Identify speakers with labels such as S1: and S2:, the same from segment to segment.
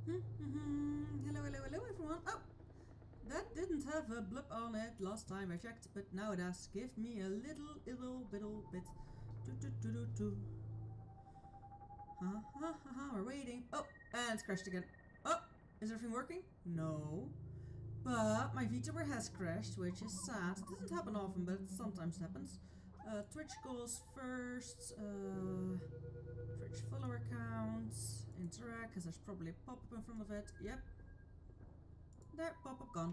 S1: Hello, hello, hello everyone. Oh! That didn't have a blip on it last time I checked, but now it does. Give me a little bit. We're waiting. Oh, and it's crashed again. Oh, is everything working? No. But my Vtuber has crashed, which is sad. It doesn't happen often, but it sometimes happens. Twitch goals first. Twitch follower count. Interact, because there's probably a pop-up in front of it. Yep. There, pop-up gone.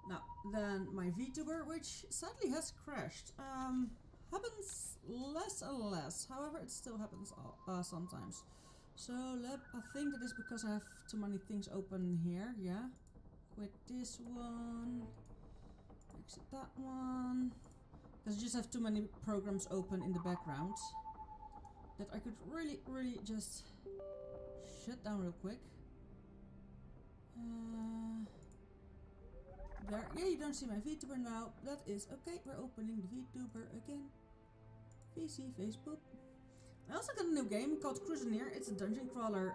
S1: Now, then my Vtuber, which sadly has crashed. Happens less and less. However, it still happens sometimes. So, I think that is because I have too many things open here. Yeah. Quit this one. Exit that one. Because I just have too many programs open in the background. That I could really just shut down real quick. There, yeah, you don't see my Vtuber now. That is okay. We're opening the Vtuber again. VC, Facebook. I also got a new game called Cruiseneer. It's a dungeon crawler,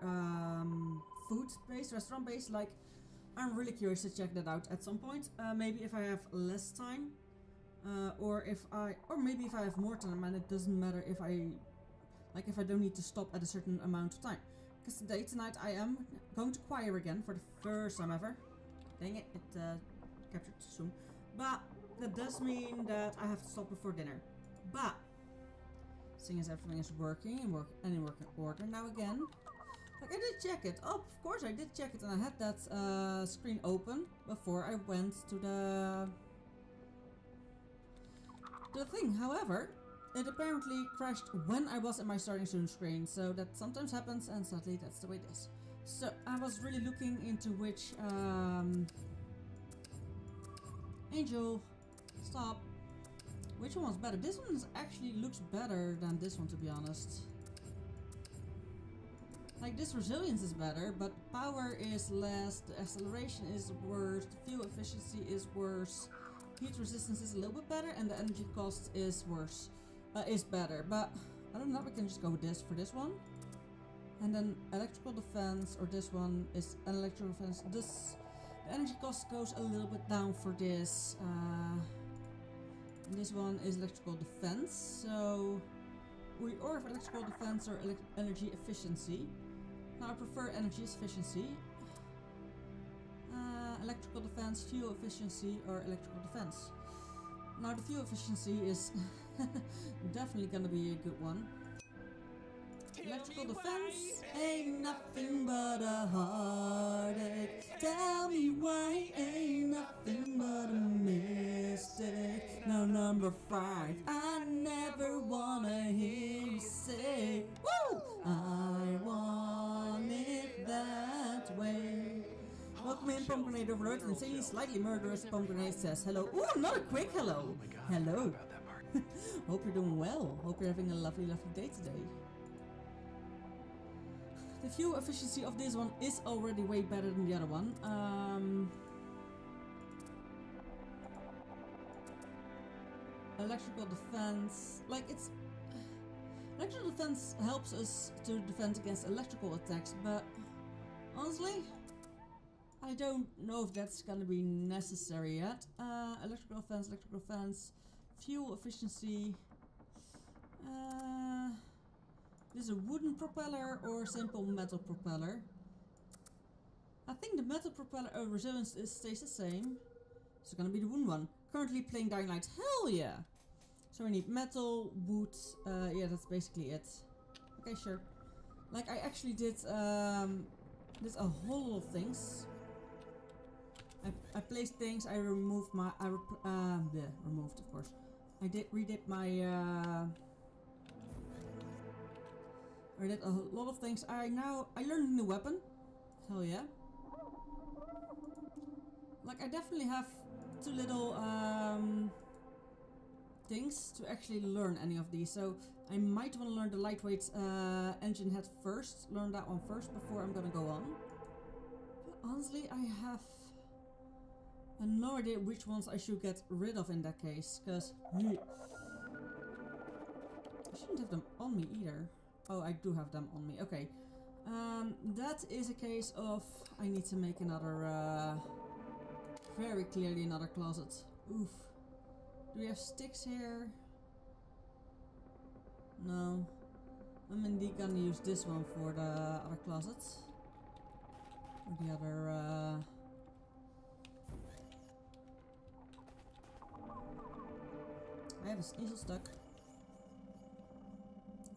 S1: food-based, restaurant-based. Like, I'm really curious to check that out at some point. Maybe if I have less time, or maybe if I have more time, and it doesn't matter if I don't need to stop at a certain amount of time. Because tonight, I am going to choir again for the first time ever. Dang it, it captured too soon. But that does mean that I have to stop before dinner. But seeing as everything is working and in working order now again. Like, I did check it. Oh, of course I did check it, and I had that screen open before I went to the thing. However, it apparently crashed when I was at my starting soon screen, so that sometimes happens, and sadly that's the way it is. So I was really looking into which Angel, stop. Which one was better? This one actually looks better than this one, to be honest. Like, this resilience is better, but power is less, the acceleration is worse, the fuel efficiency is worse, heat resistance is a little bit better, and the energy cost is worse. Is better, but I don't know, we can just go with this for this one. And then electrical defense, or this one is an electrical defense. The energy cost goes a little bit down for this. And this one is electrical defense, so we or have electrical defense or energy efficiency. Now I prefer energy efficiency. Electrical defense, fuel efficiency, or electrical defense. Now the fuel efficiency is definitely gonna be a good one. Electrical defense ain't nothing but a heartache. Tell me why ain't nothing but a mistake. Now number 5, I never wanna hear you say, woo! I want it that way. Welcome in, Pomegranate Overlord. Insanely slightly murderous Pomegranate says hello. Ooh, not a quick hello. Hello. Hope you're doing well. Hope you're having a lovely day today. The fuel efficiency of this one is already way better than the other one. Electrical defense, like it's... Electrical defense helps us to defend against electrical attacks, but honestly, I don't know if that's gonna be necessary yet. Electrical defense, fuel efficiency. This is a wooden propeller or simple metal propeller. I think the metal propeller resilience stays the same. It's gonna be the wooden one. Currently playing Dying Light. Hell yeah! So we need metal, wood. Yeah, that's basically it. Okay, sure. Like, I actually did a whole lot of things. I placed things. I removed my. Removed, of course. I redid my. I did a lot of things. I learned a new weapon. Hell yeah. Like, I definitely have too little things to actually learn any of these. So I might want to learn the lightweight engine head first. Learn that one first before I'm gonna go on. But honestly, I have no idea which ones I should get rid of in that case. Because I shouldn't have them on me either. Oh, I do have them on me. Okay. That is a case of I need to make another, very clearly another closet. Oof. Do we have sticks here? No. I'm indeed gonna use this one for the other closet. Or the other, I have a sneasel stuck.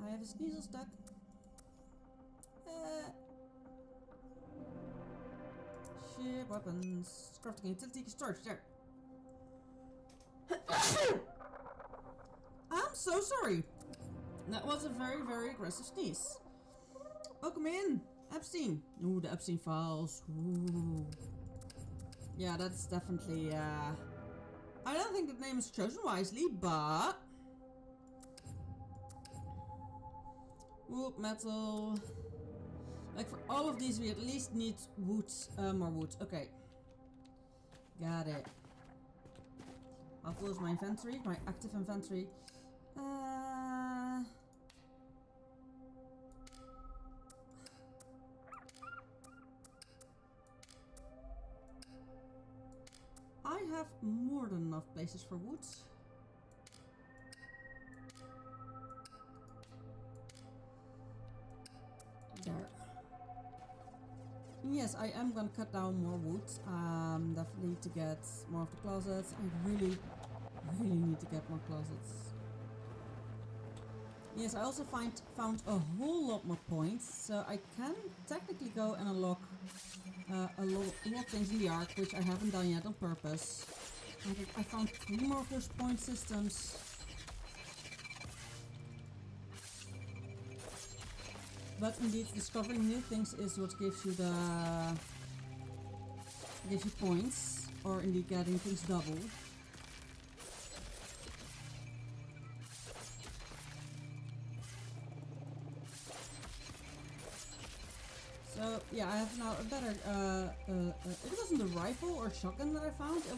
S1: I have a sneasel stuck. Ship weapons. Crafting utility storage. There. I'm so sorry. That was a very, very aggressive sneeze. Welcome in, Epstein. Ooh, the Epstein files. Ooh. Yeah, that's definitely, I don't think that name is chosen wisely, but... Wood, metal... Like for all of these we at least need wood, more wood. Okay. Got it. I'll close my inventory, my active inventory. I have more than enough places for wood. There. Yes, I am gonna cut down more wood. Definitely to get more of the closets. I really need to get more closets. Yes, I also found a whole lot more points, so I can technically go and unlock a lot of things in the Ark, which I haven't done yet on purpose. I found 3 more of those point systems. But indeed, discovering new things is what gives you points, or indeed getting things double. So yeah, I have now a better, it wasn't a rifle or shotgun that I found, it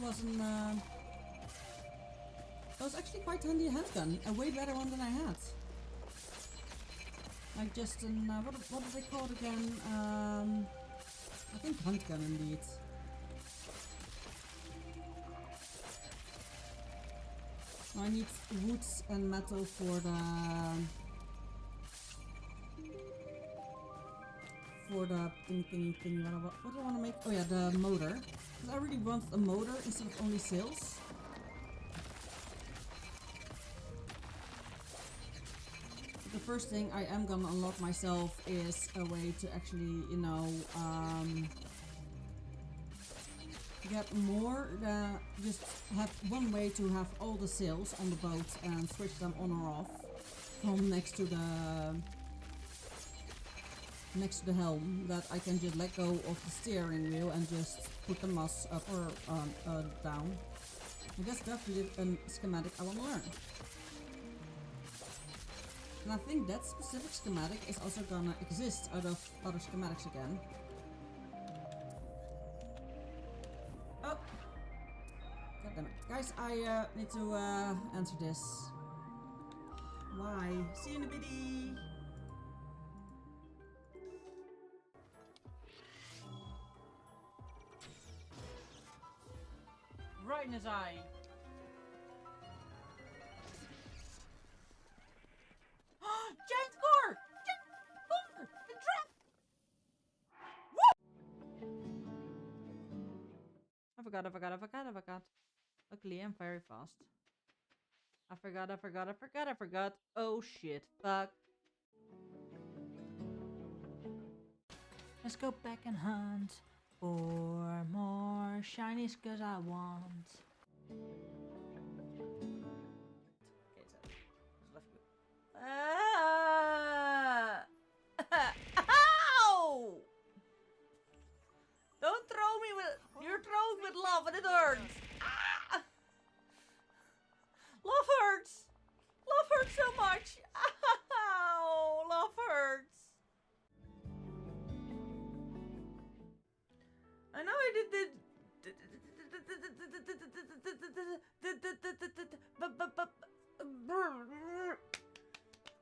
S1: was actually quite handy handgun, a way better one than I had. Like just an, what did they call it again? I think handgun indeed. Now I need woods and metal for the thingy. What do I want to make? Oh yeah, the motor. Because I really want a motor instead of only sails. But the first thing I am gonna unlock myself is a way to actually, you know, get more. Just have one way to have all the sails on the boat and switch them on or off from next to the helm, that I can just let go of the steering wheel and just put the mast up or down. And that's definitely a schematic I want to learn. And I think that specific schematic is also gonna exist out of other schematics again. Oh! God damn it. Guys, I need to answer this. Why? See you in a biddy! Right in his eye. Giant core! Giant core! The trap! Woo! I forgot. Luckily, I'm very fast. I forgot. Oh shit. Fuck. Let's go back and hunt for more shinies, cause I want. Okay, so just left you. Ow! Don't throw me with. You're throwing with love and it hurts. Ah! Love hurts. Love hurts so much. Ow! Love hurts. I know I did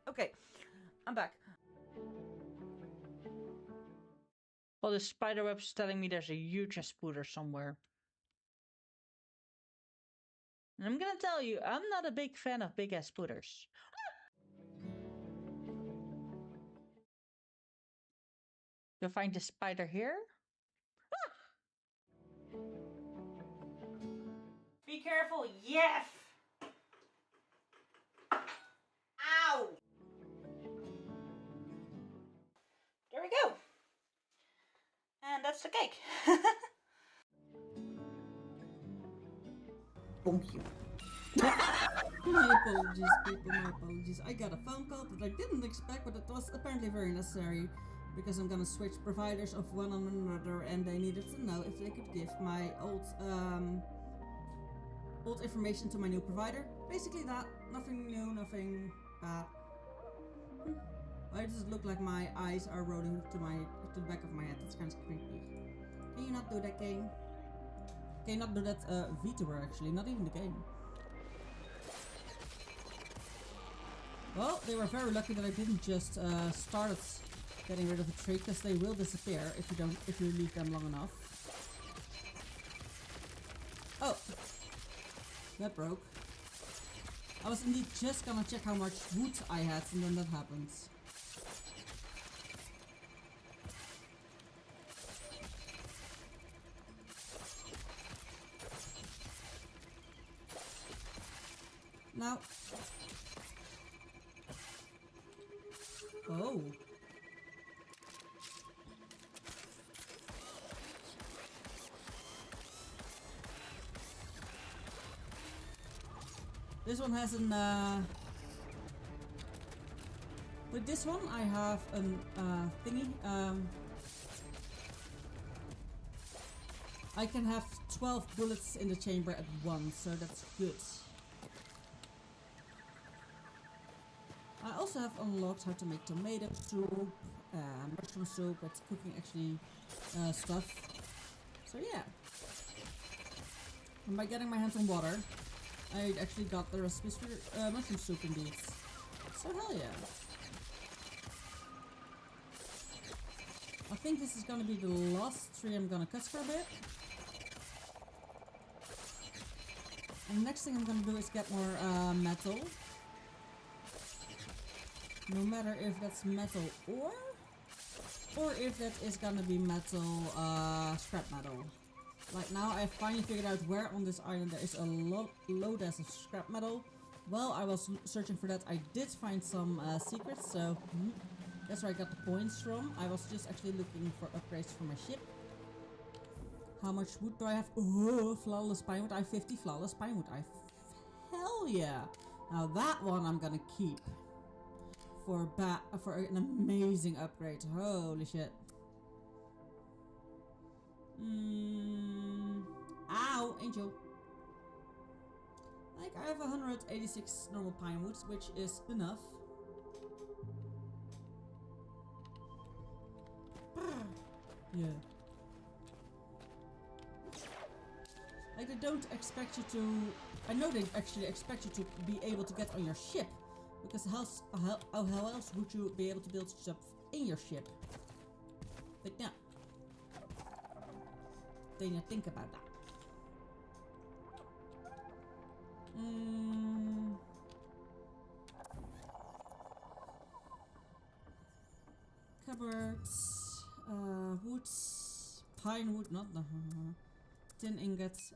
S1: Okay, I'm back.
S2: Well, the spider web's telling me there's a huge spooder somewhere. And I'm gonna tell you, I'm not a big fan of big ass spooters. You'll find the spider here. Be careful, yes! Ow! There we go. And that's the cake. Thank you.
S1: My apologies, people, my apologies. I got a phone call that I didn't expect, but it was apparently very necessary because I'm gonna switch providers of one on another, and they needed to know if they could give my old information to my new provider. Basically that. Nothing new, nothing bad. Why does it look like my eyes are rolling to the back of my head? That's kind of creepy. Can you not do that, game? Can you not do that, Vtuber actually? Not even the game. Well, they were very lucky that I didn't just start getting rid of the tree, because they will disappear if you leave them long enough. Oh, that broke. I was indeed just gonna check how much wood I had, and then that happens. Now. Oh. This one has an, with this one I have an, thingy, I can have 12 bullets in the chamber at once, so that's good. I also have unlocked how to make tomato soup, mushroom soup, it's cooking actually stuff. So yeah. And by getting my hands on water, I actually got the recipes for mushroom soup indeed. So hell yeah. I think this is gonna be the last tree I'm gonna cut for a bit. And the next thing I'm gonna do is get more metal. No matter if that's metal or if that is gonna be metal, scrap metal. Like now I finally figured out where on this island there is a load of scrap metal. While I was searching for that, I did find some secrets, so that's where I got the points from. I was just actually looking for upgrades for my ship. How much wood do I have? Oh, flawless pine wood. I have 50 flawless pine wood. Hell yeah! Now that one I'm gonna keep for an amazing upgrade. Holy shit. Ow, angel. Like, I have 186 normal pine woods, which is enough. Yeah. Like, they don't expect you to... I know they actually expect you to be able to get on your ship. Because how else would you be able to build stuff in your ship? But yeah. Then you think about that. Cupboards, woods, pine wood, not the tin ingots,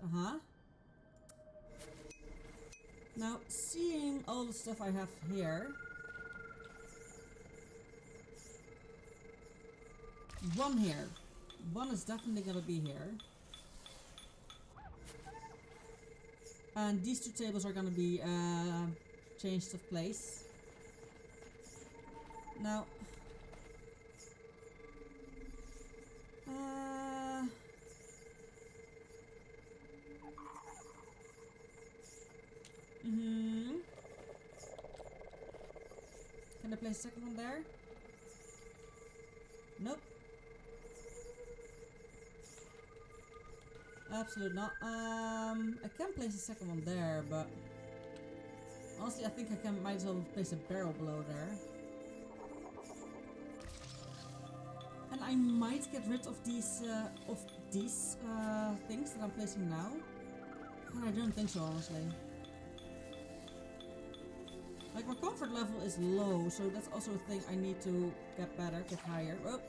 S1: Now, seeing all the stuff I have here, one is definitely gonna be here. And these two tables are gonna be changed of place. Now, can I place a second one there? Nope. Absolutely not. I can place a second one there, but honestly, I think I might as well place a barrel below there. And I might get rid of these things that I'm placing now. And I don't think so, honestly. Like, my comfort level is low, so that's also a thing I need to get better, get higher. Oh.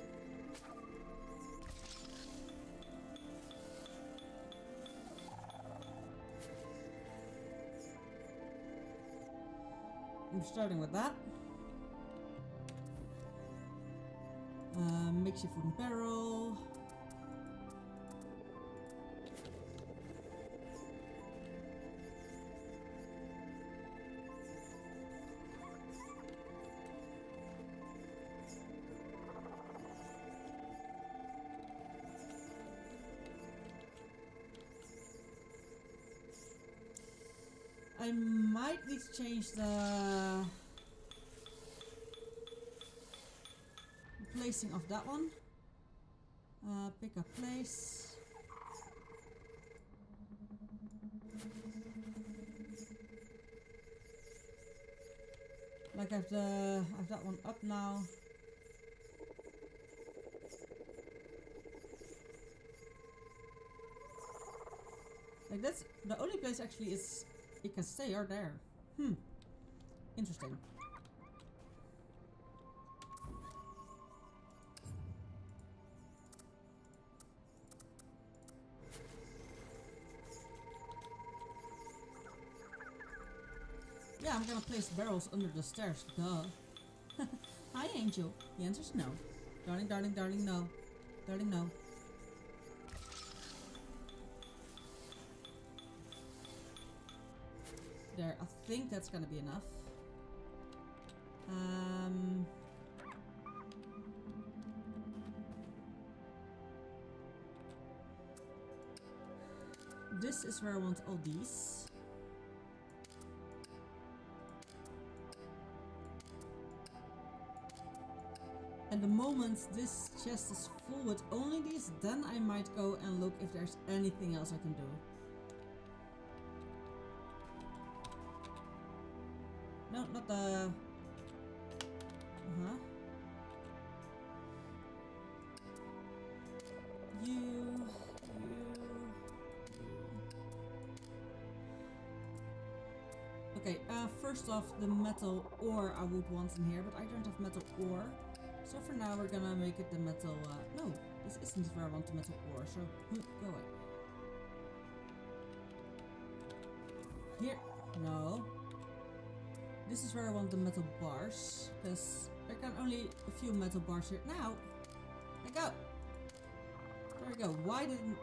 S1: I'm starting with that. Makeshift wooden barrel. I might need to change the placing of that one. Pick a place. Like I have that one up now. Like that's the only place actually is it can stay or there. Interesting. Yeah, I'm gonna place barrels under the stairs, duh. Hi, Angel. The answer's no. Darling, darling, darling, no. Darling, no. There, I think that's gonna be enough. This is where I want all these. And the moment this chest is full with only these, then I might go and look if there's anything else I can do. No, not the... You... Okay, first off, the metal ore I would want in here, but I don't have metal ore. So for now we're gonna make it the metal, no, this isn't where I want the metal ore, so go away. Here, no. This is where I want the metal bars, because there can only a few metal bars here. Now, there we go. There we go. Why didn't...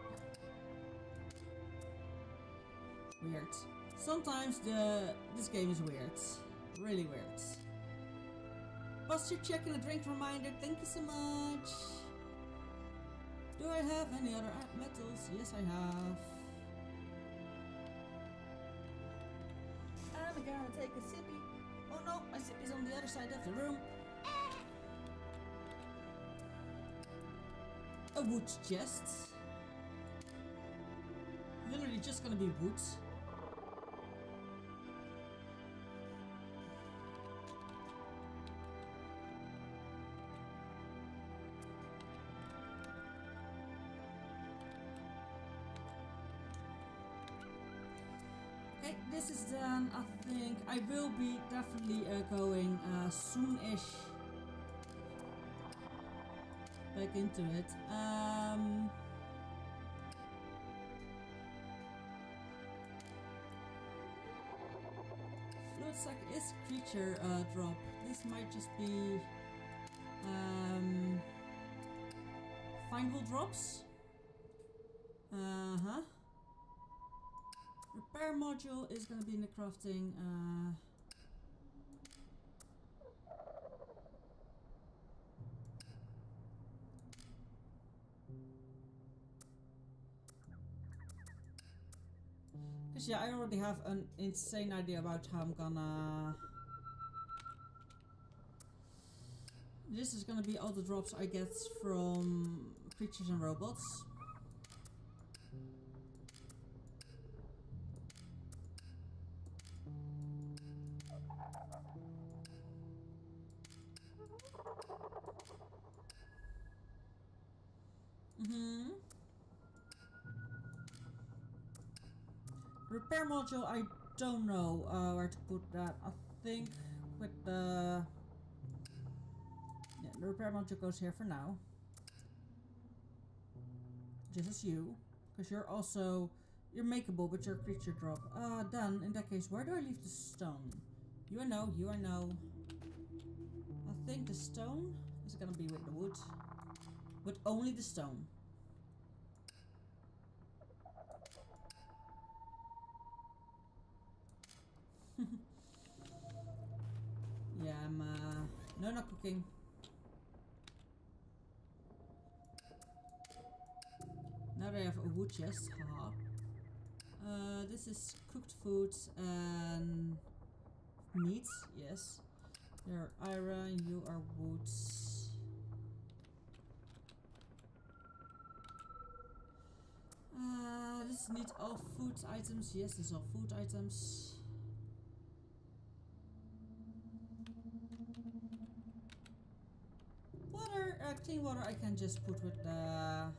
S1: Weird. Sometimes this game is weird. Really weird. Posture check and a drink reminder. Thank you so much. Do I have any other metals? Yes, I have. I'm gonna take a sippy. Oh no, my sippy's on the other side of the room. A wood chest. Literally just gonna be wood. Okay, this is done. I think I will be definitely going soon-ish back into it. Fluid sack is creature drop. This might just be findable drops. Repair module is going to be in the crafting. Because yeah, I already have an insane idea about how I'm gonna... This is gonna be all the drops I get from creatures and robots. Mm-hmm. Repair module, I don't know where to put that. I think with the... Yeah, the repair module goes here for now. Just as you. Because you're also... You're makeable, but you're a creature drop. Then, in that case, where do I leave the stone? You I know, you I know. I think the stone is gonna be with the wood. But only the stone. Yeah, I'm no, not cooking. Now that I have a wood chest, haha. This is cooked food and meat, yes. You're iron, you are wood. This needs all food items, yes, this is all food items. Water, clean water I can just put with the...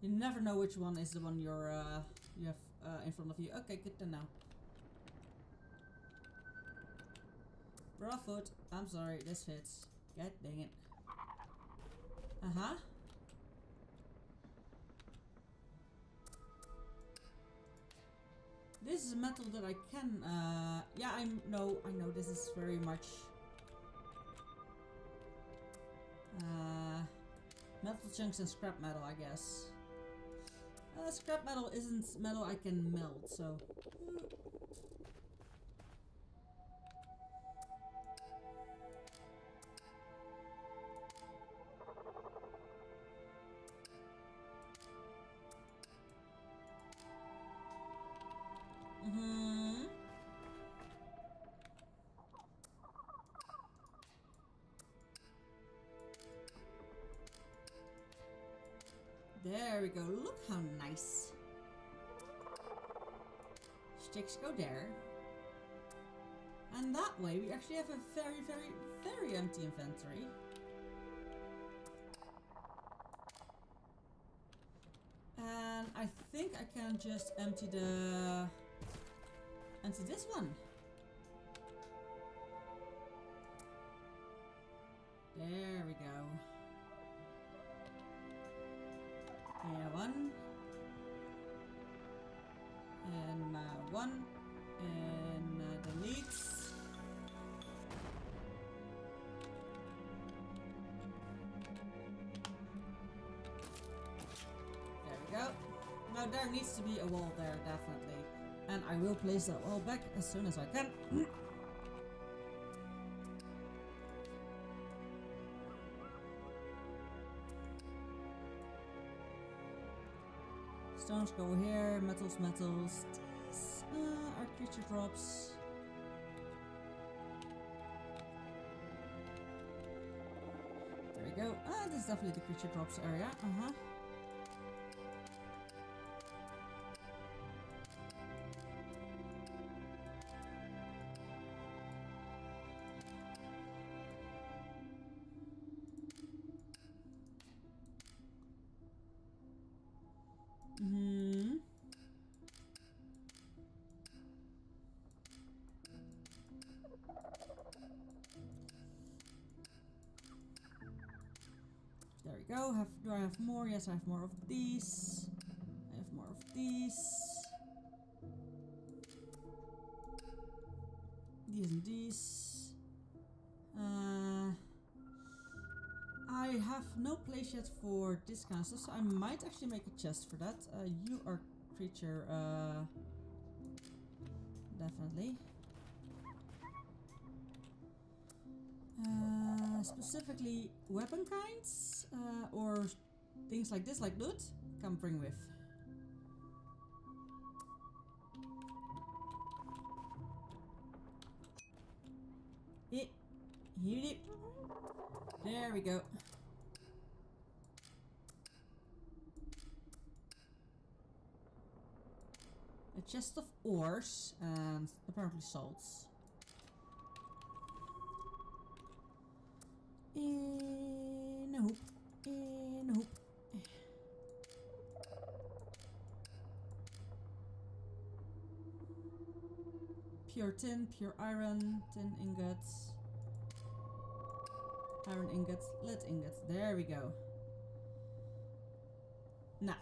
S1: You never know which one is the one you have in front of you. Okay, good to know. Raw food. I'm sorry, this fits. God dang it. Uh-huh. This is metal that I can, yeah, I know this is very much, metal chunks and scrap metal, I guess. Scrap metal isn't metal I can melt, so. Mm-hmm. There we go. Look how nice. Sticks go there. And that way we actually have a very, very, very empty inventory. And I think I can just empty this one. There we go. Yeah, one. And one. And delete. There we go. Now there needs to be a wall there, definitely. And I will place that wall back as soon as I can. Stones go here, metals, metals. These are creature drops. There we go. This is definitely the creature drops area. There we go. Do I have more? Yes, I have more of these. I have more of these. These and these. I have no place yet for this kind of stuff, so I might actually make a chest for that. You are creature, definitely. Specifically weapon kinds, or things like this, like loot, come bring with. Hit it. There we go. A chest of ores and apparently salts. And pure tin, pure iron, tin ingots, iron ingots, lead ingots. There we go. Now.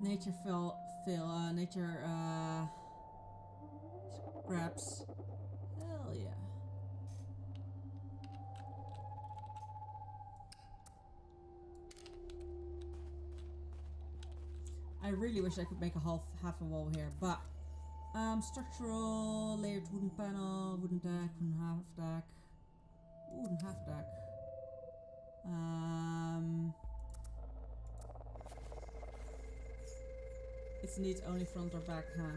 S1: Nature nature scraps. Hell yeah. I really wish I could make a half a wall here, but structural, layered wooden panel, wooden deck, wooden half deck, wooden half deck. It needs only front or back, huh?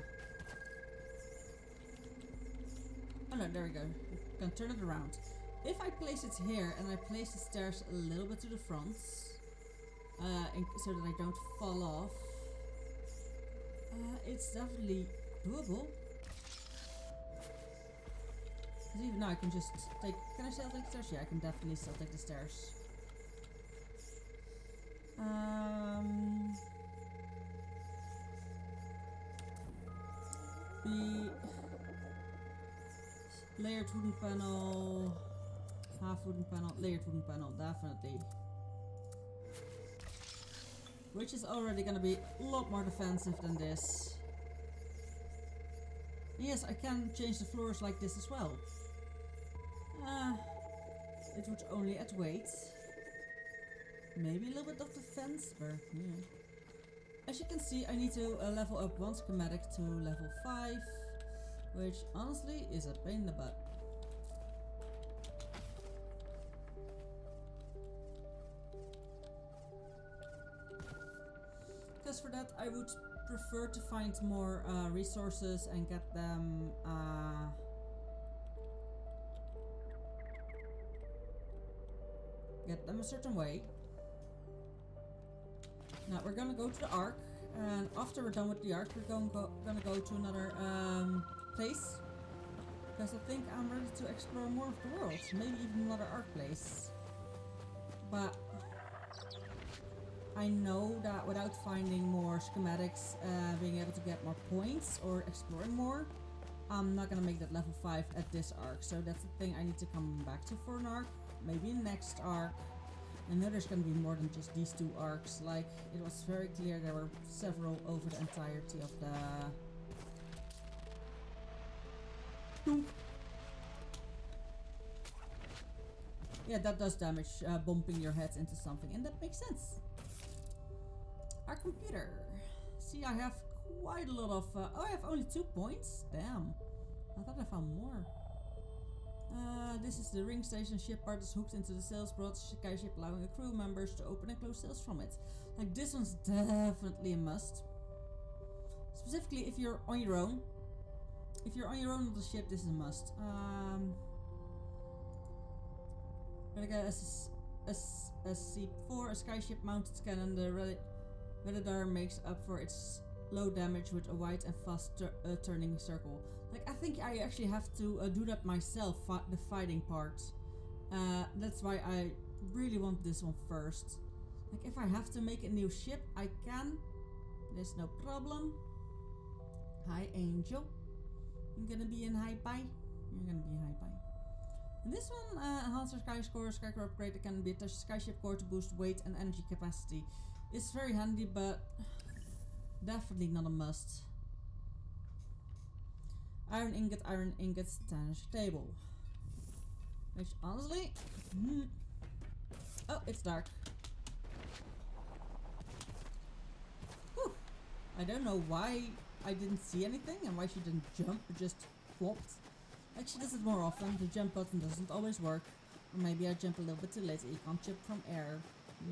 S1: Oh no, there we go. You can turn it around. If I place it here and I place the stairs a little bit to the front, so that I don't fall off, it's definitely doable. Because even now I can just take... Can I still take the stairs? Yeah, I can definitely still take the stairs. The layered wooden panel, half wooden panel, layered wooden panel, definitely. Which is already gonna be a lot more defensive than this. And yes, I can change the floors like this as well. It would only add weight. Maybe a little bit of defense, but yeah. As you can see, I need to level up one schematic to level 5, which honestly is a pain in the butt. Because for that I would prefer to find more resources and get them a certain way. Now we're gonna go to the Ark, and after we're done with the Ark, we're gonna go to another place, because I think I'm ready to explore more of the world, maybe even another Ark place. But I know that without finding more schematics, being able to get more points or exploring more, I'm not gonna make that level 5 at this Ark. So that's the thing I need to come back to for an Ark, maybe next Ark. I know there's gonna be more than just these 2 arcs. Like, it was very clear there were several over the entirety of the... Yeah, that does damage, bumping your heads into something, and that makes sense. Our computer. See, I have quite a lot of... oh, I have only 2 points? Damn. I thought I found more. This is the ring station. Ship part is hooked into the sales broad sky ship, allowing the crew members to open and close sales from it. Like, this one's definitely a must. Specifically if you're on your own. If you're on your own on the ship, this is a must. SC4, a sky ship mounted cannon. The radar makes up for its low damage with a wide and fast turning circle. Like, I think I actually have to do that myself, the fighting part. That's why I really want this one first. Like, if I have to make a new ship, I can. There's no problem. Hi, Angel. You're gonna be in high pie? You're gonna be in high pie. And this one, enhancer sky score, sky core upgrade that can be attached to sky ship core to boost weight and energy capacity. It's very handy, but definitely not a must. Iron ingot, standard table. Which honestly... Oh, it's dark. Whew. I don't know why I didn't see anything and why she didn't jump, but just flopped. Like, she does it more often. The jump button doesn't always work. Or maybe I jump a little bit too late. You can't jump from air.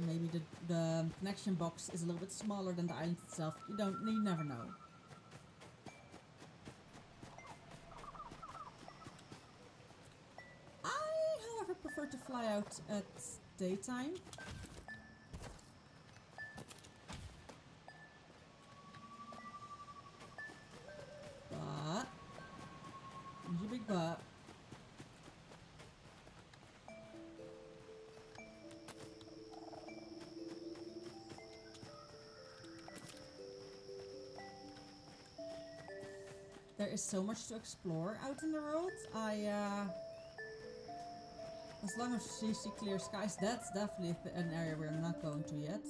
S1: Maybe the connection box is a little bit smaller than the island itself. You never know. I, however, prefer to fly out at daytime. But, here's your big butt. there is so much to explore out in the world. As long as you see clear skies, that's definitely an area we're not going to yet.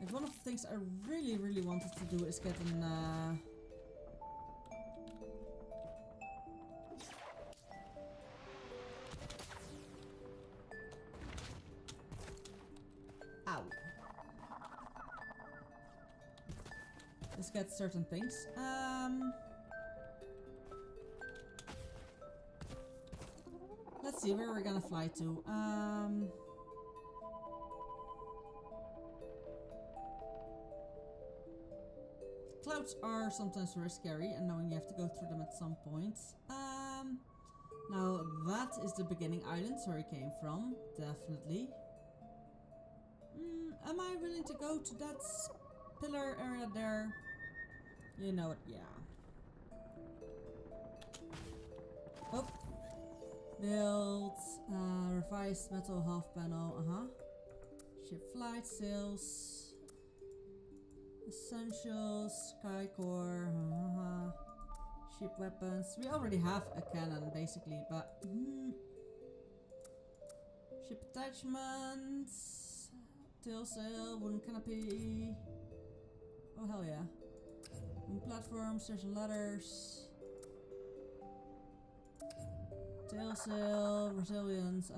S1: Like one of the things I really, really wanted to do is get an ow. Let's get certain things. Let's see where we're gonna fly to. Clouds are sometimes very scary, and knowing you have to go through them at some point. Now that is the beginning island where we came from, definitely. Am I willing to go to that pillar area there? You know it, yeah. Oh. Build, revised metal half panel, Ship flight, sails, essentials, sky core, ship weapons. We already have a cannon basically, but ship attachments, tail sail, wooden canopy. Oh hell yeah. Wooden platforms, stairs and ladders. Tail sail, resilience,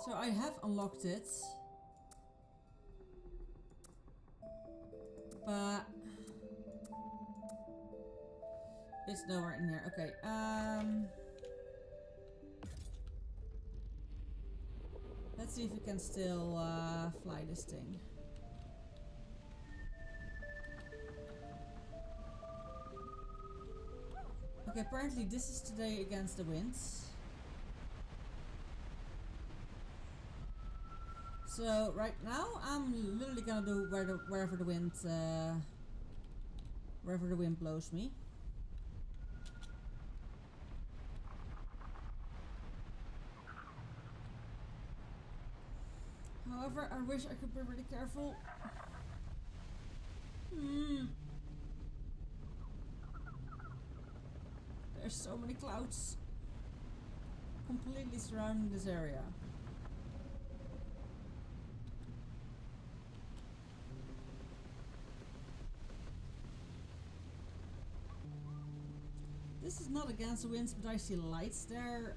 S1: So I have unlocked it. But it's nowhere in here. Okay, let's see if we can still fly this thing. Okay, apparently this is today against the winds. So right now I'm literally gonna do wherever the wind blows me. However, I wish I could be really careful. There's so many clouds completely surrounding this area. This is not against the winds, but I see lights there.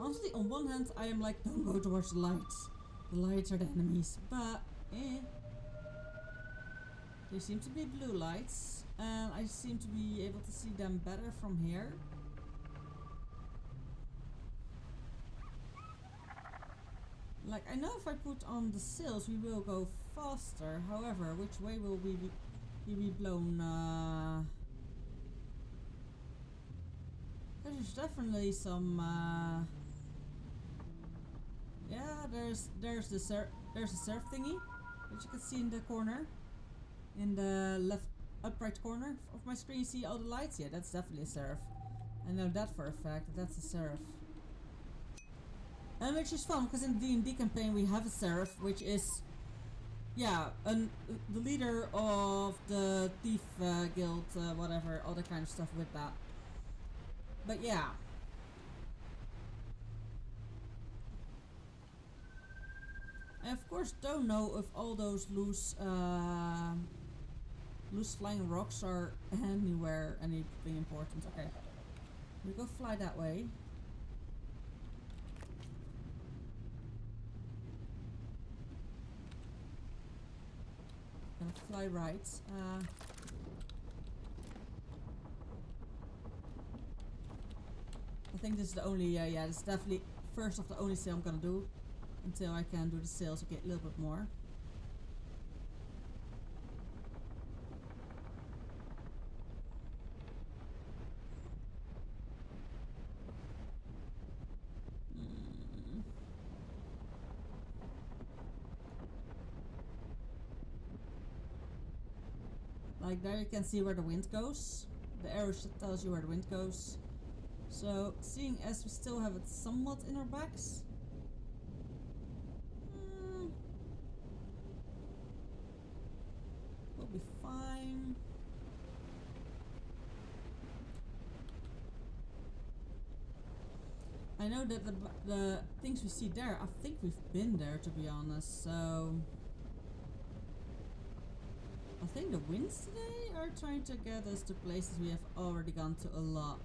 S1: Honestly, on one hand, I am like, don't go towards the lights. The lights are the enemies. But, There seem to be blue lights. And I seem to be able to see them better from here. Like, I know if I put on the sails, we will go faster. However, which way will we be blown? There's definitely some. Yeah, there's the surf thingy, which you can see in the corner, in the left upright corner of my screen. You see all the lights. Yeah, that's definitely a surf. I know that for a fact. That's a surf. And which is fun because in the D&D campaign we have a seraph, which is, yeah, the leader of the thief guild, whatever, all that kind of stuff with that. But yeah. I of course don't know if all those loose flying rocks are anywhere anything important. Okay, we go fly that way. Gonna fly right. I think this is the only, yeah, this is definitely first of the only sail I'm gonna do until I can do the sails again a little bit more. Like there you can see where the wind goes. The arrow tells you where the wind goes. So seeing as we still have it somewhat in our backs, I know that the things we see there, I think we've been there, to be honest, so... I think the winds today are trying to get us to places we have already gone to a lot.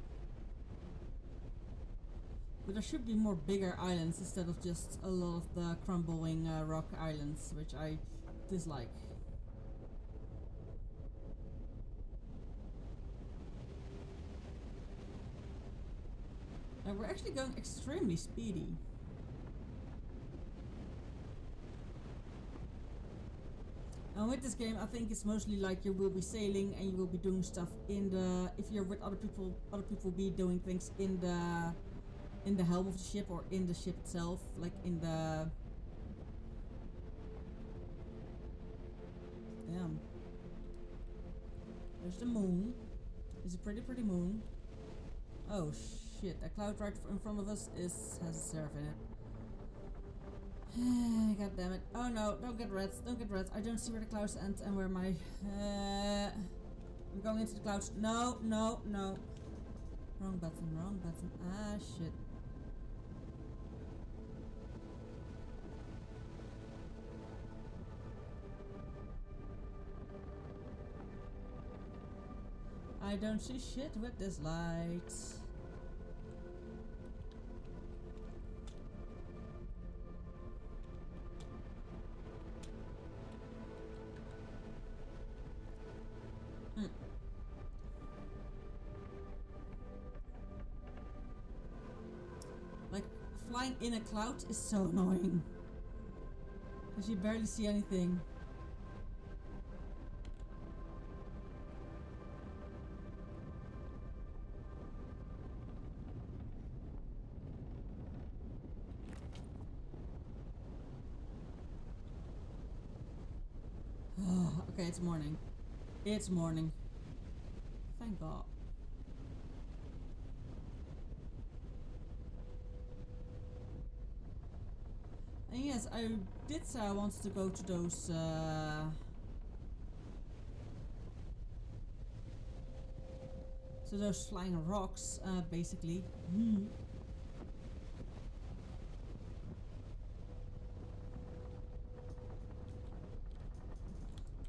S1: But there should be more bigger islands instead of just a lot of the crumbling rock islands, which I dislike. And we're actually going extremely speedy. And with this game, I think it's mostly like you will be sailing and you will be doing stuff in the... If you're with other people will be doing things in the helm of the ship or in the ship itself, like in the... Damn. There's the moon. It's a pretty moon. Oh shit, that cloud right in front of us has a seraph in it. God damn it. Oh no, don't get reds, don't get reds. I don't see where the clouds end and where my... I'm going into the clouds. No, no, no. Wrong button, wrong button. Ah, shit. I don't see shit with this light. Like, flying in a cloud is so annoying. Because you barely see anything. Okay, it's morning. It's morning. Thank God. And yes, I did say I wanted to go to those so those flying rocks, basically.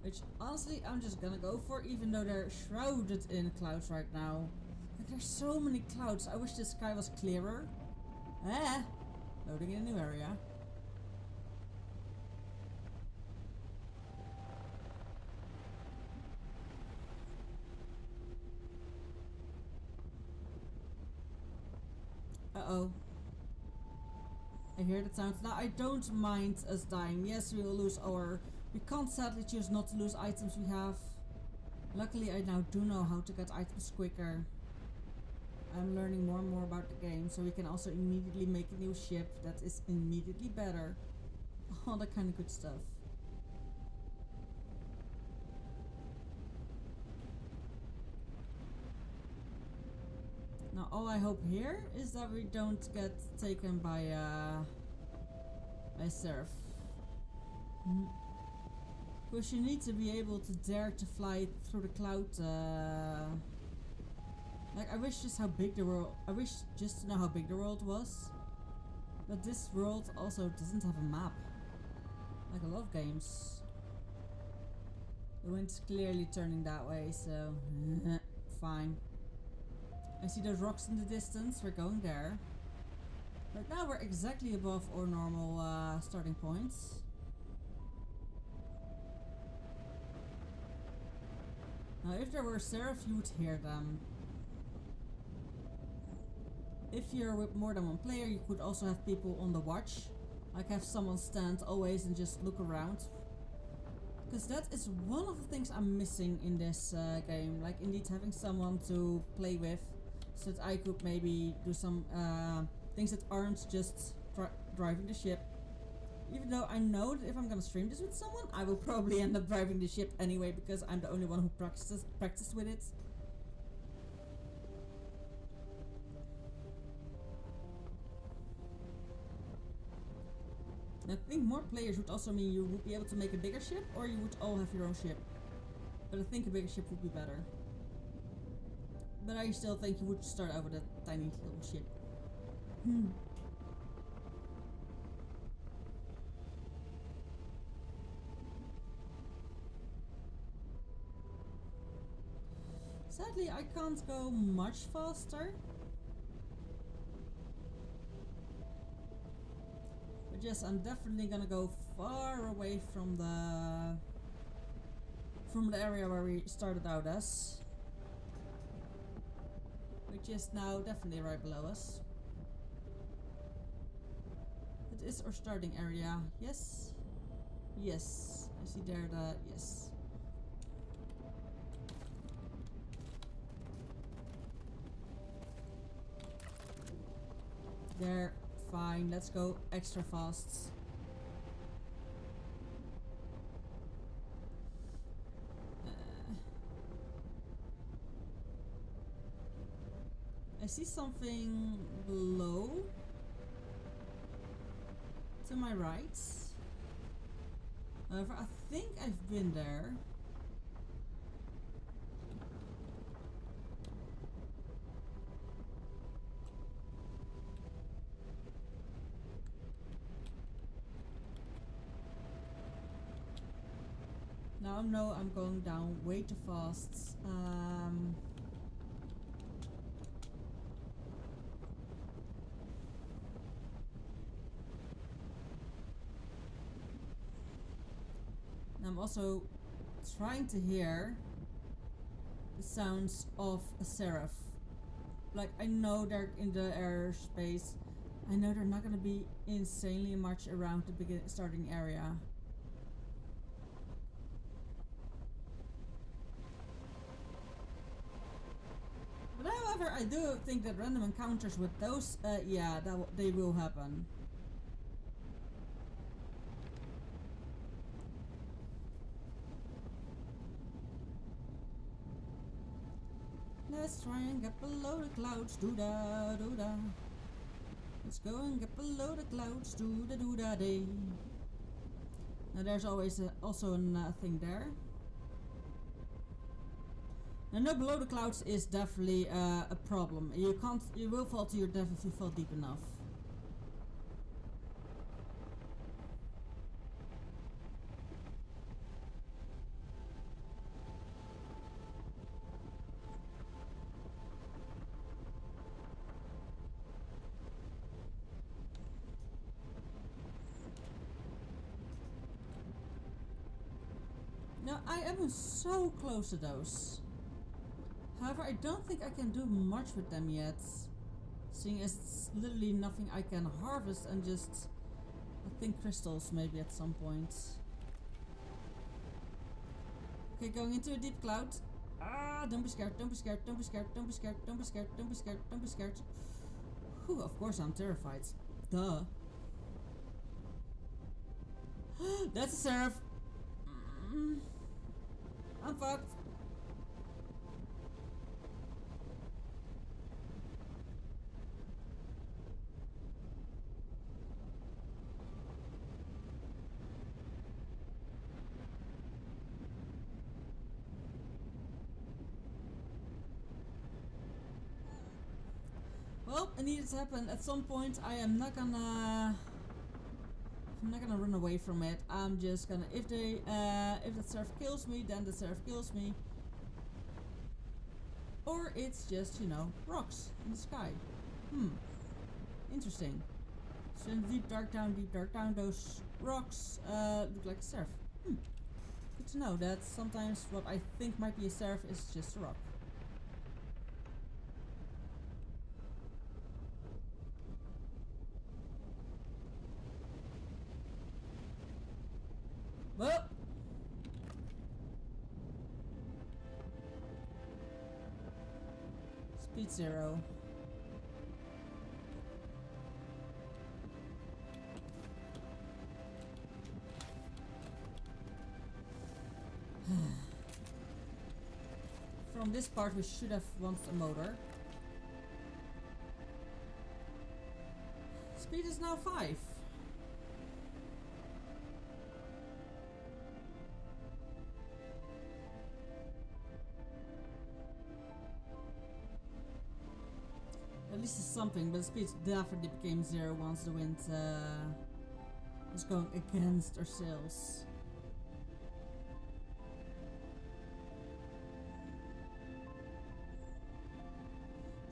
S1: Which, honestly, I'm just gonna go for, even though they're shrouded in clouds right now. Like, there's so many clouds. I wish the sky was clearer. Loading in a new area. Uh-oh. I hear the sounds. Now, I don't mind us dying. Yes, we will lose our... We can't sadly choose not to lose items we have. Luckily, I now do know how to get items quicker. I'm learning more and more about the game, so we can also immediately make a new ship that is immediately better. All that kind of good stuff. Now, all I hope here is that we don't get taken by a seraph. Because you need to be able to dare to fly through the cloud. Like, I wish just how big the world... I wish just to know how big the world was. But this world also doesn't have a map. Like a lot of games. The wind's clearly turning that way, so... fine. I see those rocks in the distance. We're going there. Right now we're exactly above our normal starting points. Now, if there were seraph, you would hear them. If you're with more than one player, you could also have people on the watch. Like, have someone stand always and just look around. Because that is one of the things I'm missing in this game. Like, indeed having someone to play with. So that I could maybe do some things that aren't just driving the ship. Even though I know that if I'm gonna stream this with someone, I will probably end up driving the ship anyway, because I'm the only one who practiced with it. And I think more players would also mean you would be able to make a bigger ship, or you would all have your own ship. But I think a bigger ship would be better. But I still think you would start out with a tiny little ship. Sadly, I can't go much faster. But yes, I'm definitely gonna go far away from the area where we started out as. Which is now definitely right below us. It is our starting area. Yes. Yes. I see there the yes. There. Fine. Let's go extra fast. I see something below. To my right. However, I think I've been there. Now I know I'm going down way too fast. I'm also trying to hear the sounds of a seraph. Like, I know they're in the airspace. I know they're not gonna be insanely much around the starting area. But however, I do think that random encounters with those, yeah, they will happen. Let's try and get below the clouds, doo-da, doo-da. Let's go and get below the clouds, doo-da, doo-da, day. Now there's always also a thing there. Now no, below the clouds is definitely a problem. You will fall to your death if you fall deep enough. Now I am so close to those. However, I don't think I can do much with them yet. Seeing as it's literally nothing I can harvest and just, I think, crystals maybe at some point. Okay, going into a deep cloud. Ah, don't be scared, don't be scared, don't be scared, don't be scared, don't be scared, don't be scared, don't be scared. Whew, of course I'm terrified. Duh. That's a seraph. I'm fucked. Well, it needed to happen at some point. I'm not gonna run away from it. I'm just gonna, if that seraph kills me, then the seraph kills me. Or it's just, you know, rocks in the sky. Interesting. So in deep dark down, those rocks look like a seraph. Good to know that sometimes what I think might be a seraph is just a rock. Well, speed 0. From this part we should have wanted a motor. Speed is now 5. At least it's something, but the speed definitely became 0 once the wind was going against our sails.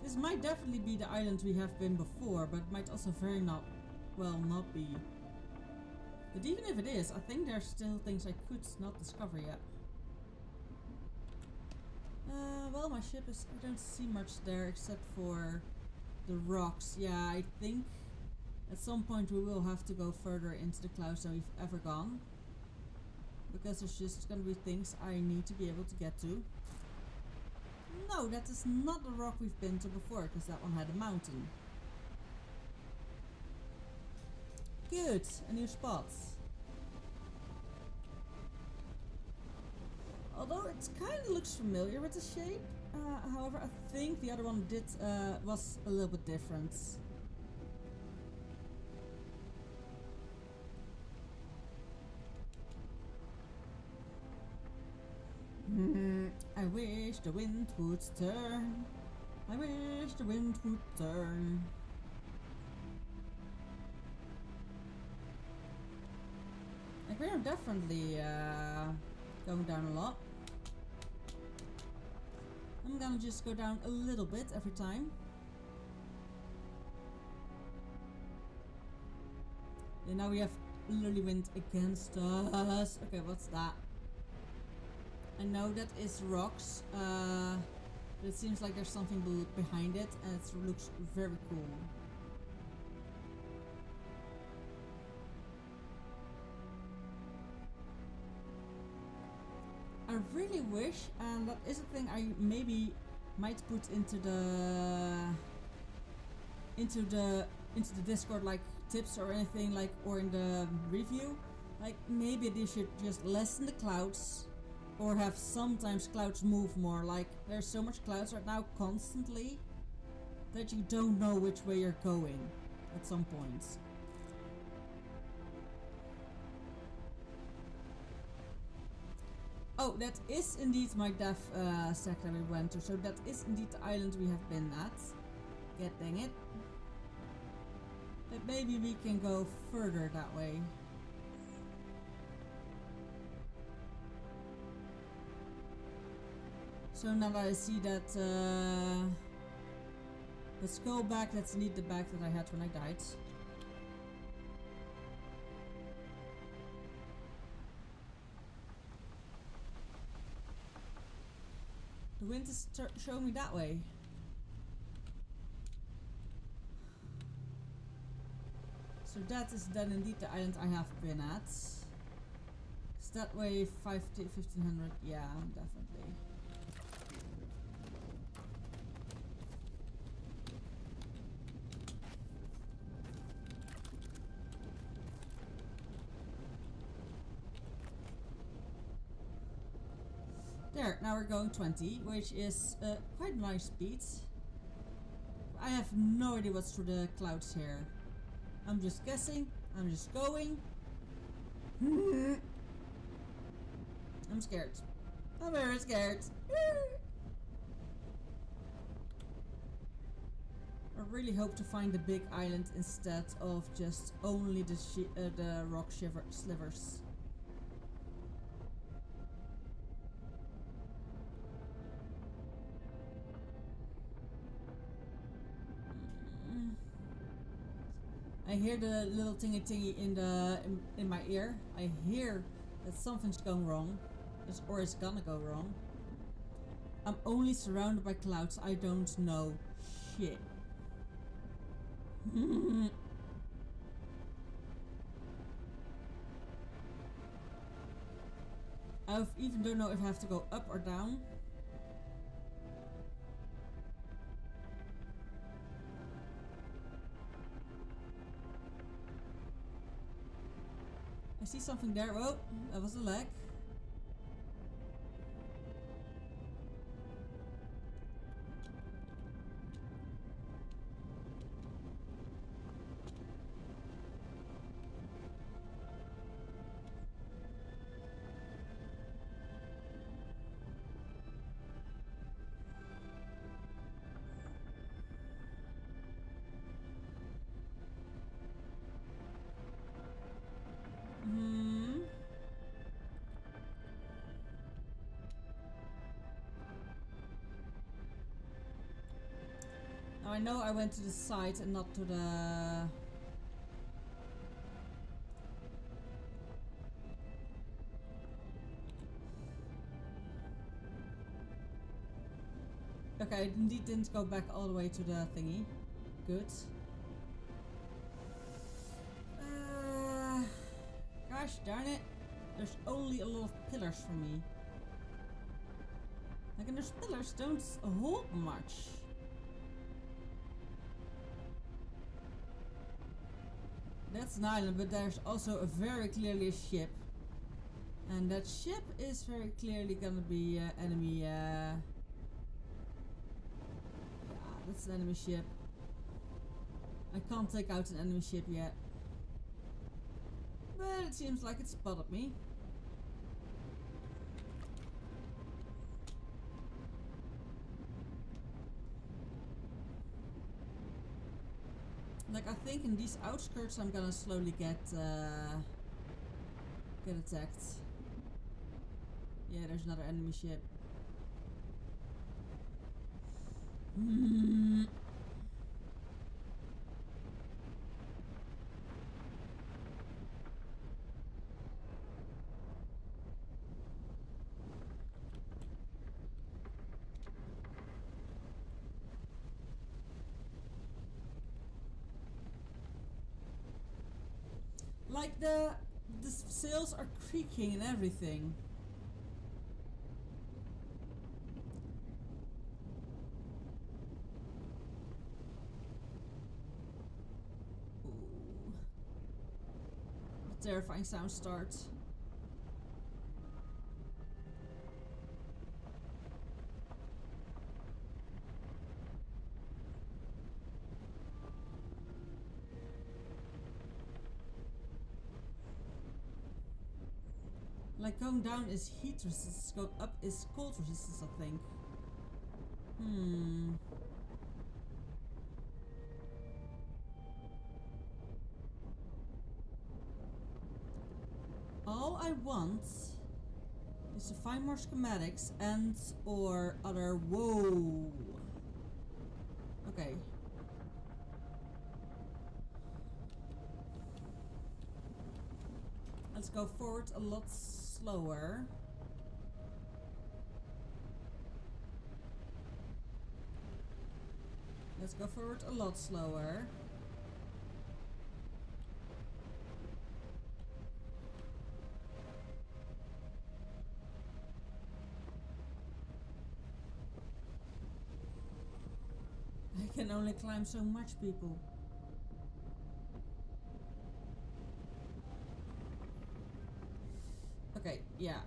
S1: This might definitely be the island we have been before, but it might also very not be. But even if it is, I think there's still things I could not discover yet. Well, my ship is... I don't see much there except for the rocks. Yeah, I think at some point we will have to go further into the clouds than we've ever gone. Because there's just gonna be things I need to be able to get to. No, that is not the rock we've been to before, because that one had a mountain. Good, a new spot. Although it kind of looks familiar with the shape. However, I think the other one was a little bit different. I wish the wind would turn. I wish the wind would turn. Like, we're definitely going down a lot. I'm gonna just go down a little bit every time. And now we have literally wind against us. Okay, what's that? I know that is rocks, but it seems like there's something behind it, and it looks very cool. I really wish, and that is a thing I maybe might put into the Discord, like tips or anything, like, or in the review. Like, maybe they should just lessen the clouds. Or have sometimes clouds move more. Like, there's so much clouds right now constantly that you don't know which way you're going at some points. Oh, that is indeed my death sect that we went to. So that is indeed the island we have been at. God dang it. But maybe we can go further that way. So now that I see that let's go back, let's need the bag that I had when I died. The wind is showing me that way. So that is then indeed the island I have been at. 'Cause that way 1500, yeah, definitely. There, now we're going 20, which is quite a nice speed. I have no idea what's through the clouds here. I'm just guessing. I'm just going. I'm scared. I'm very scared. I really hope to find the big island instead of just only the rock slivers. I hear the little tingy in my ear. I hear that something's going wrong, or it's gonna go wrong. I'm only surrounded by clouds. I don't know shit. I even don't know if I have to go up or down. I see something there. Oh, that was a leg. Now I know I went to the side and not to the... Okay, I indeed didn't go back all the way to the thingy. Good. Gosh darn it. There's only a lot of pillars for me. Like, and those pillars don't hold much. That's an island, but there's also a very clearly a ship. And that ship is very clearly gonna be enemy. Yeah, that's an enemy ship. I can't take out an enemy ship yet. But it seems like it spotted me. Like, I think in these outskirts I'm gonna slowly get attacked. Yeah, there's another enemy ship. Like the sails are creaking and everything. Ooh. The terrifying sound starts. Like, going down is heat resistance, going up is cold resistance, I think. All I want is to find more schematics and or other... Whoa! Okay. Let's go forward a lot slower. Let's go forward a lot slower. I can only climb so much, people. Okay, yeah,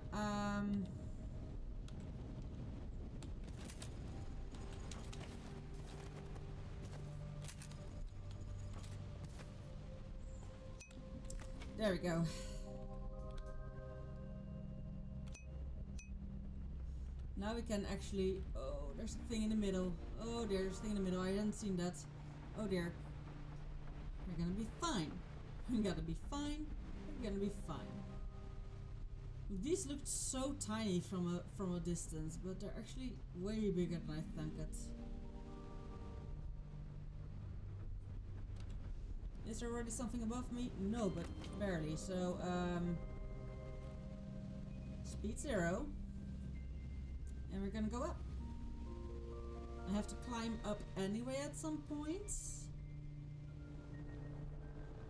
S1: there we go. Now we can actually... Oh, there's a thing in the middle. Oh, there's a thing in the middle. I hadn't seen that. Oh dear. We're gonna be fine. We're gonna be fine. We're gonna be fine. These looked so tiny from a distance, but they're actually way bigger than I think it. Is there already something above me? No, but barely. So, speed 0. And we're gonna go up. I have to climb up anyway at some point.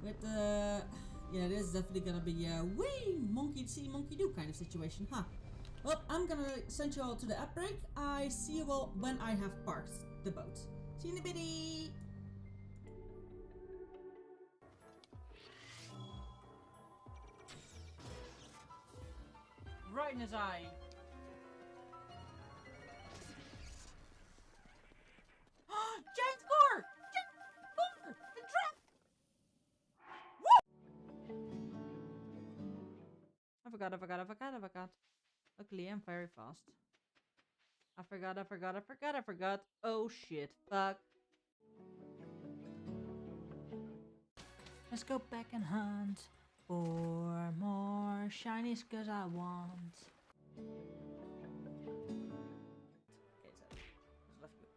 S1: With the... Yeah, this is definitely gonna be a wee monkey see, monkey do kind of situation, huh? Well, I'm gonna send you all to the app break. I see you all when I have parked the boat. See you in a bitty! Right in his eye. Giant score! Giant score! The trap! I forgot. Luckily, I'm very fast. I forgot. Oh shit, fuck. Let's go back and hunt for more shinies, cause I want. Okay, so left you.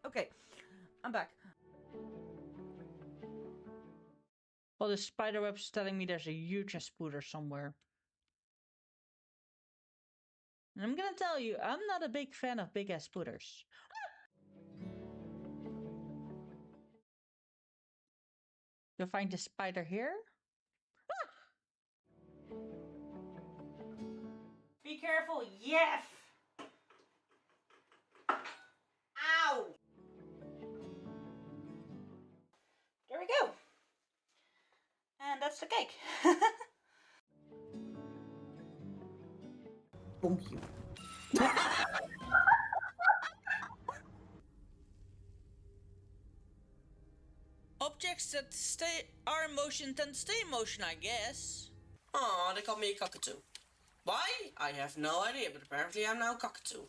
S2: Okay, I'm back. Well, the spider web's telling me there's a huge spooder somewhere. And I'm gonna tell you, I'm not a big fan of big ass spooters. You'll find the spider here. Be careful, yes! Ow! There we go. And that's the cake.
S1: Bonk you.
S2: Objects that are in motion tend to stay in motion, I guess.
S3: Aw, they call me a cockatoo. Why? I have no idea, but apparently I'm now a cockatoo.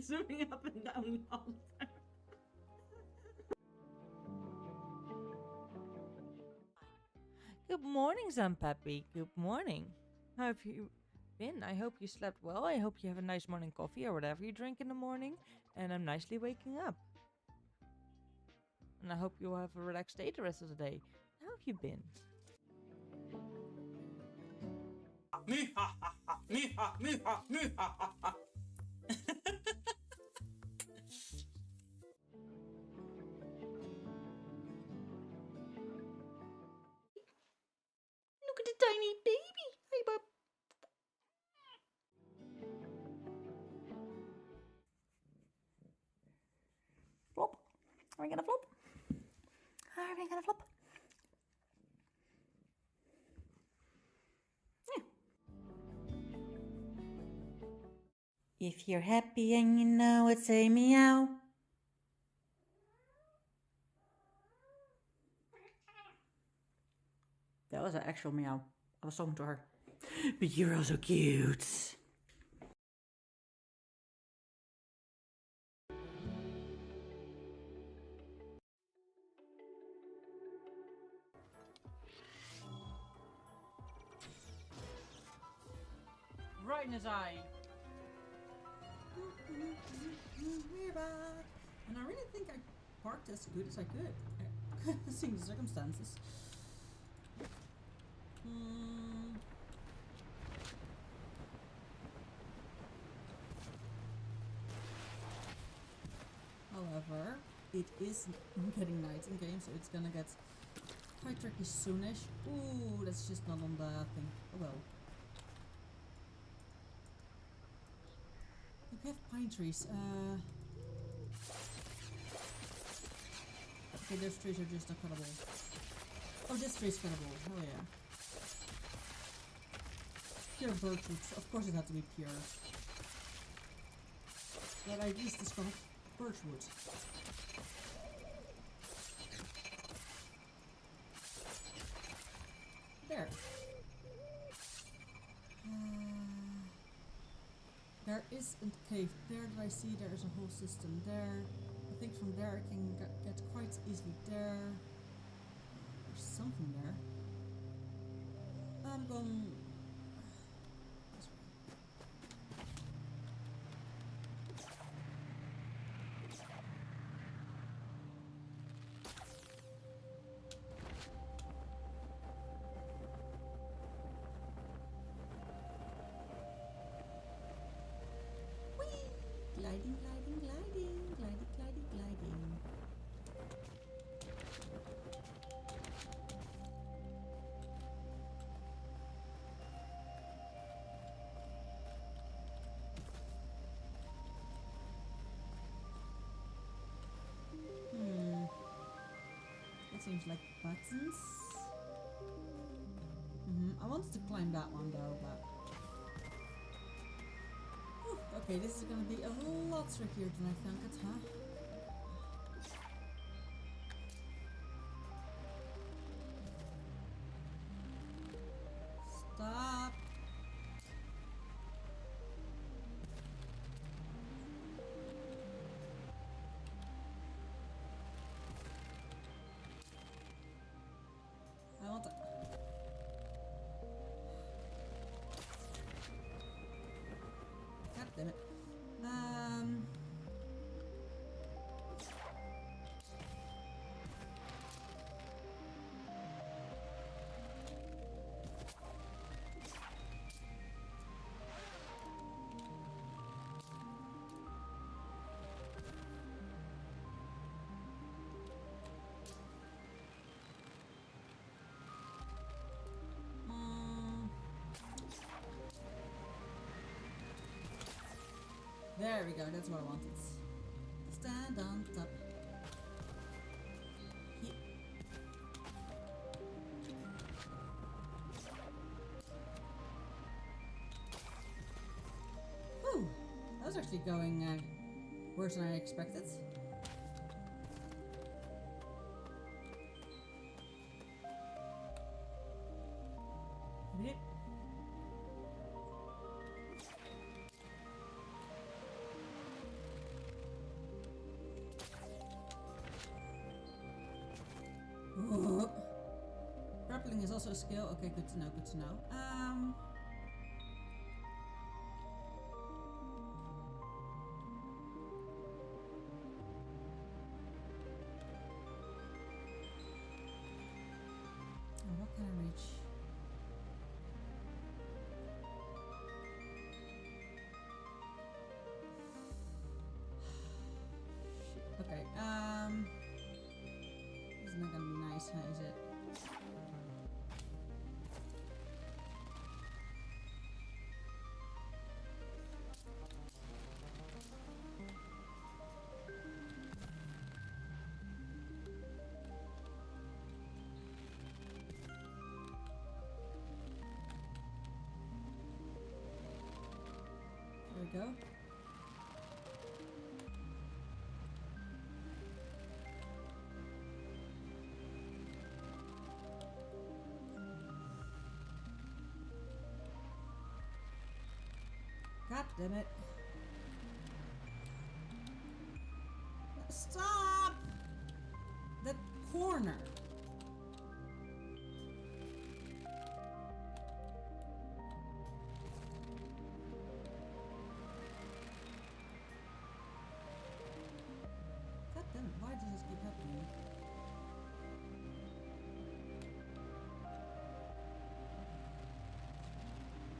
S2: Zooming up and down all the time. Good morning, Zampeppy. Good morning. How have you been? I hope you slept well. I hope you have a nice morning coffee or whatever you drink in the morning. And I'm nicely waking up. And I hope you have a relaxed day the rest of the day. How have you been? Look at the tiny baby. Hey, bub. Flop. Are we gonna flop? Are we gonna flop? Yeah. If you're happy and you know it, say meow. That was an actual meow. I was talking to her. But you're also cute. Right in his eye.
S1: We're back. And I really think I parked as good as I could, seeing the circumstances. However, it is getting night in game, so it's gonna get quite tricky soonish. Ooh, that's just not on the thing. Oh well. We have pine trees. Okay, those trees are just not cuttable. Oh, this tree is cuttable. Oh yeah. Pure birch wood. Of course it had to be pure. But at least it's got birch wood. There. There is a cave there that I see. There is a whole system there. I think from there I can get quite easily there. There's something there. I'm going... Gliding, gliding, gliding, gliding, gliding, gliding. That seems like buttons. I wanted to climb that one though, but... Okay, this is gonna be a lot trickier than I think it, huh? Stop! damn it. There we go, that's what I wanted. Stand on top. Whew, that was actually going worse than I expected. Yep. Oh. Grappling is also a skill. Okay, good to know, good to know. Oh, what can I reach? Shit. Okay, isn't that gonna be nice, huh, is it? There we go. God damn it. Stop! That corner. God damn it, why does this keep happening?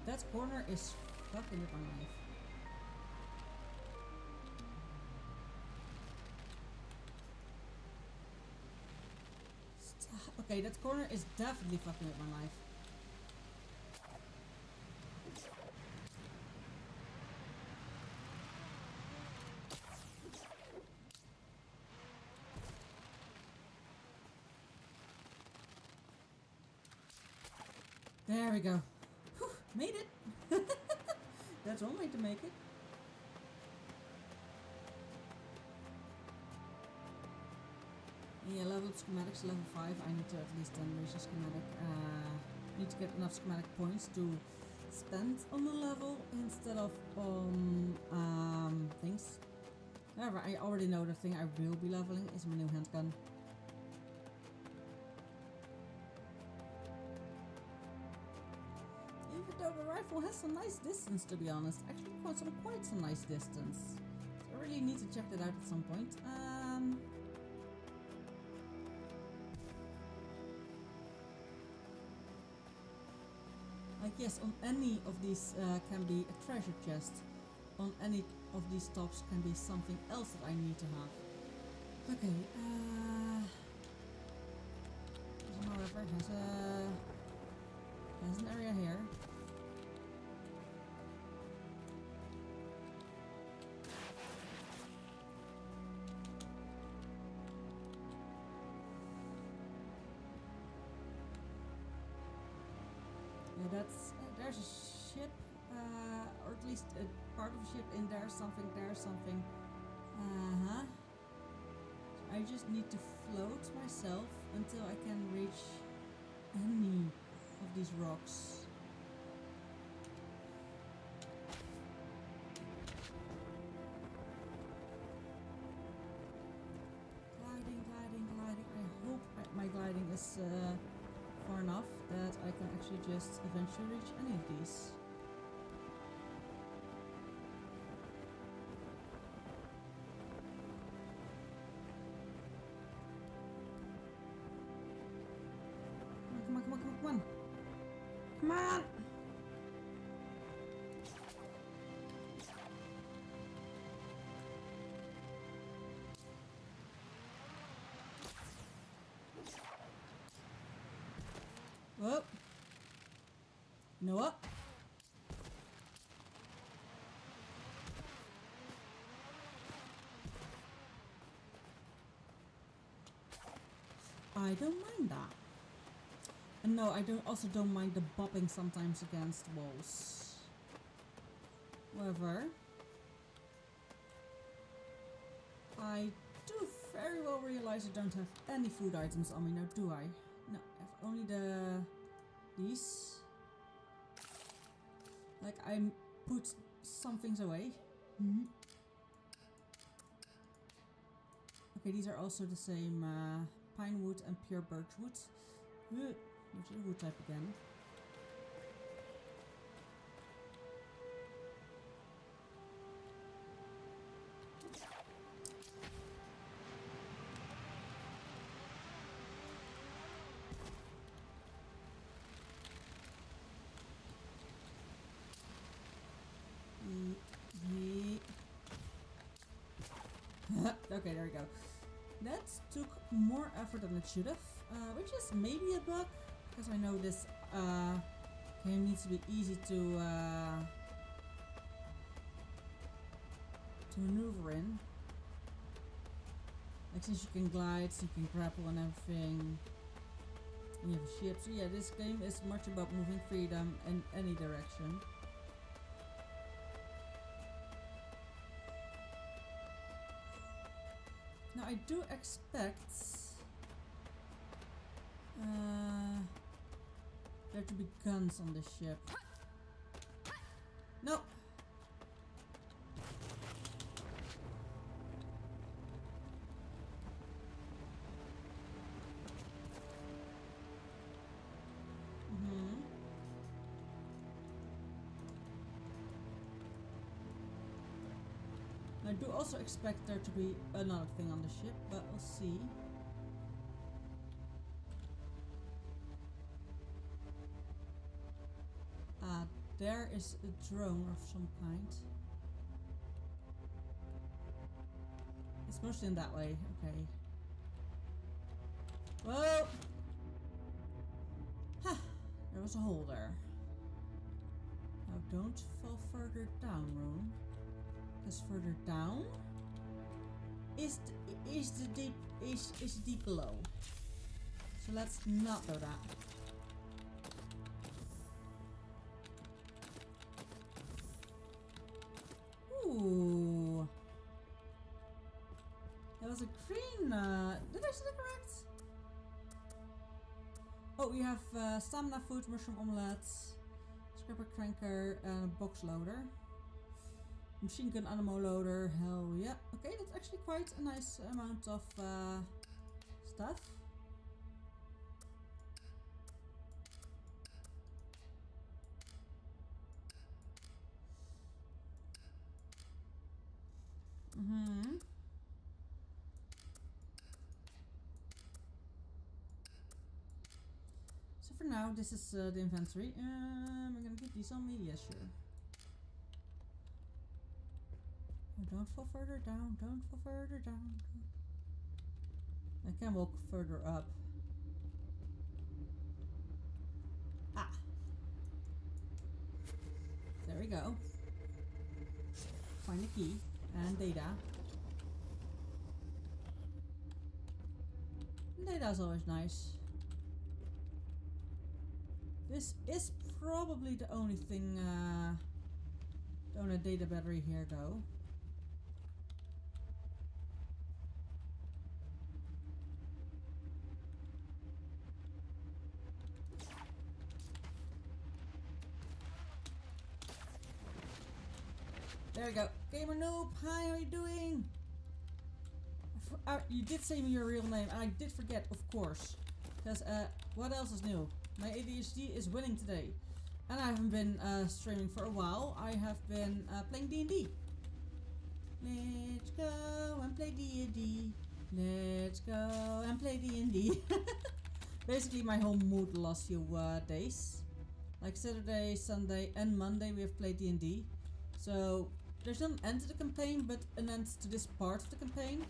S1: That corner is fucking with my life. Stop. Okay, that corner is definitely fucking with my life. There we go. Whew, made it. That's one way to make it. Yeah, level schematics, level 5. I need to at least then reach a schematic. Need to get enough schematic points to spend on the level instead of on things. However, I already know the thing I will be leveling is my new handgun. Even though the rifle has some nice distance, to be honest. Actually, quite some nice distance. So I really need to check that out at some point. Like yes, on any of these can be a treasure chest. On any of these tops can be something else that I need to have. Okay, however, has an area here. Yeah, there's a ship, or at least a part of a ship in there, something there, something. I just need to float myself until I can reach any of these rocks. Gliding. I hope my gliding is far enough that I can actually just eventually reach any of these. on! Whoa. You know what? I don't mind that. And no, I also don't mind the bopping sometimes against walls. However, I do very well realize I don't have any food items on me now, do I? No, I have only these. Like I put some things away. Okay, these are also the same pine wood and pure birch wood. Which is a wood type again. Okay, there we go. That took more effort than it should have, which is maybe a bug, because I know this game needs to be easy to maneuver in. Like since you can glide, so you can grapple and everything. And you have a ship, so yeah, this game is much about moving freedom in any direction. Now I do expect there to be guns on this ship. No. I do also expect there to be another thing on the ship, but we'll see. There is a drone of some kind. It's mostly in that way, okay. Whoa! Ha! There was a hole there. Now don't fall further down, Rune. Because further down is deep below. So let's not do that. Ooh. That was a green. Did I say that correct? Oh, we have stamina food, mushroom omelets, scrapper cranker, and a box loader. Machine gun ammo loader, hell yeah. Okay, that's actually quite a nice amount of stuff. So for now, this is the inventory. I'm gonna keep these on me, yeah, sure. Oh, don't fall further down, don't fall further down. I can walk further up. Ah! There we go. Find the key and data. Data's always nice. This is probably the only thing don't let data battery here go. There we go. Gamer Noob, hi, how are you doing? You did say me your real name, and I did forget, of course. Because, what else is new? My ADHD is winning today. And I haven't been streaming for a while. I have been playing D&D. Let's go and play D&D. Let's go and play D&D. Basically my whole mood the last few days. Like Saturday, Sunday and Monday we have played D&D. So there's an end to the campaign, but an end to this part of the campaign.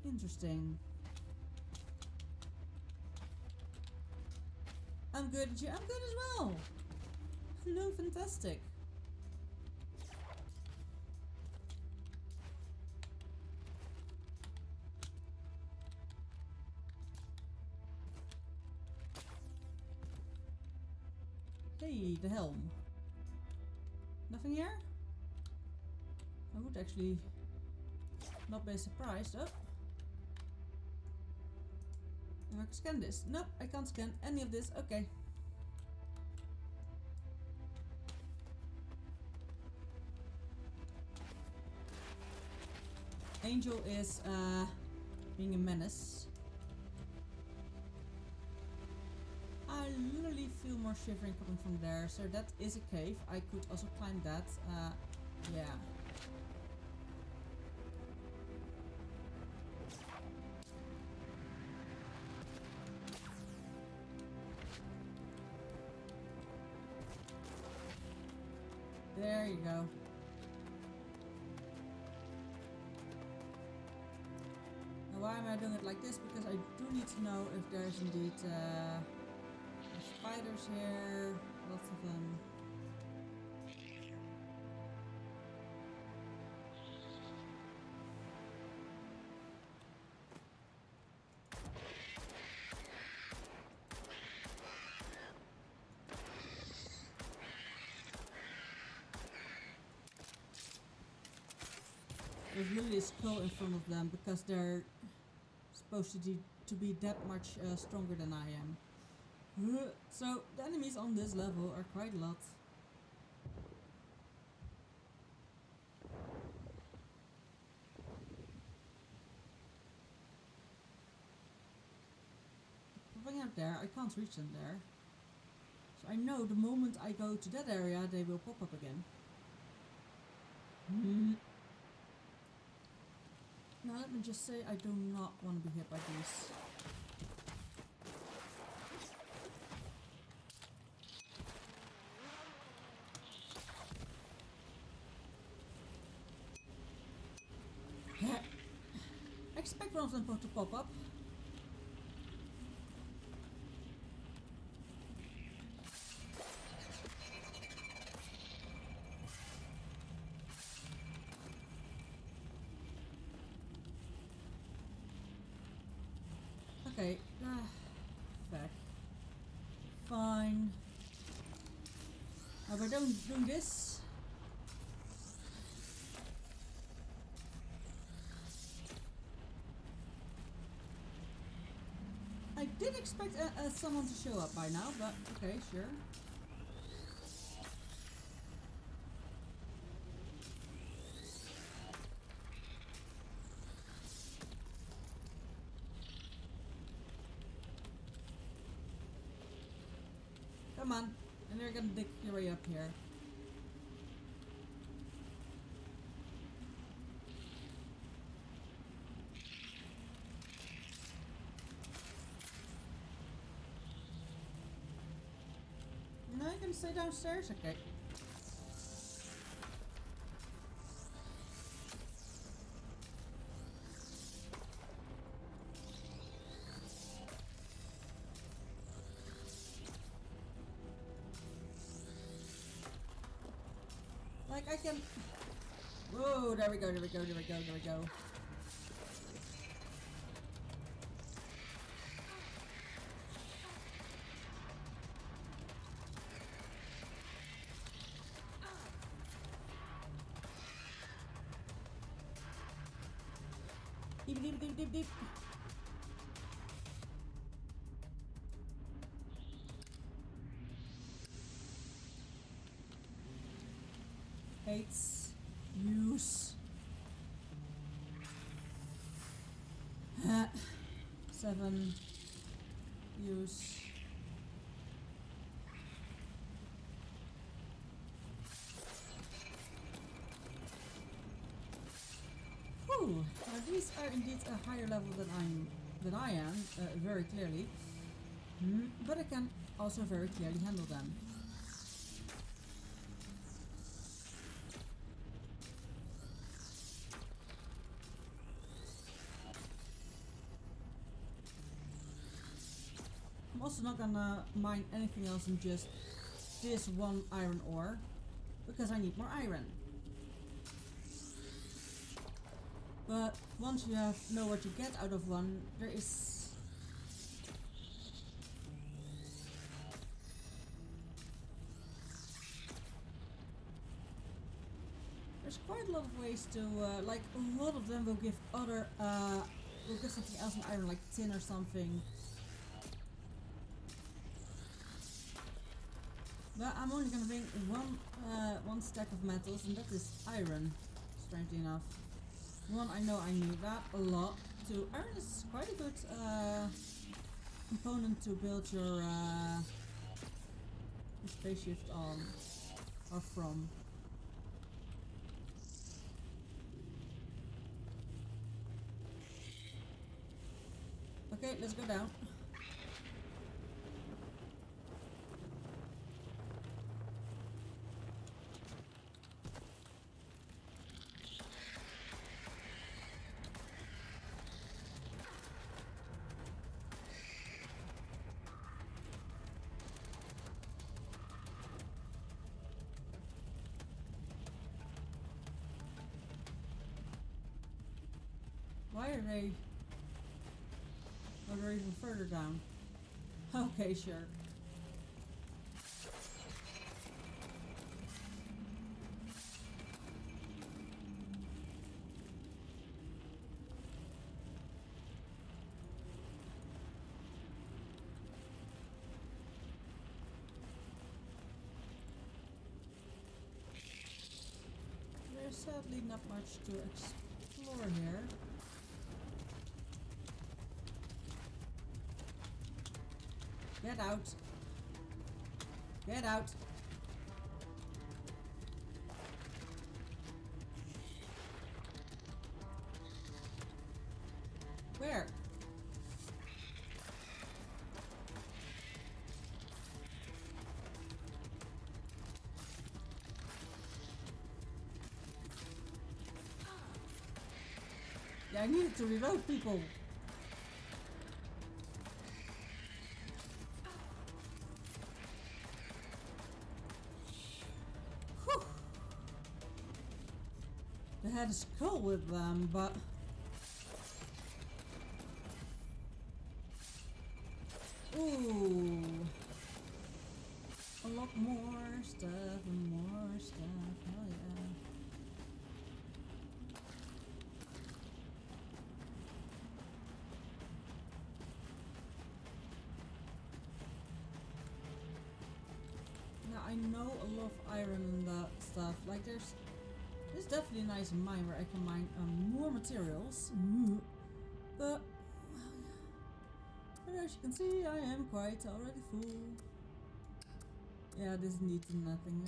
S1: Interesting. I'm good. I'm good as well. No, fantastic. Hey, the helm. Nothing here? I would actually not be surprised. Oh. If I can scan this. Nope, I can't scan any of this. Okay. Angel is being a menace. I literally feel more shivering coming from there. So that is a cave. I could also climb that. Yeah. There you go. Now why am I doing it like this? Because I do need to know if there's indeed spiders here. Lots of them. There's literally a skull in front of them because they're supposed to be that much stronger than I am. So the enemies on this level are quite a lot. Popping out there, I can't reach them there. So I know the moment I go to that area, they will pop up again. Now let me just say I do not want to be hit by these. I expect one of them to pop up. Okay, back. Fine. Now we're doing this. I did expect someone to show up by now, but okay, sure. Come on, and you're gonna dig your way up here. No, you can stay downstairs? Okay. Like I can... Whoa, there we go, there we go, there we go, there we go. Deep, deep, deep, deep, deep. Hates use 7 use. Whew, now these are indeed a higher level than I'm than I am, very clearly. But I can also very clearly handle them. I'm also not gonna mine anything else than just this one iron ore, because I need more iron. But once you know what you get out of one, there's quite a lot of ways to, like a lot of them will give will give something else in iron, like tin or something. But I'm only gonna bring one stack of metals, and that is iron, strangely enough. One, I know I need that a lot. Two, iron is quite a good component to build your spaceship on, or from. Okay, let's go down. Why are they? Oh, they're even further down. Okay, sure. There's sadly not much to explore here. Get out. Get out. Where? Yeah, I needed to reload people. They had a skull with them, but ooh, a lot more stuff and more stuff. Hell yeah! Now I know a lot of iron and that stuff. Like there's definitely a nice mine where I can mine more materials. But as you can see, I am quite already full. Yeah, this needs nothing.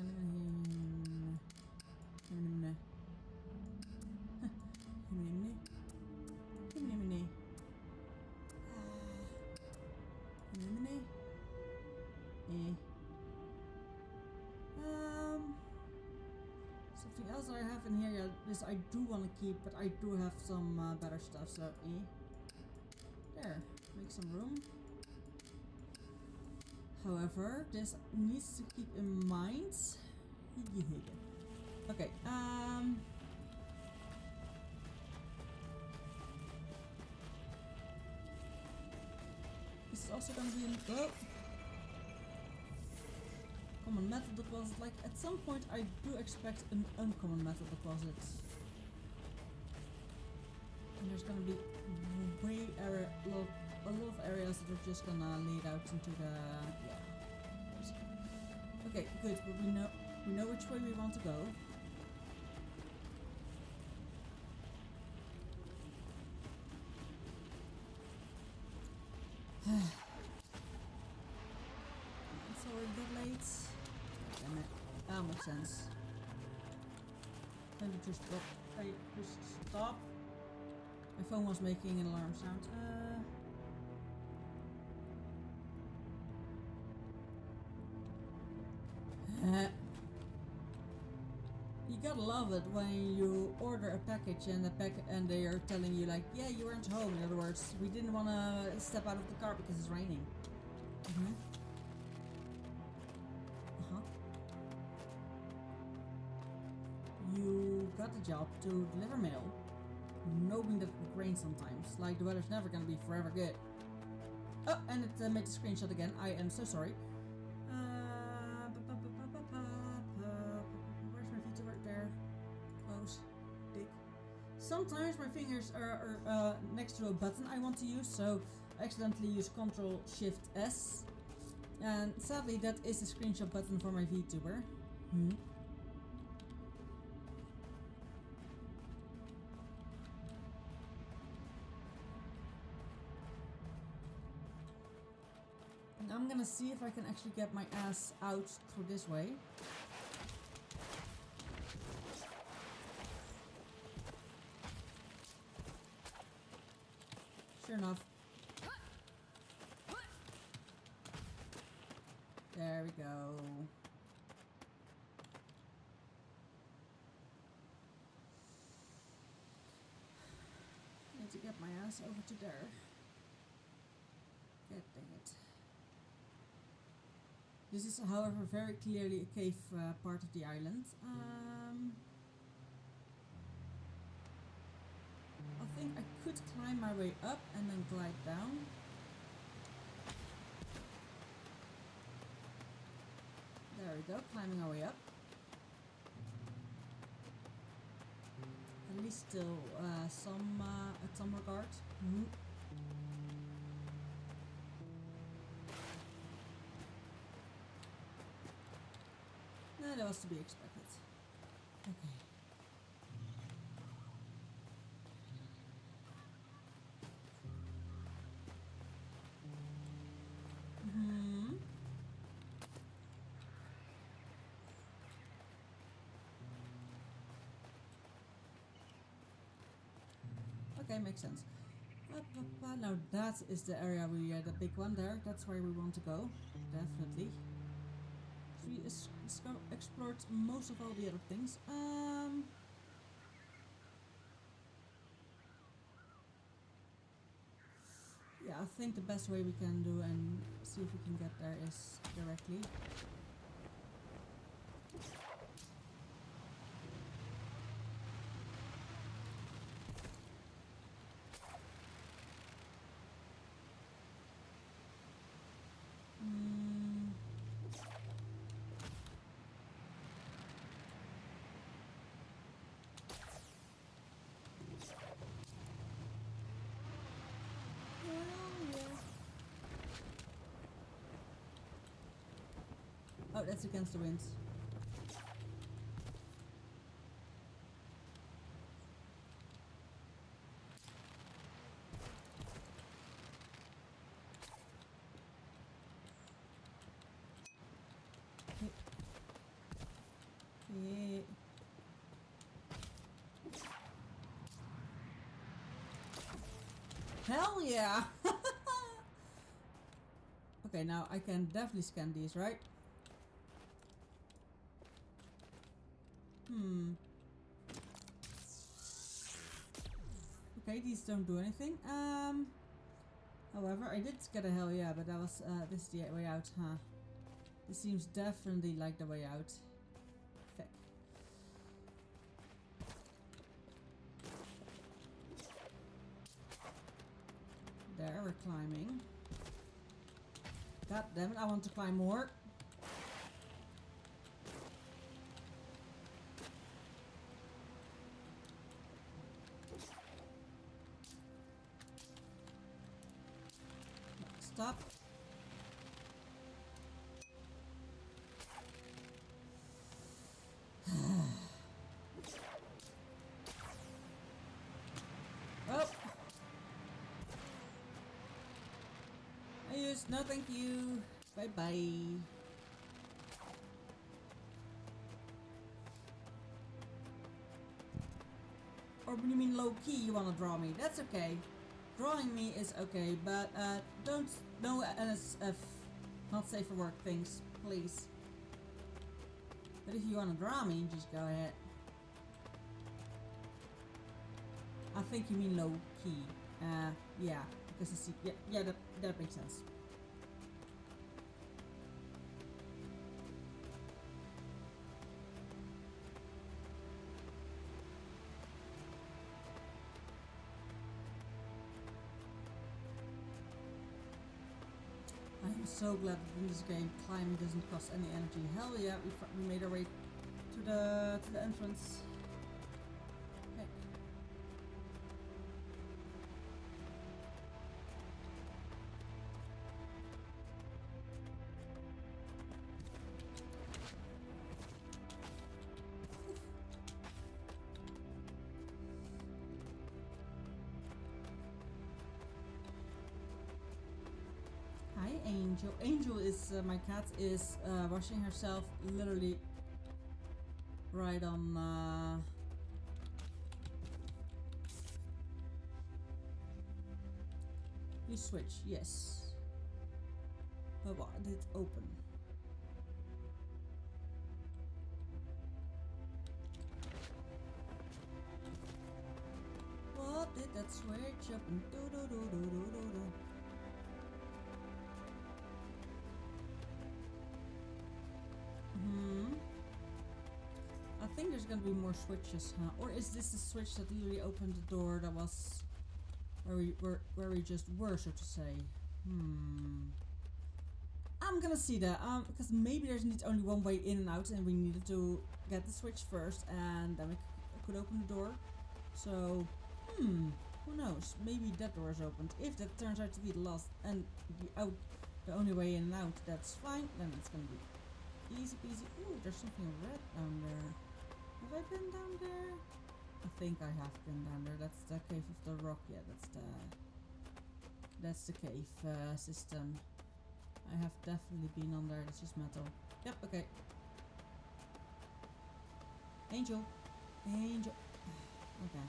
S1: Something else that I have in here, yeah, this I do want to keep, but I do have some better stuff, so there, make some room. However, this needs to keep in mind. Okay, this is also gonna be in common metal deposit. Like at some point I do expect an uncommon metal deposit. And there's gonna be a lot of areas that are just gonna lead out into the Okay, good, but we know which way we want to go. It's already that late. Damn it. That makes sense. Maybe just stop. Hey, just stop. My phone was making an alarm sound. gotta love it when you order a package and and they are telling you like, yeah, you weren't home. In other words, we didn't want to step out of the car because it's raining. You got the job to deliver mail, knowing that it would rain sometimes. Like the weather's never gonna be forever good. Oh, and it made the screenshot again. I am so sorry. Where's my Vtuber? There. Close. Big. Sometimes my fingers are next to a button I want to use, so I accidentally use Ctrl Shift S. And sadly, that is the screenshot button for my Vtuber. I'm gonna see if I can actually get my ass out through this way. Sure enough. There we go. Need to get my ass over to there. God dang it. This is, however, very clearly a cave part of the island. I think I could climb my way up and then glide down. There we go, climbing our way up. At least still some regard. No, that was to be expected. Okay. Okay, makes sense. Now that is the area the big one there. That's where we want to go. Definitely. We explored most of all the other things. Yeah, I think the best way we can do and see if we can get there is directly. Oh, that's against the winds. Yeah. Hell yeah! Okay, now I can definitely scan these, right? Okay, these don't do anything. However, I did get a hell yeah, but that was this is the way out, huh? This seems definitely like the way out. Fuck. There, we're climbing. God damn it, I want to climb more. Stop. Oh. I used no thank you. Bye bye. Or you mean low key you wanna draw me? That's okay. Drawing me is okay, but don't no NSF not safe for work things, please. But if you wanna draw me, just go ahead. I think you mean low key. Yeah, because you see, yeah, that makes sense. I am so glad that in this game climbing doesn't cost any energy. Hell yeah, we made our way to the entrance. Heck. Hi, Angel. Angel is my cat is washing herself literally right on. You switch, yes. But what did it open? What did that switch open? Do do do do do do do. I think there's gonna be more switches, huh? Or is this the switch that literally opened the door that was where we just were, so to say? I'm gonna see that, because maybe there's indeed only one way in and out, and we needed to get the switch first, and then we could open the door. So, who knows? Maybe that door is opened. If that turns out to be the last and the only way in and out, that's fine. Then it's gonna be easy peasy. Ooh, there's something red down there. Have I been down there? I think I have been down there. That's the cave of the rock. Yeah, that's the cave system. I have definitely been on there. It's just metal. Yep. Okay. Angel. Okay.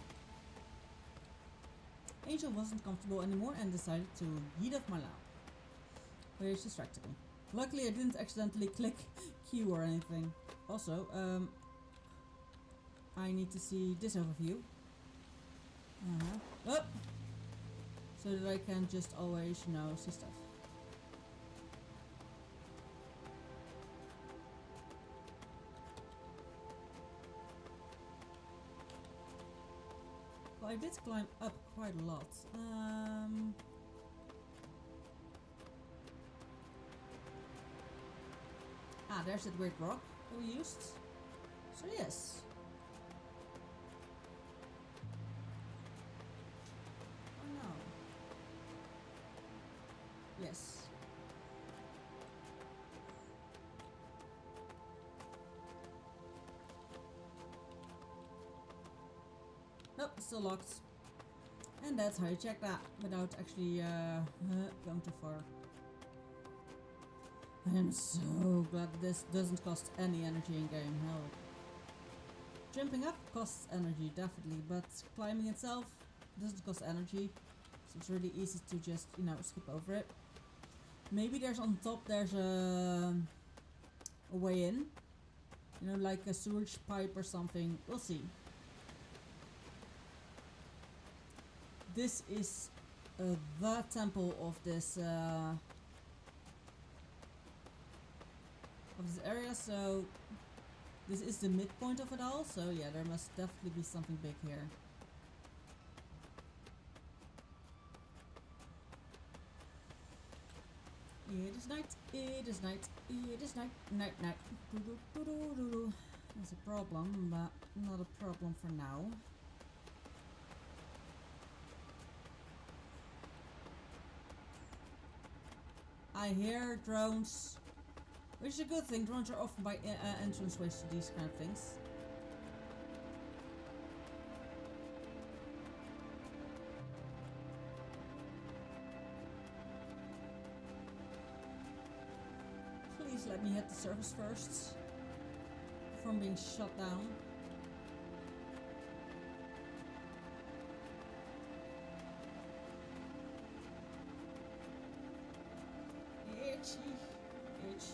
S1: Angel wasn't comfortable anymore and decided to heat up my lamp, which distracted me. Luckily, I didn't accidentally click Q or anything. Also, I need to see this overview. Oh! So that I can just always, see stuff. Well, I did climb up quite a lot. There's that weird rock that we used. So yes. Oh no. Yes. Nope, still locked. And that's how you check that without actually going too far. I am so glad this doesn't cost any energy in game. Hell. Jumping up costs energy, definitely, but climbing itself doesn't cost energy. So it's really easy to just, skip over it. Maybe there's on top, there's a way in. Like a sewage pipe or something. We'll see. This is the temple of this area, so this is the midpoint of it all, so yeah, there must definitely be something big here. It is night, it is night, it is night, night, night. There's a problem, but not a problem for now. I hear drones. Which is a good thing, drones are often by entranceways to these kind of things. Please let me hit the surface first, from being shot down. Itchy, itch.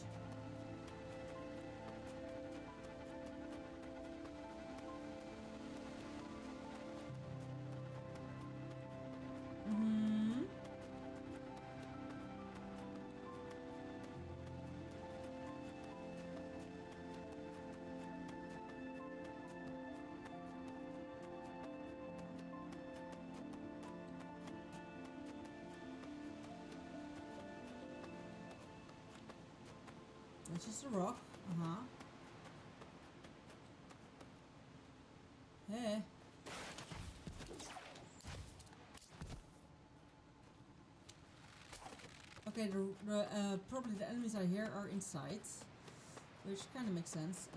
S1: That's just a rock. Uh-huh. Hey. Okay, probably the enemies I hear are inside, which kind of makes sense.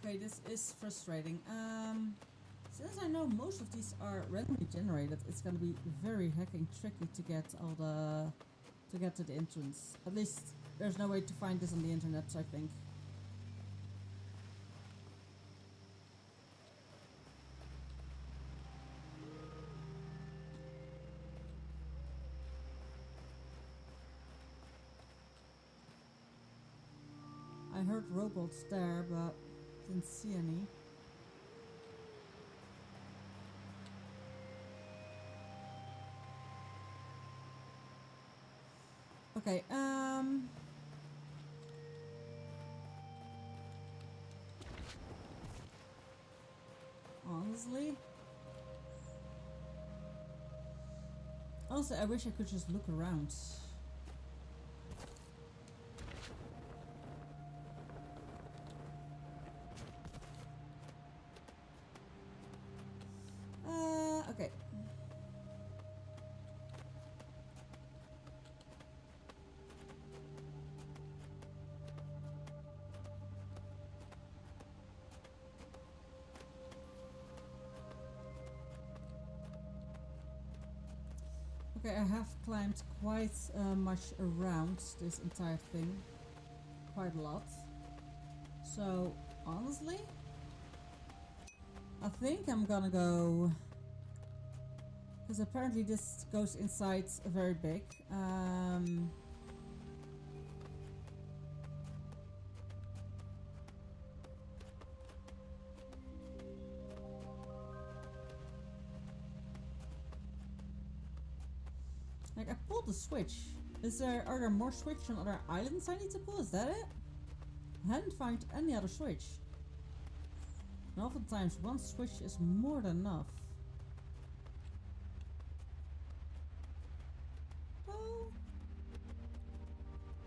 S1: Okay, this is frustrating. Since I know most of these are randomly generated, it's gonna be very hecking tricky to get all the to get to the entrance. At least there's no way to find this on the internet, I think. I heard robots there, but didn't see any. Okay, honestly, I wish I could just look around. Okay. Okay, I have climbed quite much around this entire thing. Quite a lot. So, honestly, I think I'm gonna go... Because apparently this goes inside a very big. Like, I pulled the switch. Are there more switches on other islands I need to pull? Is that it? I hadn't found any other switch. And oftentimes one switch is more than enough. Oh.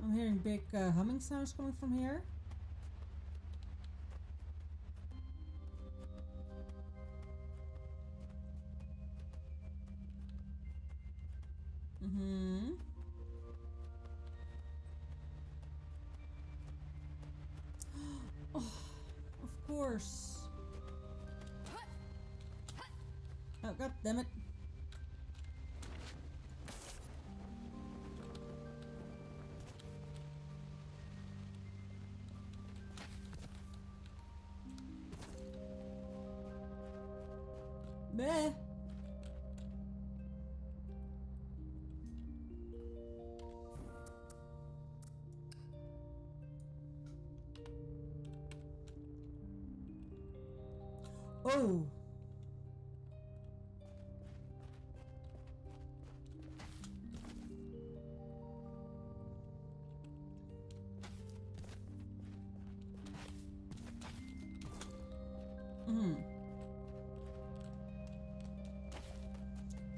S1: I'm hearing big humming sounds coming from here. Oh, of course. Oh, god damn it. Meh. Oh.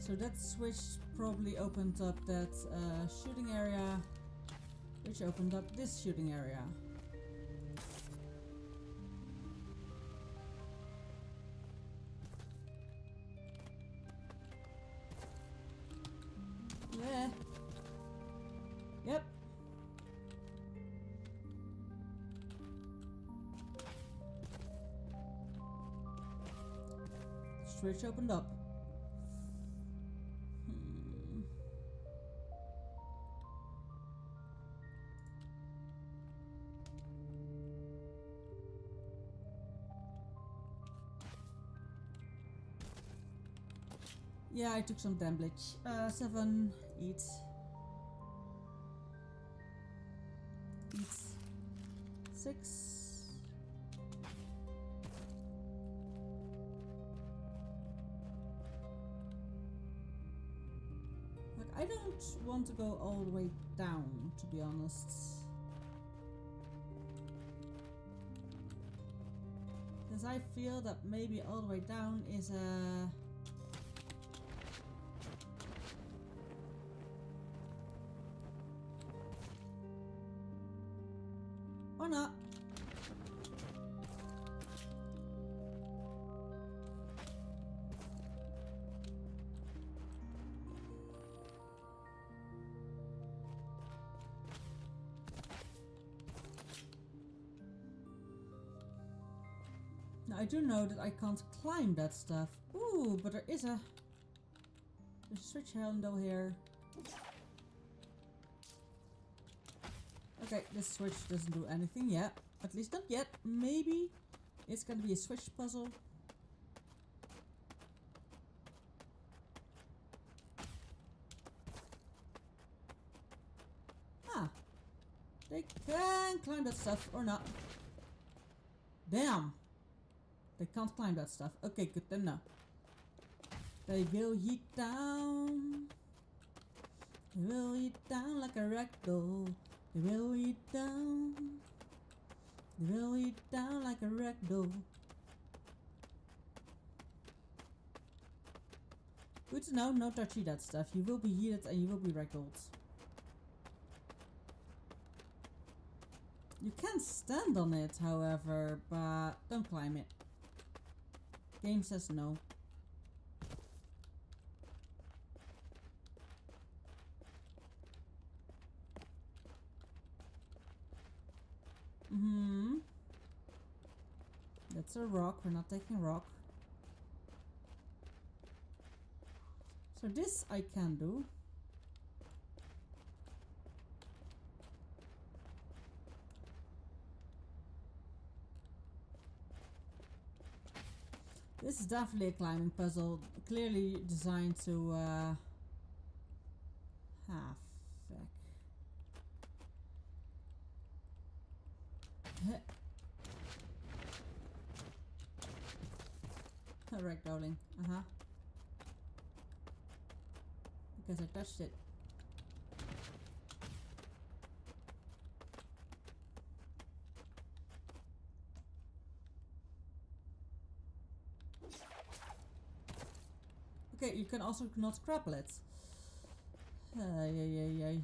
S1: So that switch probably opened up that shooting area, which opened up this shooting area. Yeah. Yep. Switch opened up. Yeah, I took some damage. 7, eat. Eat. 6. Like, I don't want to go all the way down, to be honest. Because I feel that maybe all the way down is a... Or not. Now I do know that I can't climb that stuff. Ooh, but there's a switch handle here. Okay, this switch doesn't do anything yet. At least not yet. Maybe it's gonna be a switch puzzle. Ah. They can climb that stuff or not. Damn. They can't climb that stuff. Okay, good to know. They will yeet down. They will yeet down like a ragdoll. They will yeet down. They will yeet down like a ragdoll. Good to know, no touchy that stuff. You will be yeeted and you will be ragdolled. You can stand on it, however, but don't climb it. Game says no. That's a rock. We're not taking rock. So this I can do. This is definitely a climbing puzzle. Clearly designed to fuck. Ragdolling. Because I touched it. Okay, you can also not grapple it. Yay.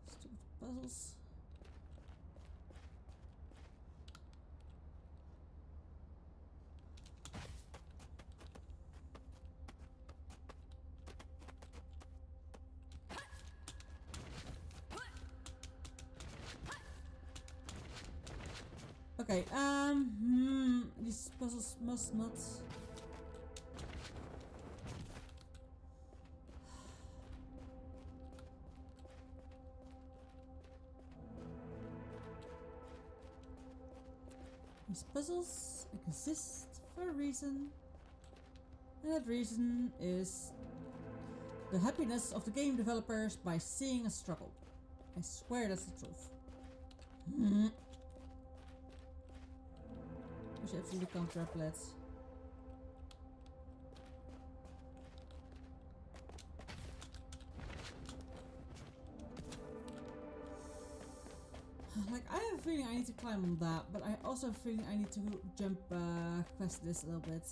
S1: Stupid puzzles. Okay, these puzzles must not... These puzzles exist for a reason, and that reason is the happiness of the game developers by seeing a struggle. I swear that's the truth. Which absolutely can't grapple it. Like, I have a feeling I need to climb on that, but I also have a feeling I need to jump quest this a little bit.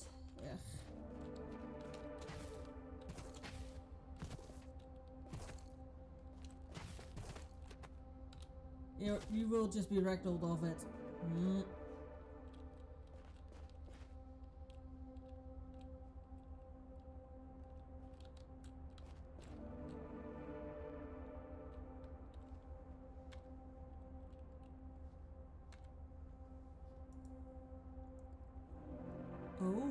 S1: Yeah. You will just be ragdolled off it. Oh.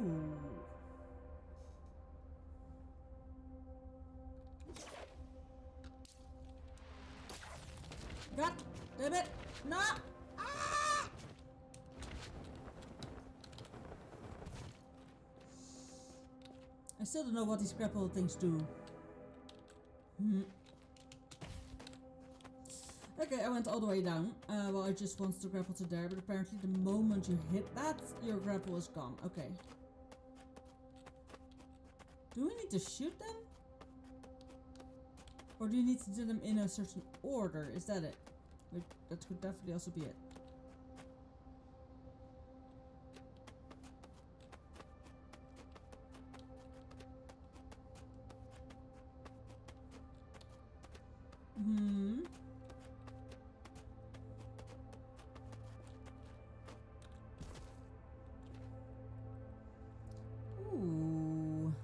S1: God damn it! No! Ah! I still don't know what these grapple things do. Okay, I went all the way down. Well, I just wanted to grapple to there, but apparently the moment you hit that, your grapple is gone. Okay. Do we need to shoot them? Or do you need to do them in a certain order? Is that it? That could definitely also be it. Mm-hmm. Ooh.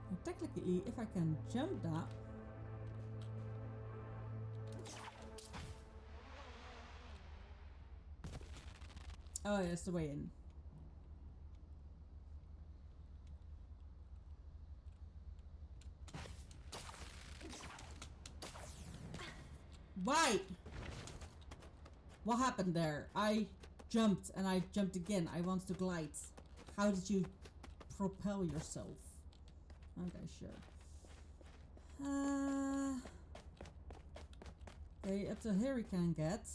S1: And technically, if I can jump that. Oh, yeah, that's the way in. Why? What happened there? I jumped and I jumped again. I want to glide. How did you propel yourself? Okay, sure. Okay, up to here we can get.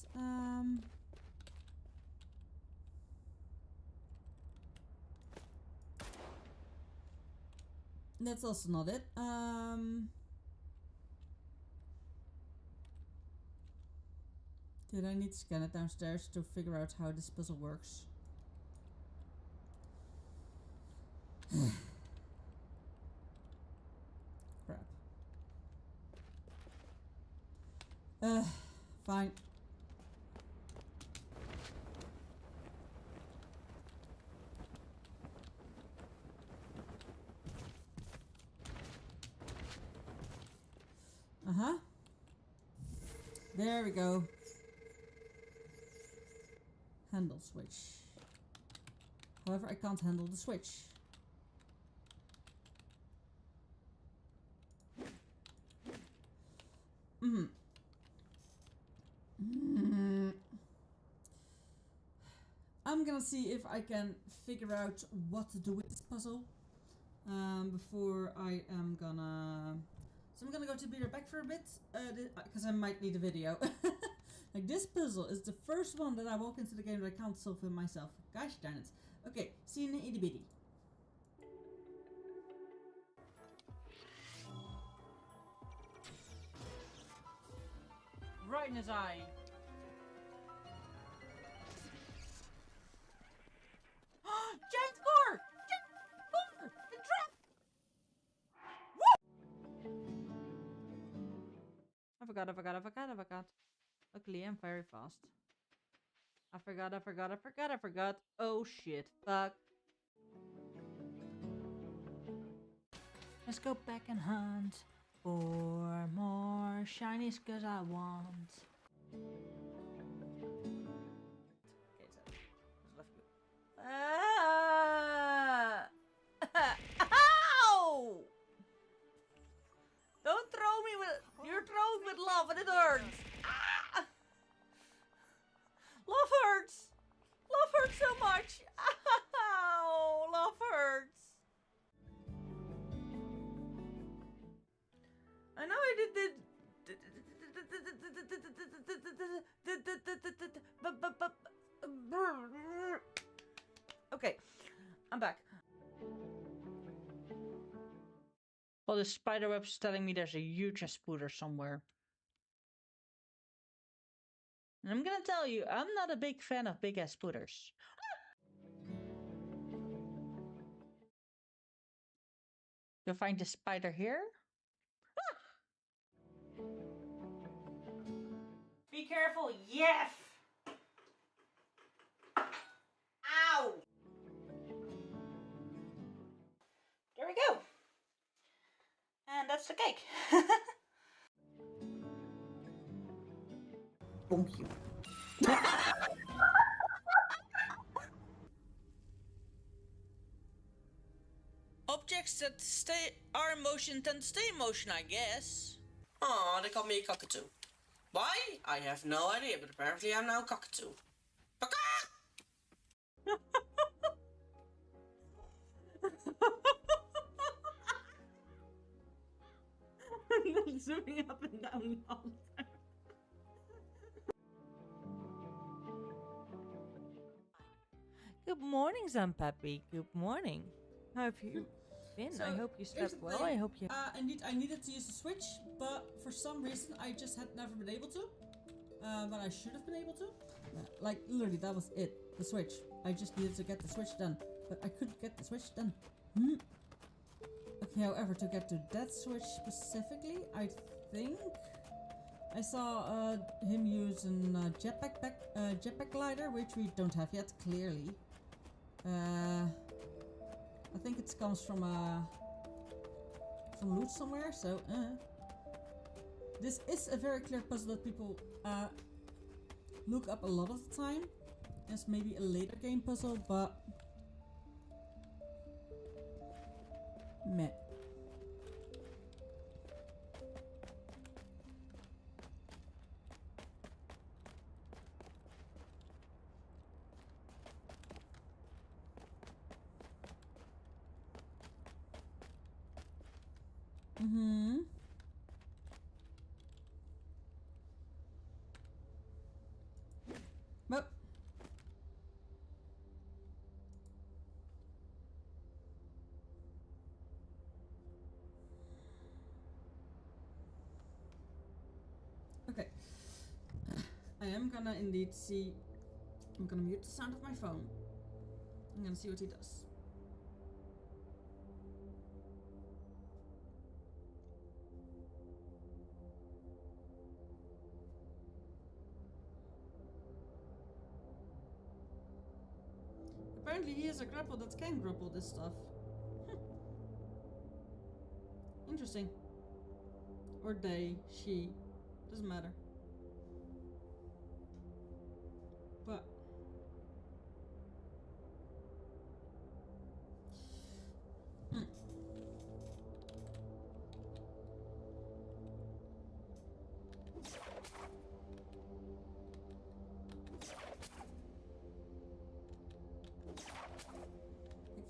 S1: That's also not it. Did I need to scan it downstairs to figure out how this puzzle works? Crap. Fine. Uh-huh. There we go. Handle switch. However, I can't handle the switch. I'm gonna see if I can figure out what to do with this puzzle before I am gonna. So I'm gonna go to be right back for a bit because I might need a video. Like this puzzle is the first one that I walk into the game that I can't solve for myself. Gosh darn it. Okay, see you in a itty bitty.
S2: Right in his eye. Giant core! Giant core! The trap! Woo! I forgot. Luckily, I'm very fast. I forgot. Oh shit. Fuck. Let's go back and hunt for more shinies cause I want. Okay, so just left you. Ow! Don't throw me with. You're throwing with love and it hurts. Ah! Love hurts. Love hurts so much. Ow! Love hurts. I know I did. Okay, I'm back. Well, the spider web's telling me there's a huge spooder somewhere. And I'm gonna tell you, I'm not a big fan of big ass spooters. You'll find the spider here. Be careful, yes! Ow! There we go. And that's the cake. Thank you.
S3: Objects that are in motion tend to stay in motion, I guess. Aw, they call me a cockatoo. Why? I have no idea, but apparently I'm now a cockatoo.
S2: Zooming up and down all the time. Good morning, Zampappy. Good morning. How have you been?
S1: So,
S2: I hope you
S1: here's
S2: slept
S1: the
S2: well.
S1: thing.
S2: I hope you.
S1: Indeed, I needed to use the switch, but for some reason I just had never been able to. But I should have been able to. Like, literally, that was it. The switch. I just needed to get the switch done. But I couldn't get the switch done. Okay, however, to get to that switch specifically, I think I saw him use a jetpack glider, which we don't have yet, clearly. I think it comes from loot somewhere, so this is a very clear puzzle that people look up a lot of the time as maybe a later game puzzle, but meh. But okay, I am gonna indeed see. I'm gonna mute the sound of my phone. I'm gonna see what he does. Apparently he has a grapple that can grapple this stuff. Interesting. Or they, she, doesn't matter. But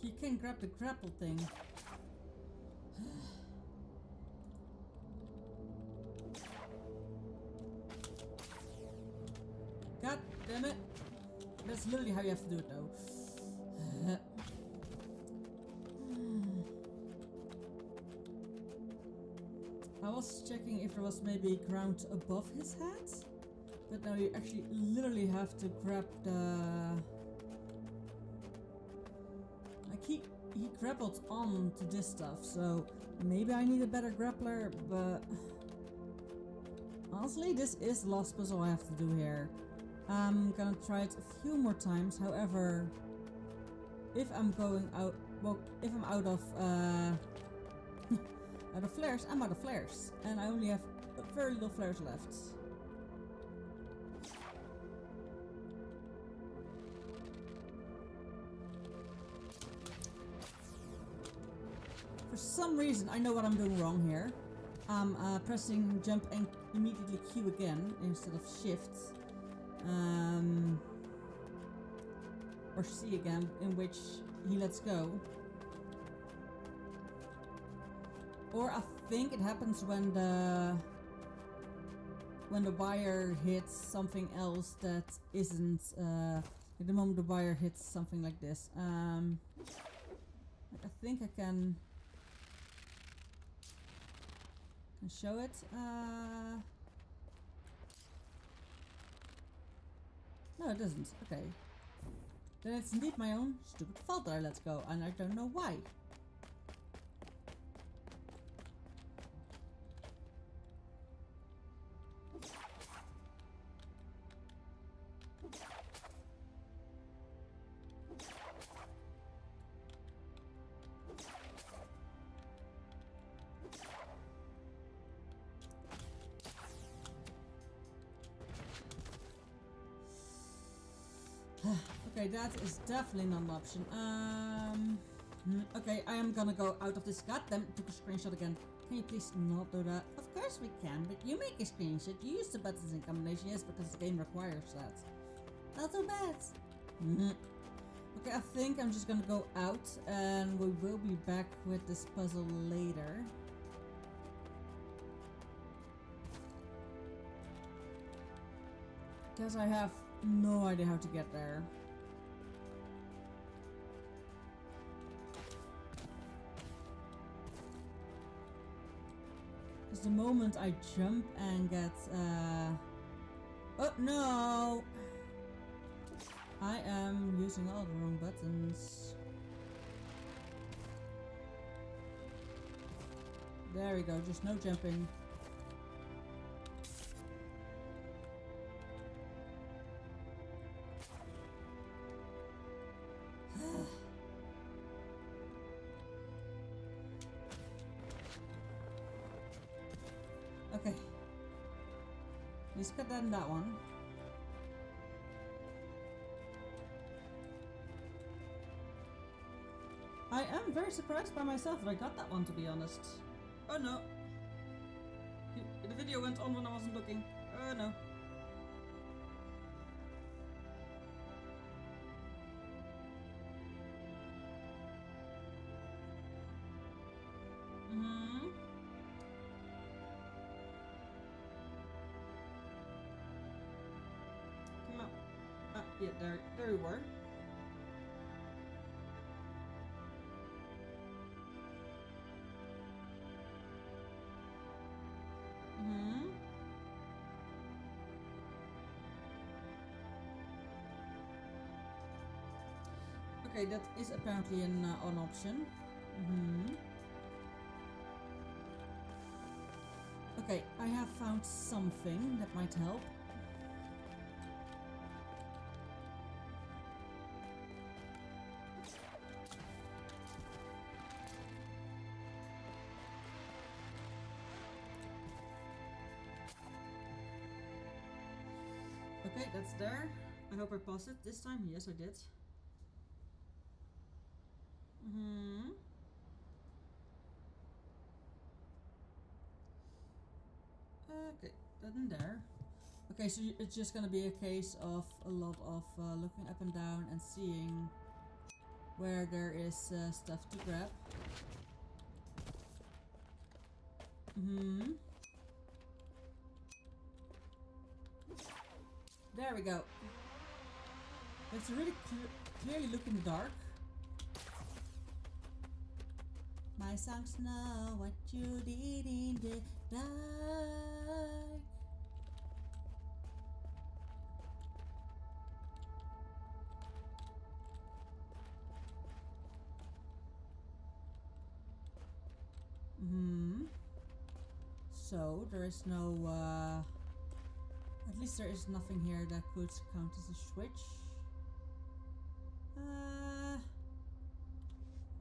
S1: you can grab the grapple thing. God damn it. That's literally how you have to do it though. I was checking if there was maybe ground above his head, but now you actually literally have to grab the... Like he grappled on to this stuff, so maybe I need a better grappler, but honestly this is the last puzzle I have to do here. I'm gonna try it a few more times, however, if I'm going out, well, if I'm out of out of flares, I'm out of flares, and I only have very little flares left. For some reason, I know what I'm doing wrong here. I'm pressing jump and immediately Q again instead of shift. Or C again, in which he lets go. Or I think it happens when the wire hits something else that isn't at the moment the wire hits something like this. I think I can show it. No, it doesn't. Okay. Then it's indeed my own stupid fault that I let go, and I don't know why. Okay, that is definitely not an option. Okay, I am gonna go out of this. Goddamn, took a screenshot again. Can you please not do that? Of course we can, but you make a screenshot. You use the buttons in combination, yes, because the game requires that. Not so bad. Okay, I think I'm just gonna go out, and we will be back with this puzzle later. Because I have no idea how to get there. Because the moment I jump and get oh no! I am using all the wrong buttons. There we go, just no jumping. Okay. Let's cut that in that one. I am very surprised by myself that I got that one, to be honest. Oh no. The video went on when I wasn't looking. Oh no. Come on. Yeah, there we were. Okay, that is apparently an option. Okay, I have found something that might help. Okay, that's there. I hope I paused it this time. Yes, I did. Okay, that in there. Okay, so it's just gonna be a case of a lot of looking up and down and seeing where there is stuff to grab. There we go. Let's really clearly look in the dark. My songs know what you did in the dark. So there is no at least there is nothing here that could count as a switch.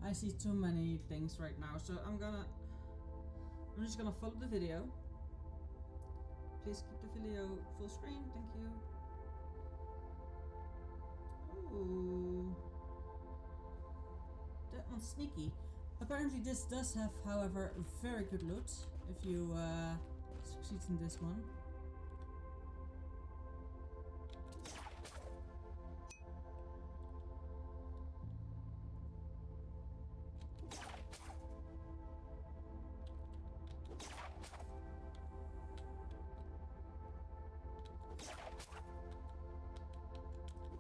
S1: I see too many things right now, so I'm just gonna follow the video. Please keep the video full screen, thank you. Ooh. That one's sneaky. Apparently this does have, however, very good loot if you succeed in this one.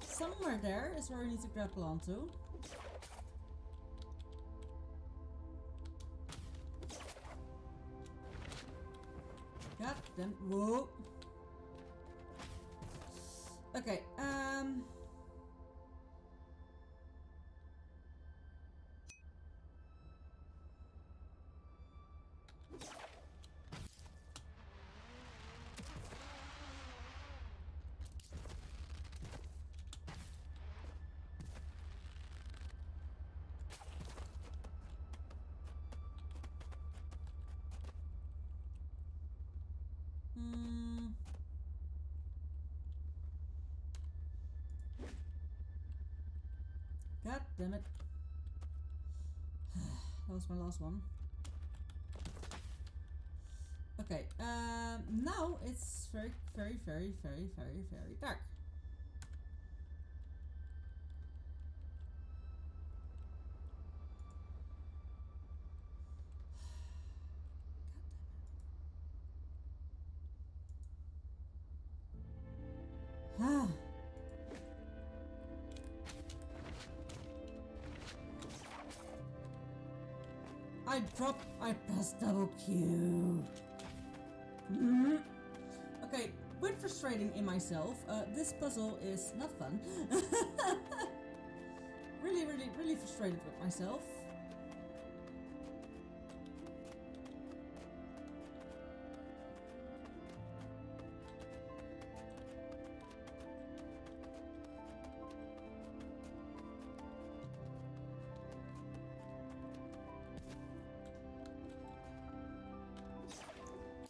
S1: Somewhere there is where we need to grapple onto. God damn. Whoa. Okay, God damn it. That was my last one. Okay, now it's very, very, very, very, very, very dark. Ah. I pressed double Q. Okay, bit frustrating in myself. This puzzle is not fun. Really, really, really frustrated with myself.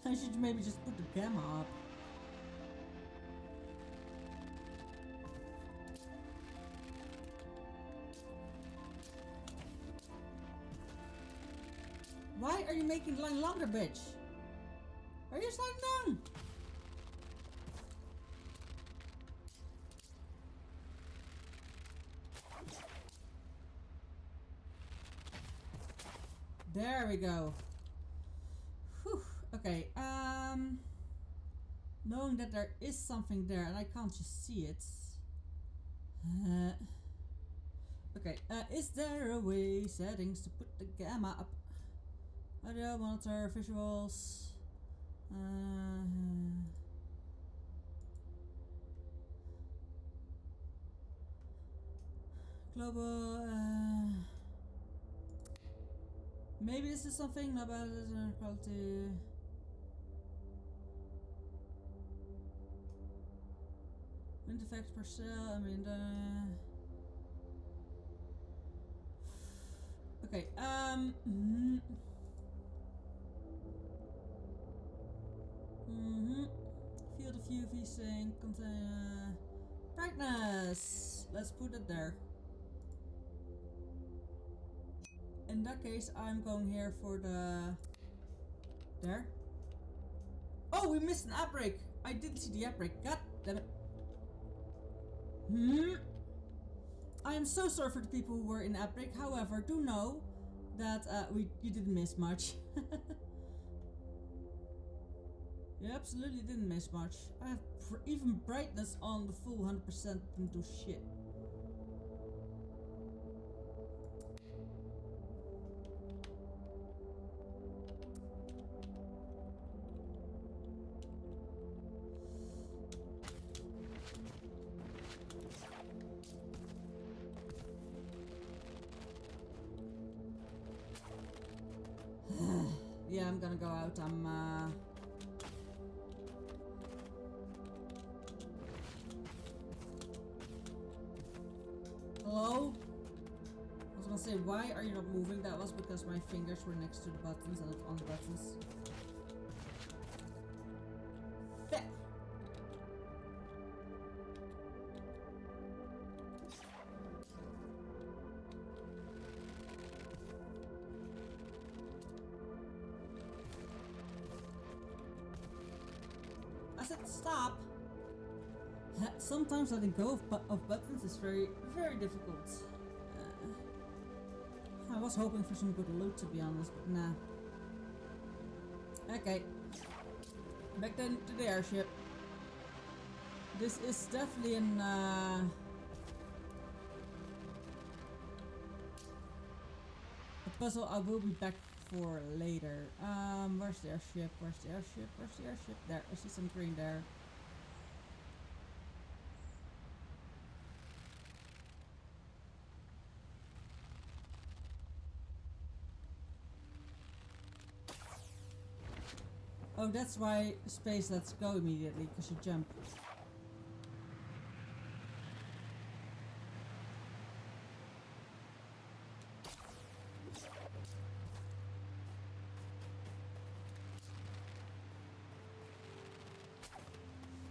S1: I I should maybe just put the gamma up. Why are you making the line longer, bitch? Are you slowing down? There we go. Whew. Okay, knowing that there is something there and I can't just see it. Okay, is there a way settings to put the gamma up? Audio, monitor, visuals. Global, maybe this is something about quality. Wind effects per cell, I mean okay, Field of UV sync, contain brightness. Let's put it there. In that case, I'm going here for the... There. Oh, we missed an app break. I didn't see the app break. God damn it. I am so sorry for the people who were in app break. However, do know that you didn't miss much. You absolutely didn't miss much. I have even brightness on the full 100% didn't do shit. Yeah, I'm gonna go out. Hello? I was gonna say, why are you not moving? That was because my fingers were next to the buttons and not on the buttons. Fuck. I said stop. Sometimes letting go of buttons is very, very difficult. I was hoping for some good loot, to be honest, but nah. Okay. Back then to the airship. This is definitely an a puzzle I will be back for later. Where's the airship? Where's the airship? Where's the airship? There, I see some green there. Oh, that's why space lets go immediately, because you jump.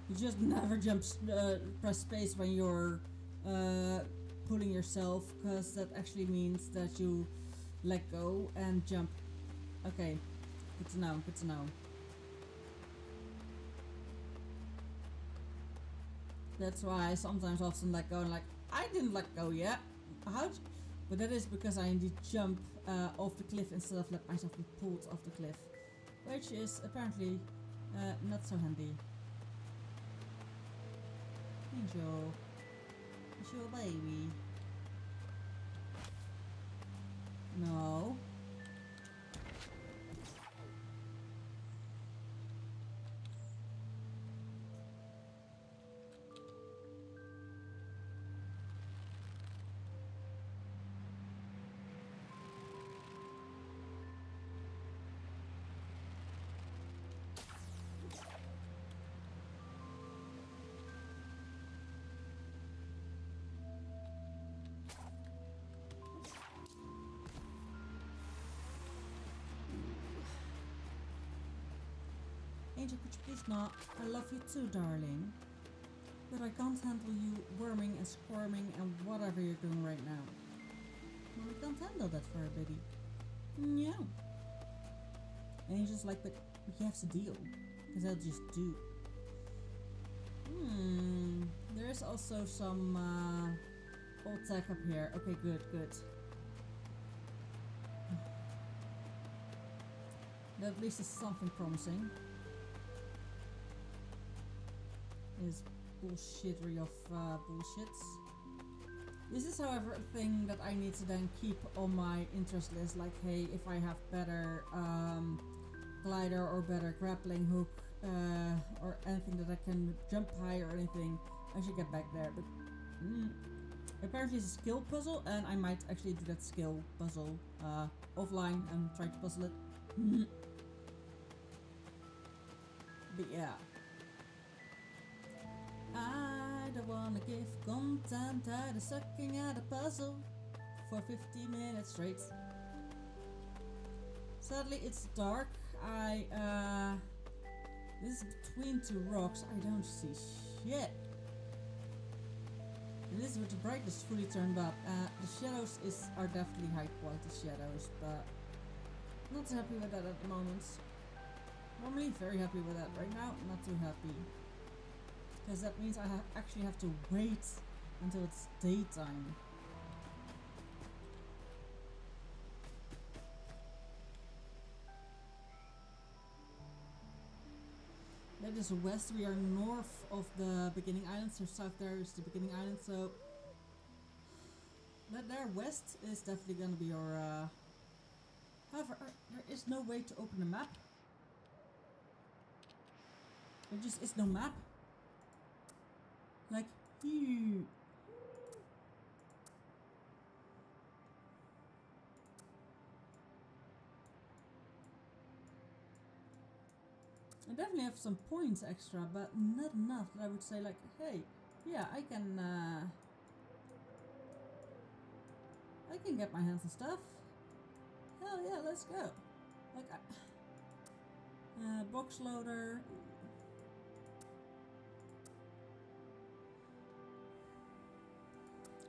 S1: You just never jump, press space when you're pulling yourself, because that actually means that you let go and jump. Okay, good to know, good to know. That's why I sometimes often let go and like, I didn't let go yet. But that is because I indeed jump off the cliff instead of let myself be pulled off the cliff. Which is apparently not so handy. Angel. Is your baby? No. Angel, could you please not? I love you too, darling. But I can't handle you worming and squirming and whatever you're doing right now. Well, I can't handle that for a baby. No. Angel's like, but you have to deal. Because I'll just do. There's also some old tech up here. Okay, good, good. That at least is something promising. Is bullshittery of bullshits. This is, however, a thing that I need to then keep on my interest list. Like, hey, if I have better glider or better grappling hook or anything that I can jump high or anything, I should get back there. But apparently it's a skill puzzle, and I might actually do that skill puzzle offline and try to puzzle it. But yeah. I don't wanna give content out of sucking at a puzzle for 50 minutes straight. Sadly, it's dark. This is between two rocks. I don't see shit. And this is with the brightness fully turned up. The shadows are definitely high quality shadows, but not too happy with that at the moment. Normally very happy with that. Right now, not too happy. Because that means I actually have to wait until it's daytime. That is west. We are north of the beginning island, so south there is the beginning island, so that there west is definitely gonna be our however, there is no way to open the map. There just is no map. Like, here. I definitely have some points extra, but not enough that I would say like, hey, yeah, I can get my hands on stuff. Hell yeah, let's go. Like, box loader.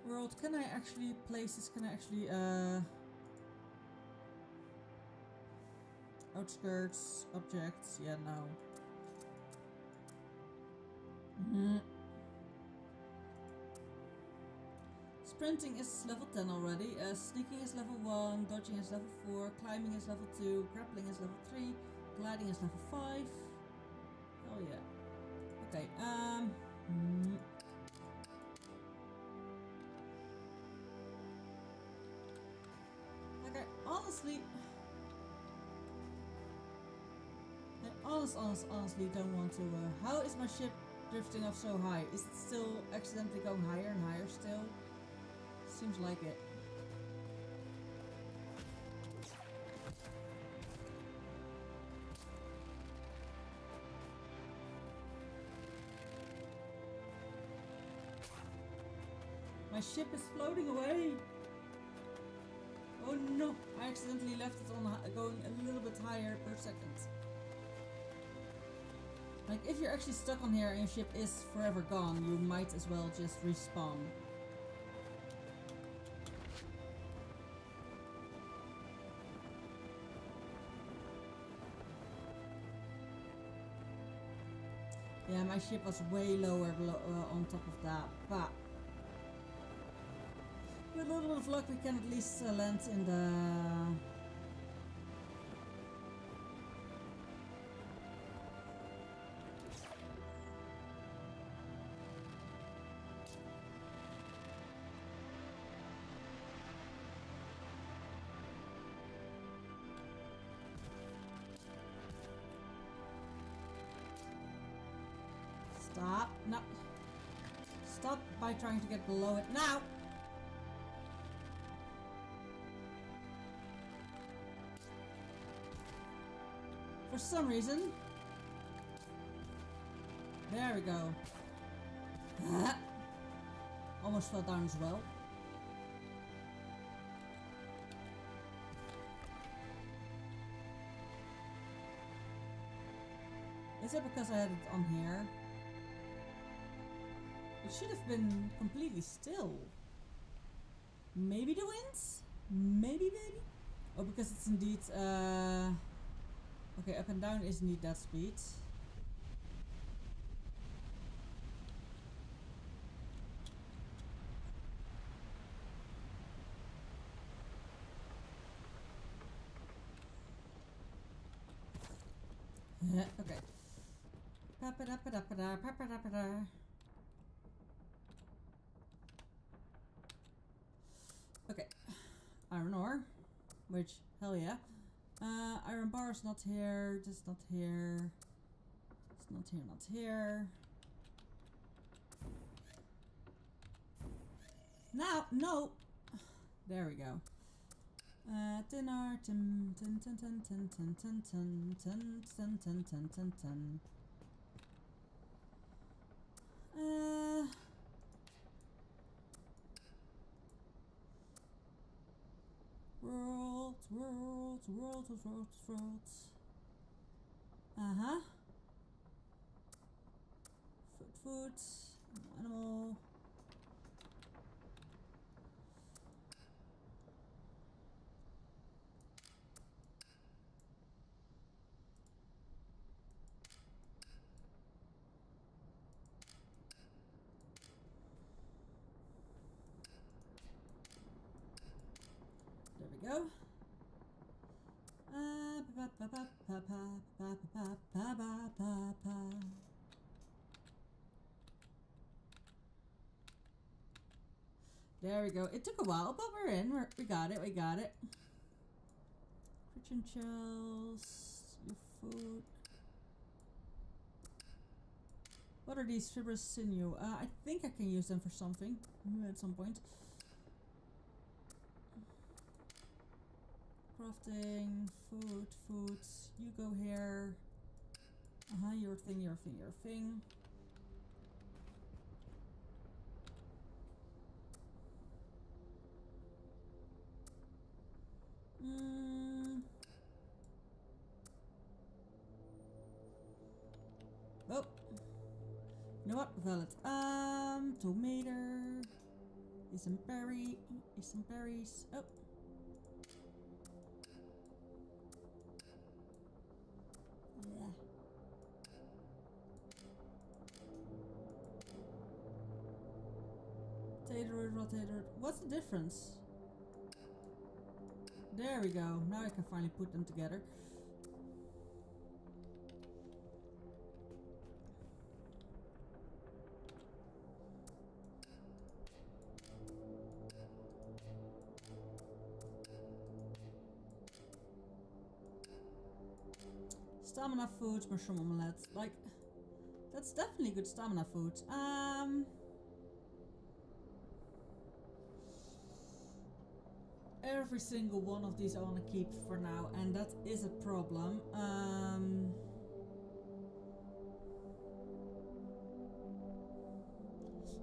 S1: World, can I actually places? Can I actually outskirts, objects? Yeah, no. Sprinting is level 10 already. Sneaking is level 1. Dodging is level 4. Climbing is level 2. Grappling is level 3. Gliding is level 5. Oh yeah. Okay. Okay. Honestly, I honestly don't want to. How is my ship drifting off so high? Is it still accidentally going higher and higher still? Seems like it. My ship is floating away. Oh no, I accidentally left it on going a little bit higher per second. Like, if you're actually stuck on here and your ship is forever gone, you might as well just respawn. Yeah, my ship was way lower on top of that, but with a little bit of luck we can at least land in the... Stop. No. Stop by trying to get below it now. For some reason. There we go. Almost fell down as well. Is it because I had it on here? It should have been completely still. Maybe the winds? Maybe. Oh, because it's indeed, okay, up and down is indeed that speed. Okay. Okay. Iron ore. Which, hell yeah. Iron bar is not here. This not here. It's not here, not here. Now, no! There we go. Tin ore, tin. Worlds. Uh-huh. Food. Animal. There we go. There we go. It took a while, but we're in. We got it. Kitchen shells. Your food. What are these fibrous sinew? I think I can use them for something at some point. Crafting, food. You go here. Your thing. Oh. You know what? Valid. Tomato. Some berries. Oh. Rotator. What's the difference? There we go. Now I can finally put them together. Stamina foods, mushroom omelette. Like, that's definitely good stamina food. Every single one of these I want to keep for now, and that is a problem.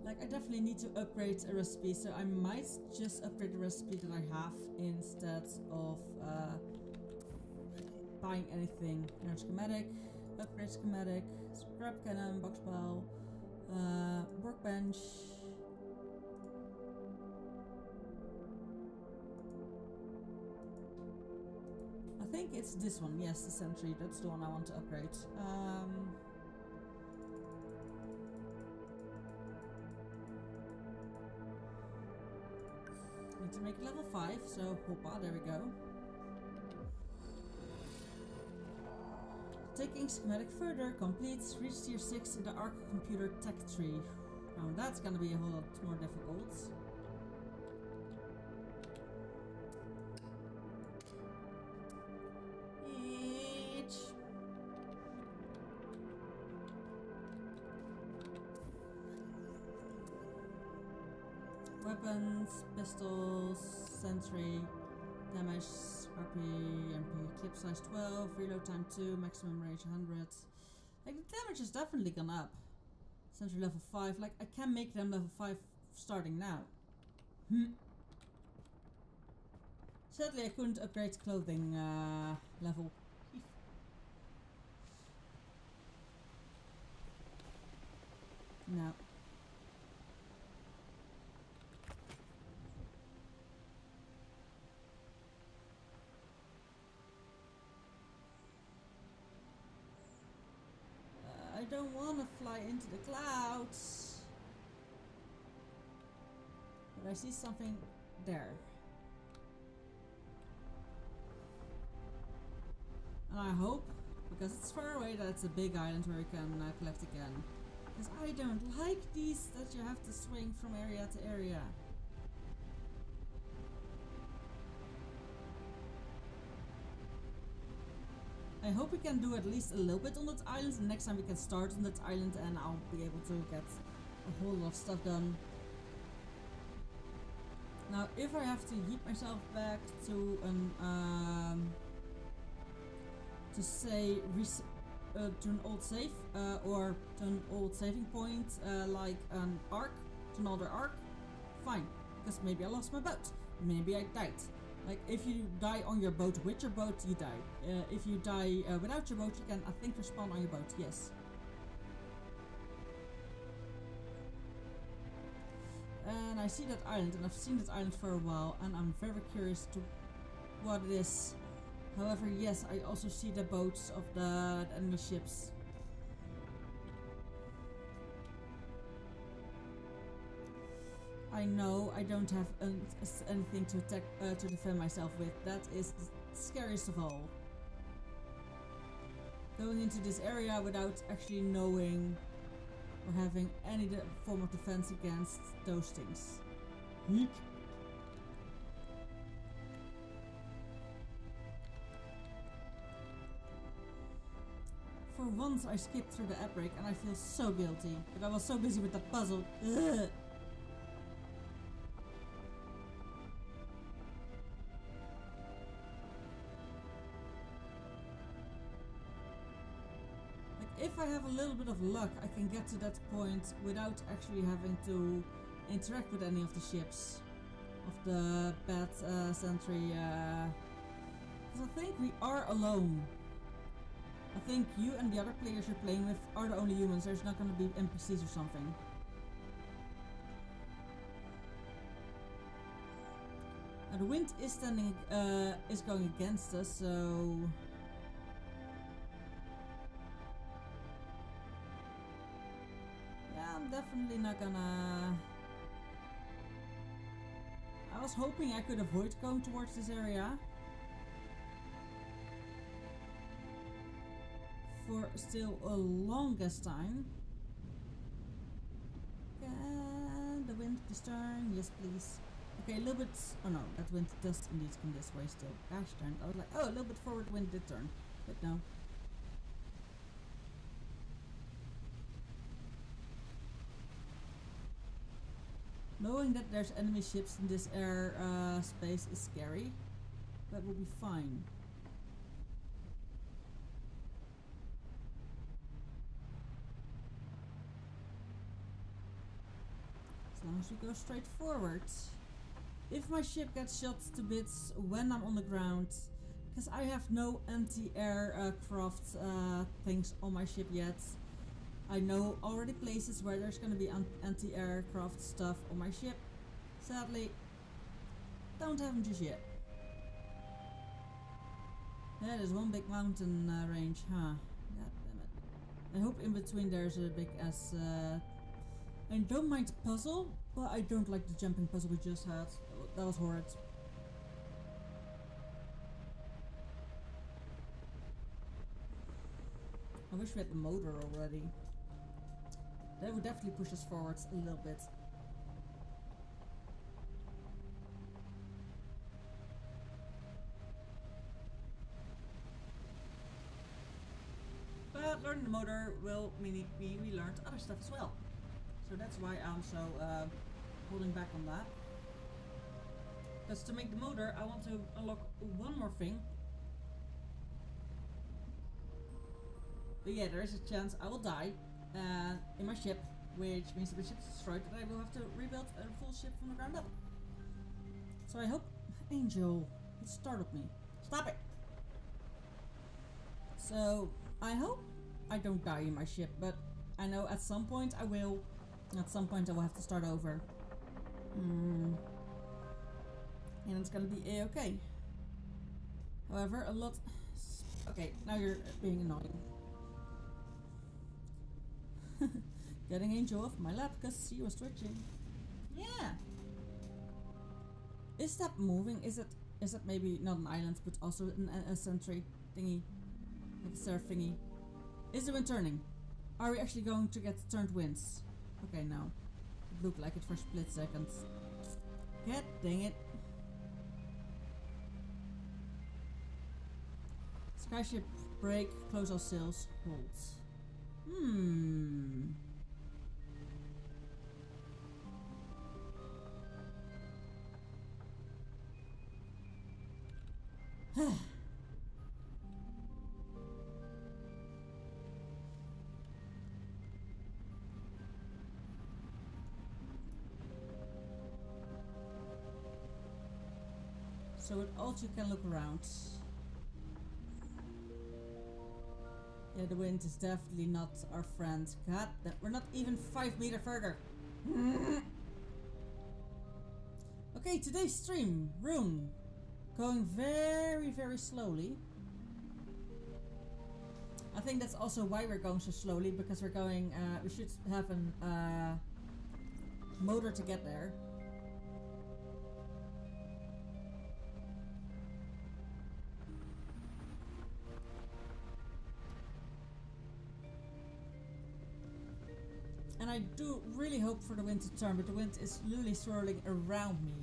S1: Like, I definitely need to upgrade a recipe, so I might just upgrade the recipe that I have instead of buying anything. Schematic, upgrade schematic, scrap cannon, box pile, workbench. I think it's this one, yes, the sentry, that's the one I want to upgrade. Need to make it level 5, so hoppa, there we go. Taking schematic further completes reach tier 6 in the Arc Computer Tech tree. Now that's gonna be a whole lot more difficult. Weapons, pistols, sentry, damage, RP, MP, clip size 12, reload time 2, maximum range 100. Like, the damage has definitely gone up. Sentry level 5, like, I can make them level 5 starting now. Sadly, I couldn't upgrade clothing level. No. I don't want to fly into the clouds. But I see something there. And I hope, because it's far away, that it's a big island where we can collect again. Because I don't like these that you have to swing from area to area. I hope we can do at least a little bit on that island, and next time we can start on that island and I'll be able to get a whole lot of stuff done. Now, if I have to yeet myself back to an to an old save or to an old saving point, like an arc, to another arc, fine, because maybe I lost my boat, maybe I died. Like, if you die on your boat with your boat, you die. If you die without your boat, you can, I think, respawn on your boat, yes. And I see that island, and I've seen that island for a while, and I'm very curious to what it is. However, yes, I also see the boats of the enemy ships. I know I don't have anything to attack to defend myself with. That is the scariest of all. Going into this area without actually knowing or having any form of defense against those things. Yeek. For once I skipped through the app break and I feel so guilty. But I was so busy with the puzzle. Ugh. If I have a little bit of luck, I can get to that point without actually having to interact with any of the ships of the bad sentry. Because I think we are alone. I think you and the other players you're playing with are the only humans. There's not going to be NPCs or something. The wind is is going against us, so. I'm definitely not gonna. I was hoping I could avoid going towards this area for still a longest time. Can the wind this turn? Yes, please. Okay, a little bit. Oh no, that wind does indeed come this way still. Gosh darn! I was like, oh, a little bit forward wind did turn, but no. Knowing that there's enemy ships in this air space is scary, but we'll be fine. As long as we go straight forward. If my ship gets shot to bits when I'm on the ground, because I have no anti-air craft things on my ship yet. I know already places where there's going to be anti-aircraft stuff on my ship. Sadly, don't have them just yet. Yeah, there's one big mountain range, huh? God damn it. I hope in between there's a big ass. I don't mind the puzzle, but I don't like the jumping puzzle we just had. That was horrid. I wish we had the motor already. That would definitely push us forwards a little bit. But learning the motor will mean we learned other stuff as well. So that's why I'm so holding back on that. Because to make the motor, I want to unlock one more thing. But yeah, there is a chance I will die in my ship, which means if the ship's destroyed, that I will have to rebuild a full ship from the ground up. So I hope, Angel, you startled me. Stop it! So I hope I don't die in my ship, but I know at some point I will, At some point I will have to start over. And it's gonna be a-okay. However, a lot... Okay, now you're being annoying. Getting Angel off my lap because she was twitching. Yeah. Is that moving? Is it maybe not an island, but also a sentry thingy? Like a surf thingy. Is the wind turning? Are we actually going to get turned winds? Okay, no. It looked like it for a split second. God dang it. Skyship, break, close all sails, hold. So with alt you can look around. Yeah, the wind is definitely not our friend. God, we're not even 5 meters further. Okay, today's stream room going very, very slowly. I think that's also why we're going so slowly, because we're going. We should have an motor to get there. And I do really hope for the wind to turn, but the wind is literally swirling around me.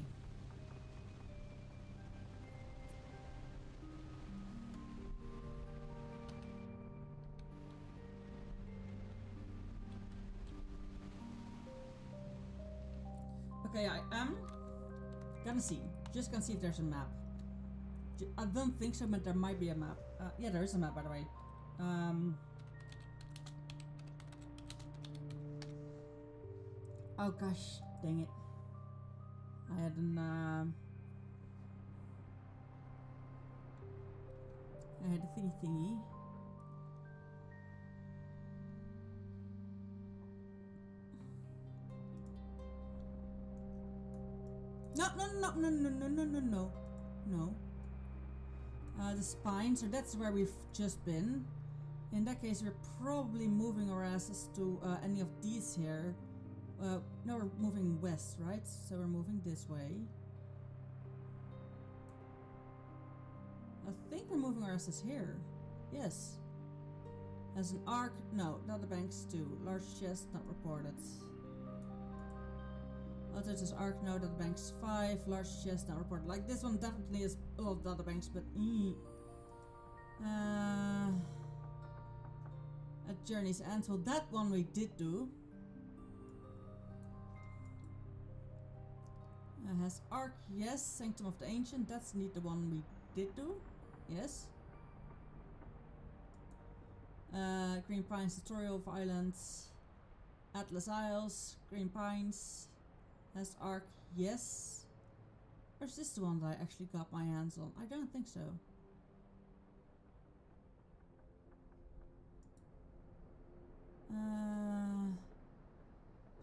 S1: Okay, I am gonna see. Just gonna see if there's a map. I don't think so, but there might be a map. Yeah, there is a map, by the way. Oh gosh, dang it. I had a thingy. No. The spine, so that's where we've just been. In that case, we're probably moving our asses to any of these here. No, we're moving west, right? So we're moving this way. I think we're moving our asses here. Yes. As an arc, no, not the banks too. Large chest, not reported. Others is arc, no, the banks 5. Large chest, not reported. Like this one definitely is a lot of data banks, but at Journey's End, well, that one we did do. Has Arc, yes. Sanctum of the Ancient, that's indeed the one we did do. Yes. Green Pines, Tutorial of Islands. Atlas Isles, Green Pines. Has Arc, yes. Or is this the one that I actually got my hands on? I don't think so.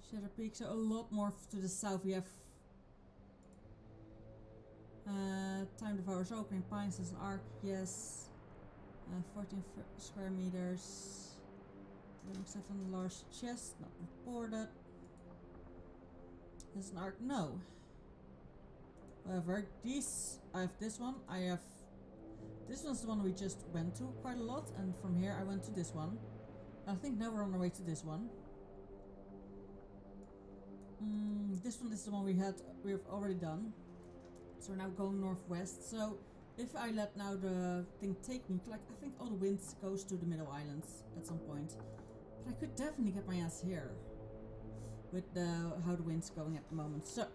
S1: Shadow Peak, so a lot more to the south. We have Time Devours, Green Pines as an arc, yes. 14 square meters. Dwelling 7 large chest, not reported. As an arc, no. However, I have this one. This one's the one we just went to quite a lot, and from here I went to this one. I think now we're on our way to this one. This one is the one we've already done. So we're now going northwest. So if I let now the thing take me, like I think all the wind goes to the middle islands at some point. But I could definitely get my ass here with how the wind's going at the moment. So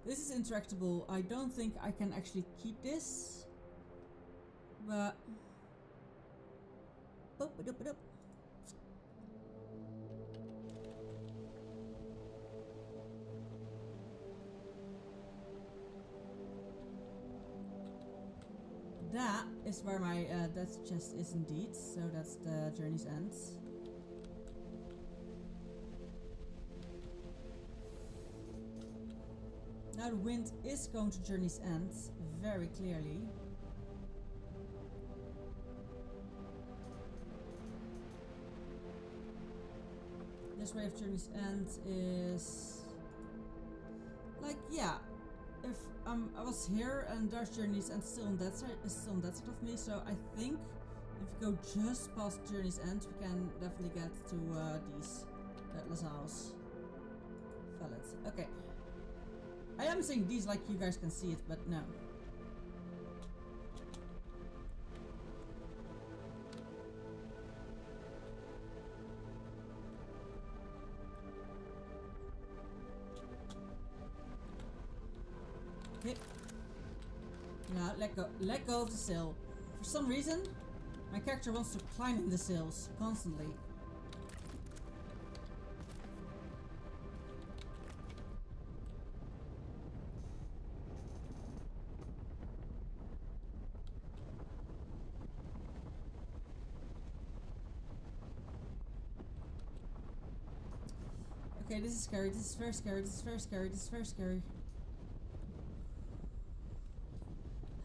S1: this is interactable. I don't think I can actually keep this, but that is where my death chest is indeed. So that's the Journey's End. Now the wind is going to Journey's End, very clearly. This way of Journey's End is... like, yeah. If I was here and there's Journey's End still on that side, is still on that side of me, so I think if you go just past Journey's End, we can definitely get to these LaSalle's fellas. Okay. I am saying these like you guys can see it, but no. Okay. Now let go of the sail. For some reason, my character wants to climb in the sails constantly. Okay, this is scary, this is very scary, this is very scary, this is very scary.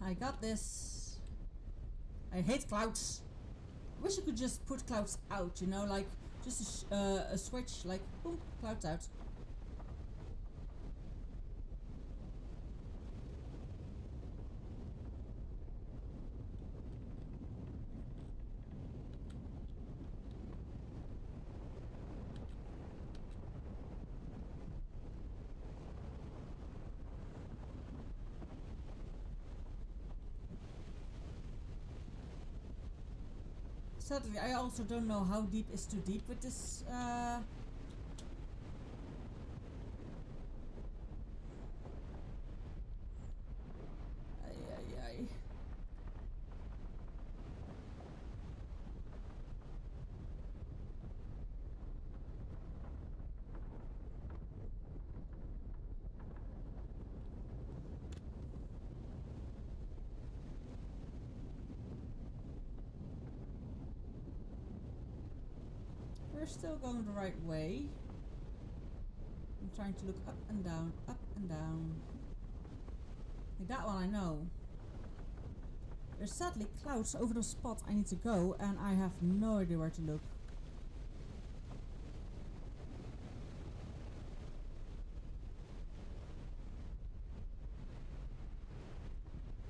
S1: I got this. I hate clouds. I wish I could just put clouds out, you know, like just a switch, like boom, clouds out. Sadly, I also don't know how deep is too deep with this. Ay, ay, ay. We're still going the right way. I'm trying to look up and down, up and down. Like that one I know. There's sadly clouds over the spot I need to go and I have no idea where to look.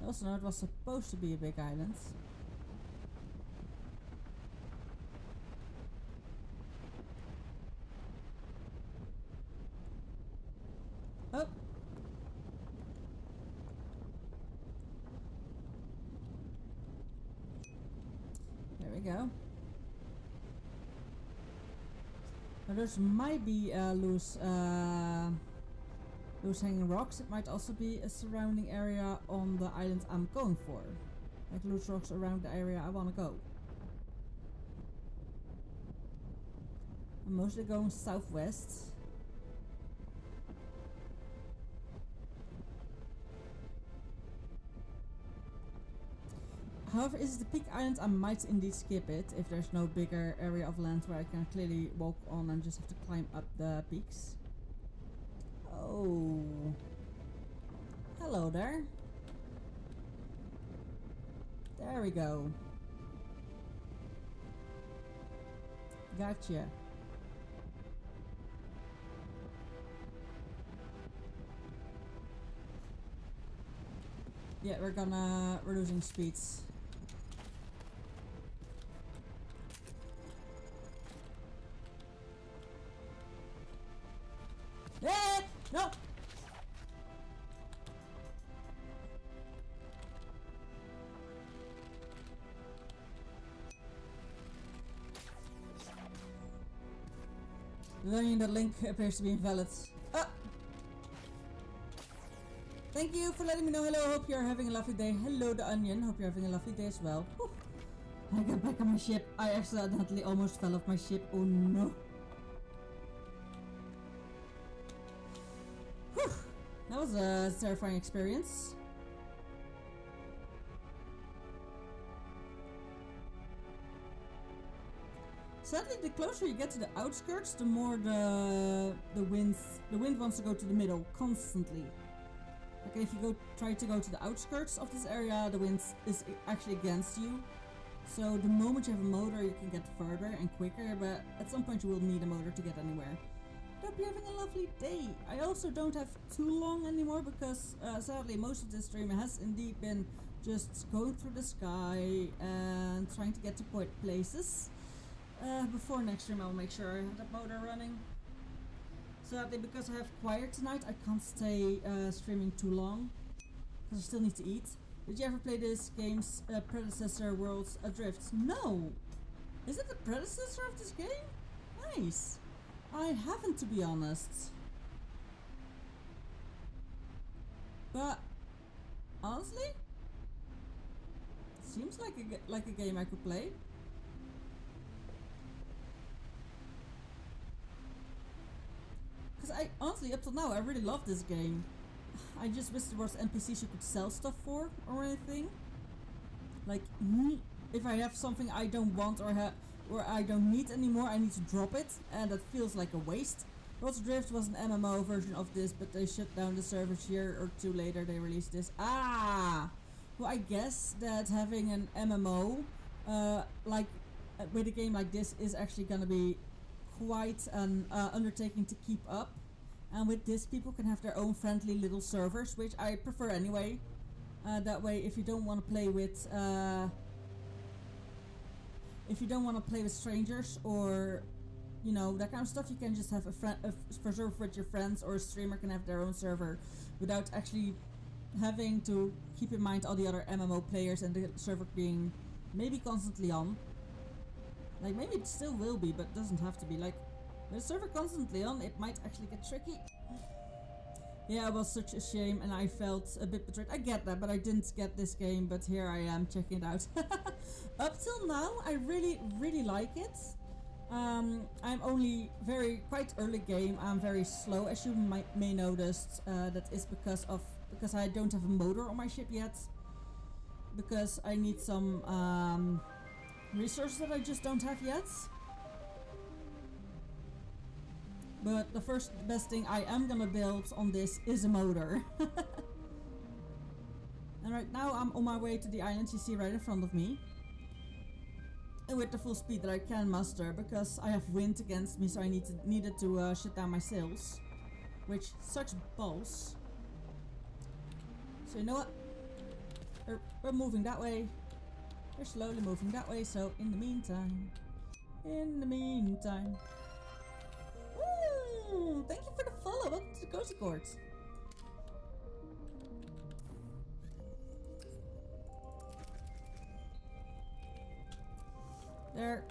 S1: I also know it was supposed to be a big island. Oh. There we go. Now those might be loose hanging rocks. It might also be a surrounding area on the island I'm going for. Like loose rocks around the area I want to go. I'm mostly going southwest. However, is it the peak island, I might indeed skip it if there's no bigger area of land where I can clearly walk on and just have to climb up the peaks. Oh. Hello there. There we go. Gotcha. Yeah, we're losing speeds. Eh, no! Learning that link appears to be invalid. Ah! Thank you for letting me know. Hello, hope you're having a lovely day. Hello, the onion. Hope you're having a lovely day as well. Whew. I got back on my ship. I accidentally almost fell off my ship. Oh no. Whew. That was a terrifying experience. Sadly, the closer you get to the outskirts, the more the wind wants to go to the middle constantly. Like if you try to go to the outskirts of this area, the wind is actually against you. So the moment you have a motor, you can get further and quicker, but at some point you will need a motor to get anywhere. Hope you're having a lovely day. I also don't have too long anymore because sadly most of this stream has indeed been just going through the sky and trying to get to places. Before next stream I'll make sure I have that motor running. Sadly, because I have choir tonight, I can't stay streaming too long because I still need to eat. Did you ever play this game's predecessor, Worlds Adrift? No! Is it the predecessor of this game? Nice! I haven't, to be honest. But honestly, it seems like a game I could play. Because I honestly, up till now, I really love this game. I just wish there was NPCs you could sell stuff for or anything. Like, if I have something I don't want or I don't need anymore, I need to drop it, and that feels like a waste. World's Drift was an MMO version of this, but they shut down the servers a year or two later. They released this. Ah, well, I guess that having an MMO, like with a game like this, is actually gonna be quite an undertaking to keep up. And with this, people can have their own friendly little servers, which I prefer anyway. That way, if you don't want to play with strangers or you know that kind of stuff, you can just have a server with your friends, or a streamer can have their own server without actually having to keep in mind all the other MMO players and the server being maybe constantly on. Like maybe it still will be, but it doesn't have to be. Like with the server constantly on, it might actually get tricky. Yeah, it was such a shame and I felt a bit betrayed. I get that, but I didn't get this game, but here I am checking it out. Up till now, I really like it. I'm only quite early game. I'm very slow, as you may noticed. That is because I don't have a motor on my ship yet. Because I need some resources that I just don't have yet. But the best thing I am gonna build on this is a motor. And right now I'm on my way to the island you see right in front of me. And with the full speed that I can muster, because I have wind against me, so I needed to shut down my sails. Which sucks balls. So you know what? We're moving that way. We're slowly moving that way, so in the meantime... Ooh, thank you for the follow. Welcome to the Cozy Court. There.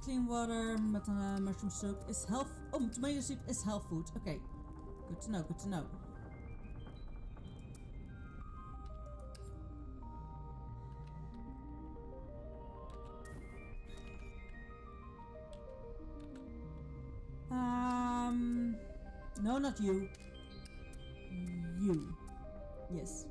S1: Clean water, mushroom soup is health. Oh, tomato soup is health food. Okay, good to know. Good to know. No, not you. You. Yes.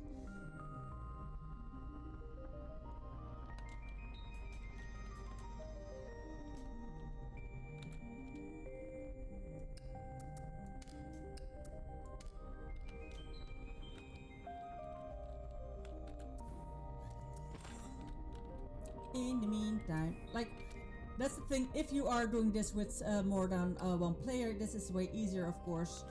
S1: In the meantime, like, that's the thing, if you are doing this with more than one player, this is way easier, of course,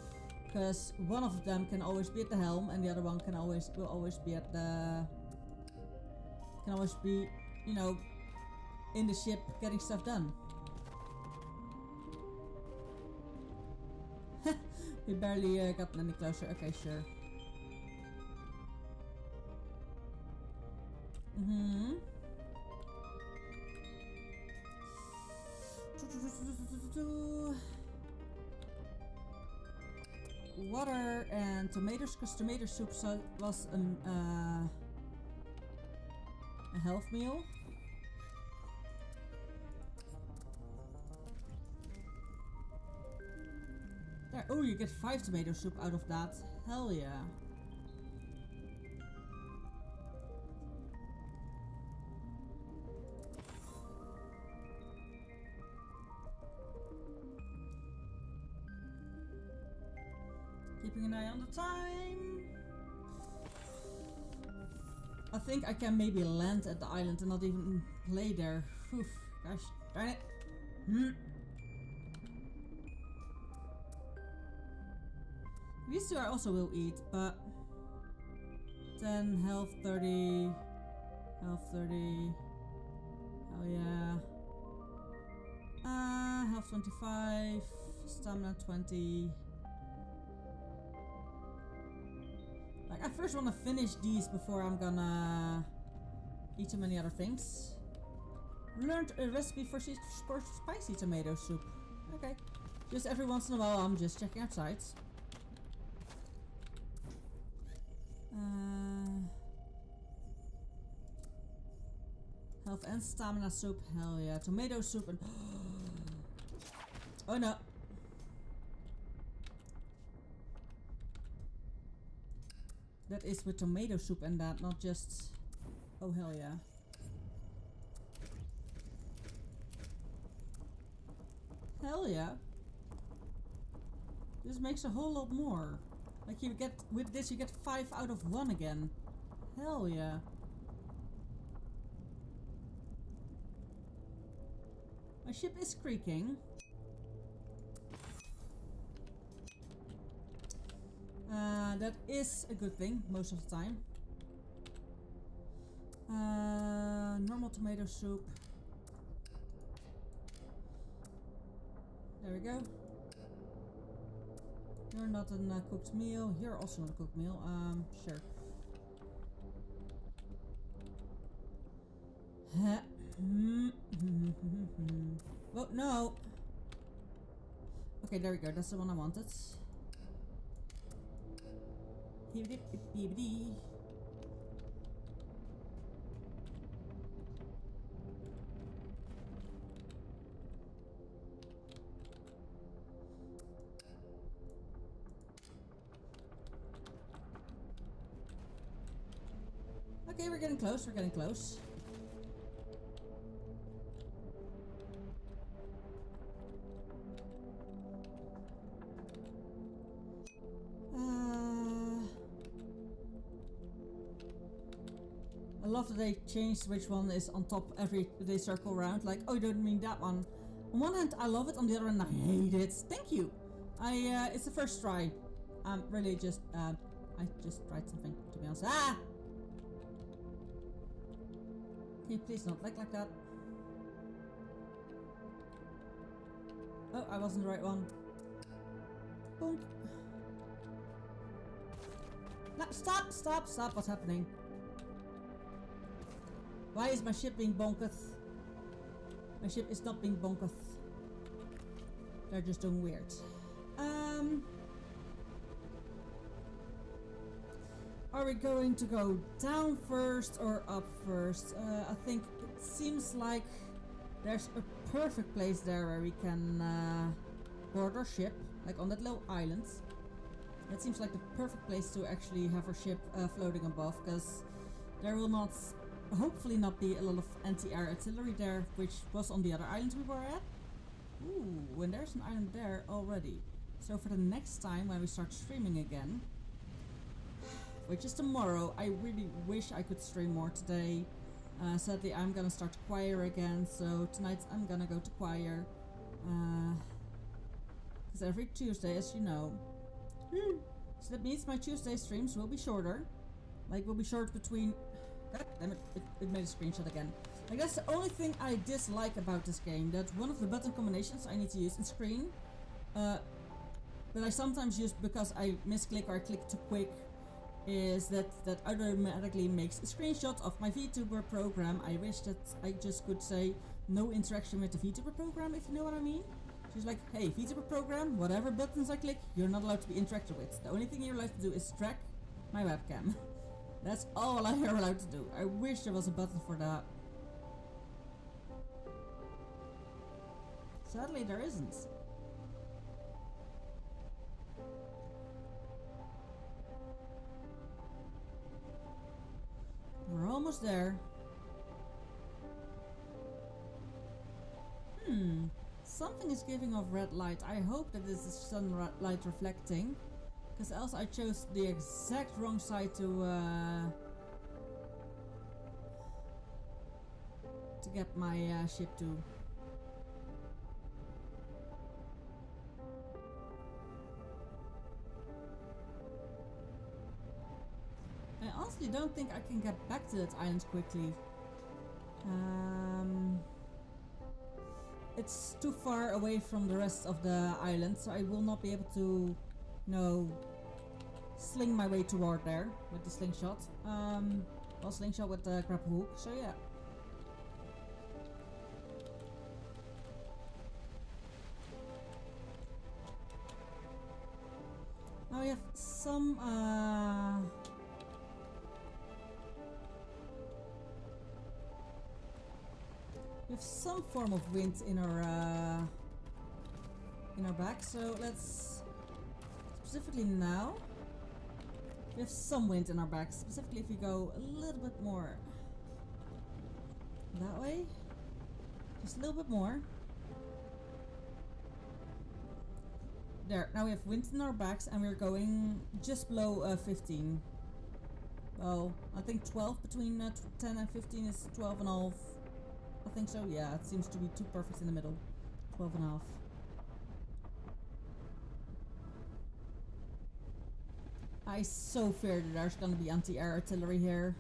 S1: because one of them can always be at the helm and the other one will always be at the, you know, in the ship getting stuff done. We barely got any closer. Okay, sure. Water and tomatoes, because tomato soup was a health meal. There. Oh, you get 5 tomato soup out of that. Hell yeah. Keeping an eye on the time. I think I can maybe land at the island and not even play there. Oof, gosh, darn it. These two I also will eat, but 10, health 30, health 30. Oh yeah. Health 25, stamina 20. Like, I first want to finish these before I'm gonna eat too many other things. Learned a recipe for spicy tomato soup. Okay. Just every once in a while I'm just checking out sites. Health and stamina soup. Hell yeah. Tomato soup and... Oh no. That is with tomato soup and that, not just... Oh hell yeah. Hell yeah. This makes a whole lot more. Like you get, with this you get 5 out of 1 again. Hell yeah. My ship is creaking. That is a good thing most of the time. Normal tomato soup. There we go. You're not a cooked meal. You're also not a cooked meal. Sure. Oh no. Okay, there we go. That's the one I wanted. Okay, we're getting close. We're getting close. I love that they changed which one is on top every they circle around. Like, oh, you don't mean that one. On one hand, I love it. On the other hand, I hate it. Thank you. It's the first try. Really just, I just tried something, to be honest. Ah! Can you please not like that? Oh, I wasn't the right one. Boom. No, stop, stop, stop. What's happening? Why is my ship being bonketh? My ship is not being bonketh. They're just doing weird. Are we going to go down first or up first? I think it seems like there's a perfect place there where we can board our ship, like on that little island. That seems like the perfect place to actually have our ship floating above, because there will not, hopefully not be a lot of anti-air artillery there, which was on the other island we were at. Ooh, and there's an island there already. So for the next time when we start streaming again, which is tomorrow, I really wish I could stream more today. Sadly, I'm gonna start choir again, so tonight I'm gonna go to choir. Because every Tuesday, as you know. So that means my Tuesday streams will be shorter. Like, will be short between... God damn it, it made a screenshot again. Like, that's the only thing I dislike about this game. That one of the button combinations I need to use in screen, that I sometimes use because I misclick or I click too quick, is that automatically makes a screenshot of my Vtuber program. I wish that I just could say no interaction with the Vtuber program, if you know what I mean. She's like, hey, Vtuber program, whatever buttons I click, you're not allowed to be interacted with. The only thing you're allowed to do is track my webcam. That's all I'm allowed to do. I wish there was a button for that. Sadly, there isn't. We're almost there. Something is giving off red light. I hope that this is sunlight reflecting. Because else I chose the exact wrong side to get my ship to. I honestly don't think I can get back to that island quickly. It's too far away from the rest of the island, so I will not be able to, sling my way toward there with the slingshot. Well, slingshot with the grapple hook, so yeah. Now we have some, we have some form of wind in our back, so let's specifically now we have some wind in our back. Specifically, if we go a little bit more that way, just a little bit more. There. Now we have wind in our backs, and we're going just below 15. Well, I think 12 between 10 and 15 is 12 and a half. I think so, yeah, it seems to be too perfect in the middle. 12 and a half. I so fear that there's gonna be anti-air artillery here.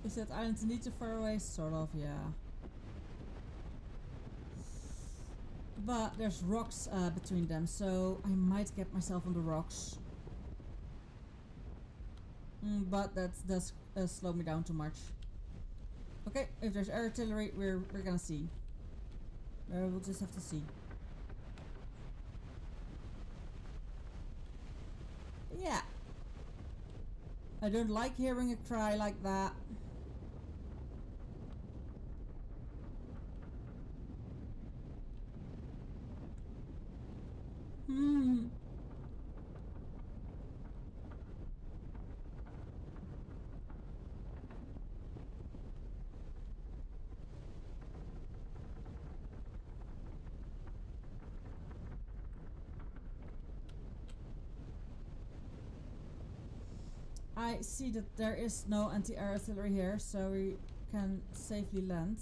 S1: Is that island indeed too far away? Sort of, yeah. But there's rocks between them, so I might get myself on the rocks. But that does slow me down too much. Okay, if there's air artillery, we're gonna see. We'll just have to see. Yeah. I don't like hearing a cry like that. I see that there is no anti-air artillery here, so we can safely land.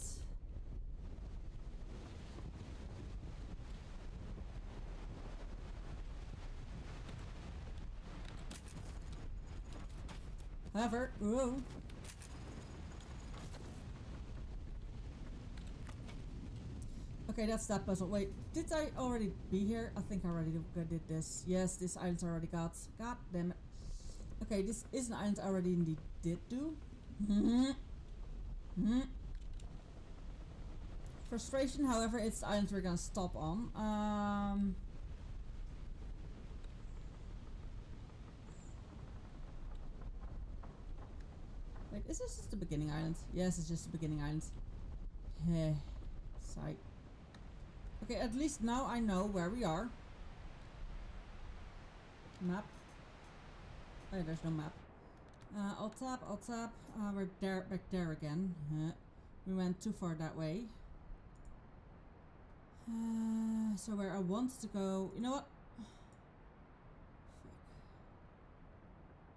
S1: However, whoa. Okay, that's that puzzle. Wait, did I already be here? I think I already did this. Yes, this island's already got. God damn it. Okay, this is an island I already indeed did do. Frustration, however, it's the island we're gonna stop on. Wait, is this just the beginning island? Yes, it's just the beginning island. Heh. Sigh. Okay, at least now I know where we are. Map. Oh, there's no map. I'll tap. We're there, back there again. We went too far that way. So where I want to go... You know what?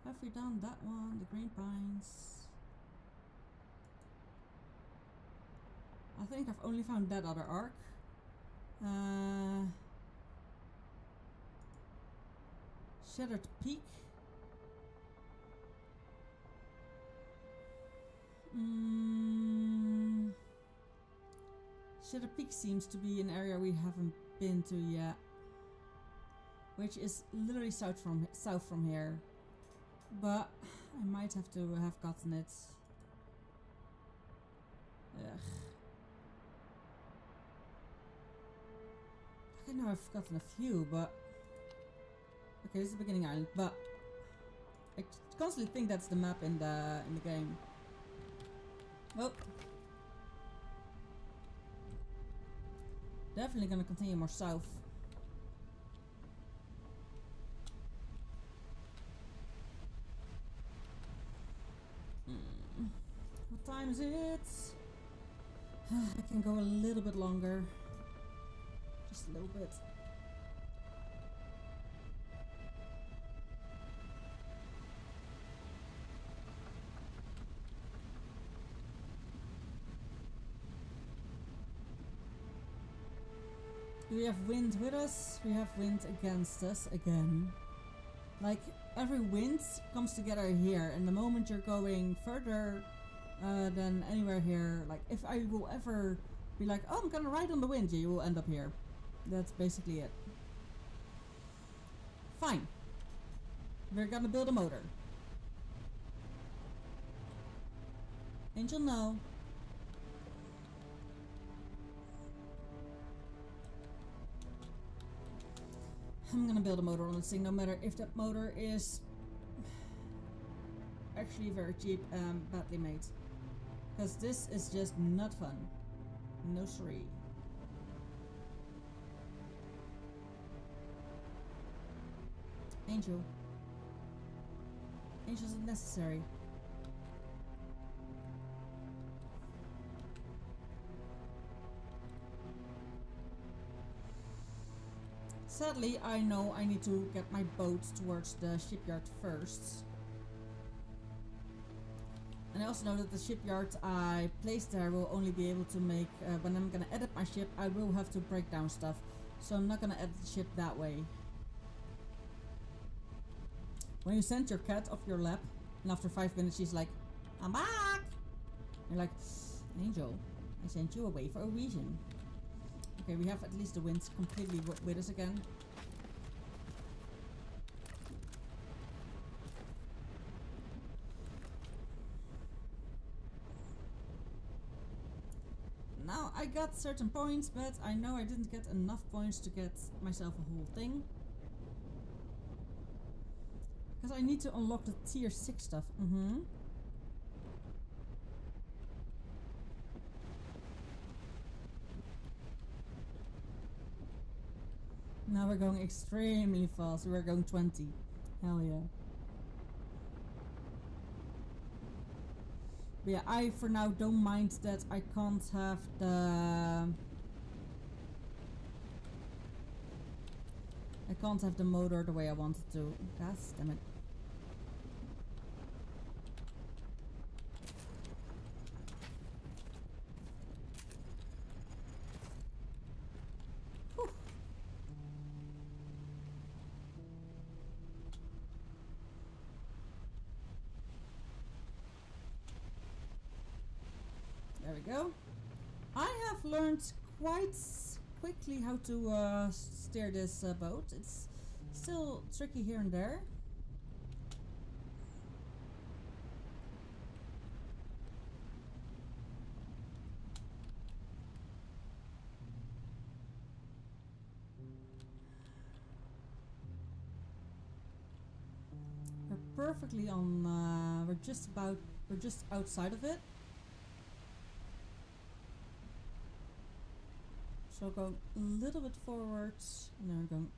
S1: Have we done that one? The Green Pines. I think I've only found that other arc. Shattered Peak. Shattered Peak seems to be an area we haven't been to yet, which is literally south from here. But I might have to have gotten it. Ugh. I know I've gotten a few, but okay, this is the beginning island. But I constantly think that's the map in the game. Well, Definitely gonna continue more south. What time is it? I can go a little bit longer. Just a little bit. Do we have wind with us? We have wind against us again. Like, every wind comes together here, and the moment you're going further than anywhere here, like, if I will ever be like, oh, I'm gonna ride on the wind, you will end up here. That's basically it. Fine. We're gonna build a motor. Angel, no. I'm gonna build a motor on this thing, no matter if that motor is actually very cheap and badly made. Because this is just not fun. No siree. Angel. Angel's unnecessary. Sadly, I know I need to get my boat towards the shipyard first. And I also know that the shipyard I placed there will only be able to make, when I'm gonna edit my ship, I will have to break down stuff. So I'm not gonna edit the ship that way. When you send your cat off your lap, and after 5 minutes she's like, I'm back! You're like, Angel, I sent you away for a reason. Okay, we have at least the winds completely with us again. Now I got certain points, but I know I didn't get enough points to get myself a whole thing. Because I need to unlock the tier 6 stuff. Now we're going extremely fast. We're going 20. Hell yeah. But yeah, I for now don't mind that I can't have the... I can't have the motor the way I wanted to. God damn it. Whew. There we go. I have learned quite quickly how to steer this boat. It's still tricky here and there. We're perfectly on, we're just outside of it. So going a little bit forwards, and then we're going...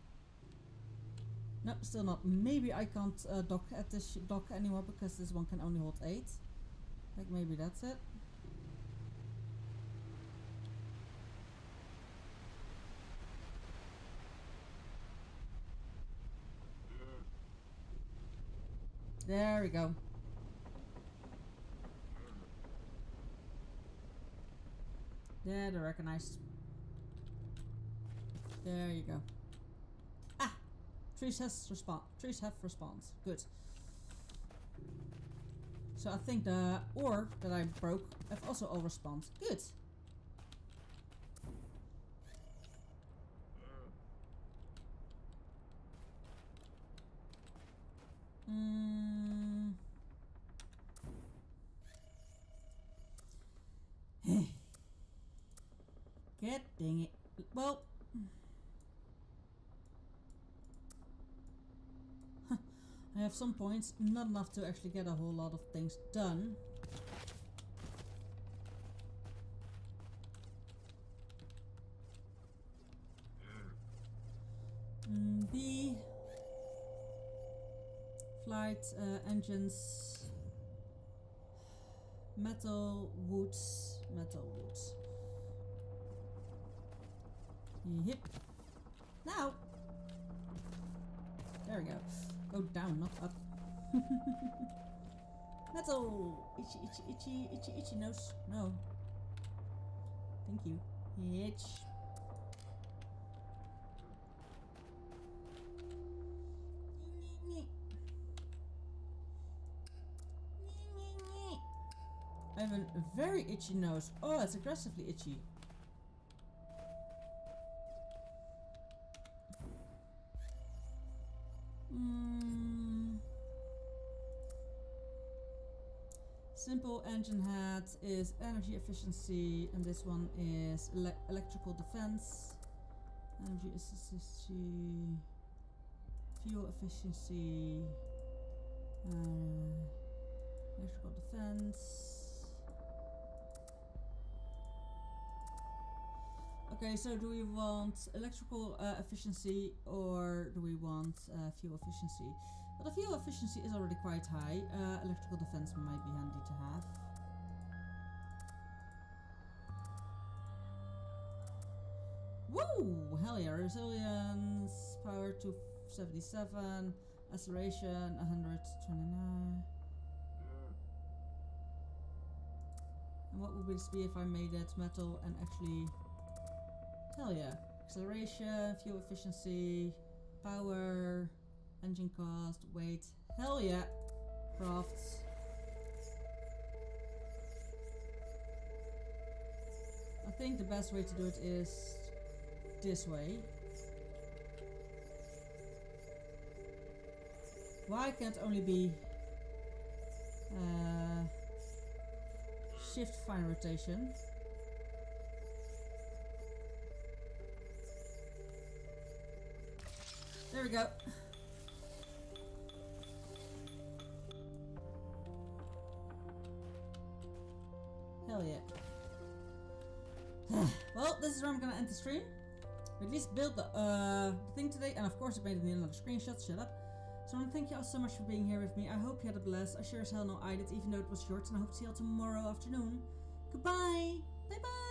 S1: No, still not. Maybe I can't dock at this dock anymore because this one can only hold 8. Like maybe that's it. There we go. Yeah, they're recognized. There you go. Ah! Trees have response. Good. So I think the ore that I broke have also all respawned. Good. God dang it. Well, I have some points, not enough to actually get a whole lot of things done. flight engines. Metal woods. Yep. Now. There we go. Go down, not up. Metal. Itchy nose. No. Thank you. Itch. I have a very itchy nose. Oh, it's aggressively itchy. Simple engine head is energy efficiency, and this one is electrical defense. Energy efficiency, fuel efficiency, electrical defense. Okay, so do we want electrical efficiency or do we want fuel efficiency? But the fuel efficiency is already quite high. Electrical defense might be handy to have. Woo! Hell yeah! Resilience, power 277, acceleration 129. And what would this be if I made it metal and actually... Hell yeah. Acceleration, fuel efficiency, power, engine cost, weight. Hell yeah. Crafts. I think the best way to do it is this way. Why can't it only be shift fine rotation? There we go. Hell yeah. Well, this is where I'm gonna end the stream. We at least built the thing today, and of course I made another screenshot, shut up. So I want to thank you all so much for being here with me. I hope you had a blast. I sure as hell know I did, even though it was short, and I hope to see you all tomorrow afternoon. Goodbye! Bye bye!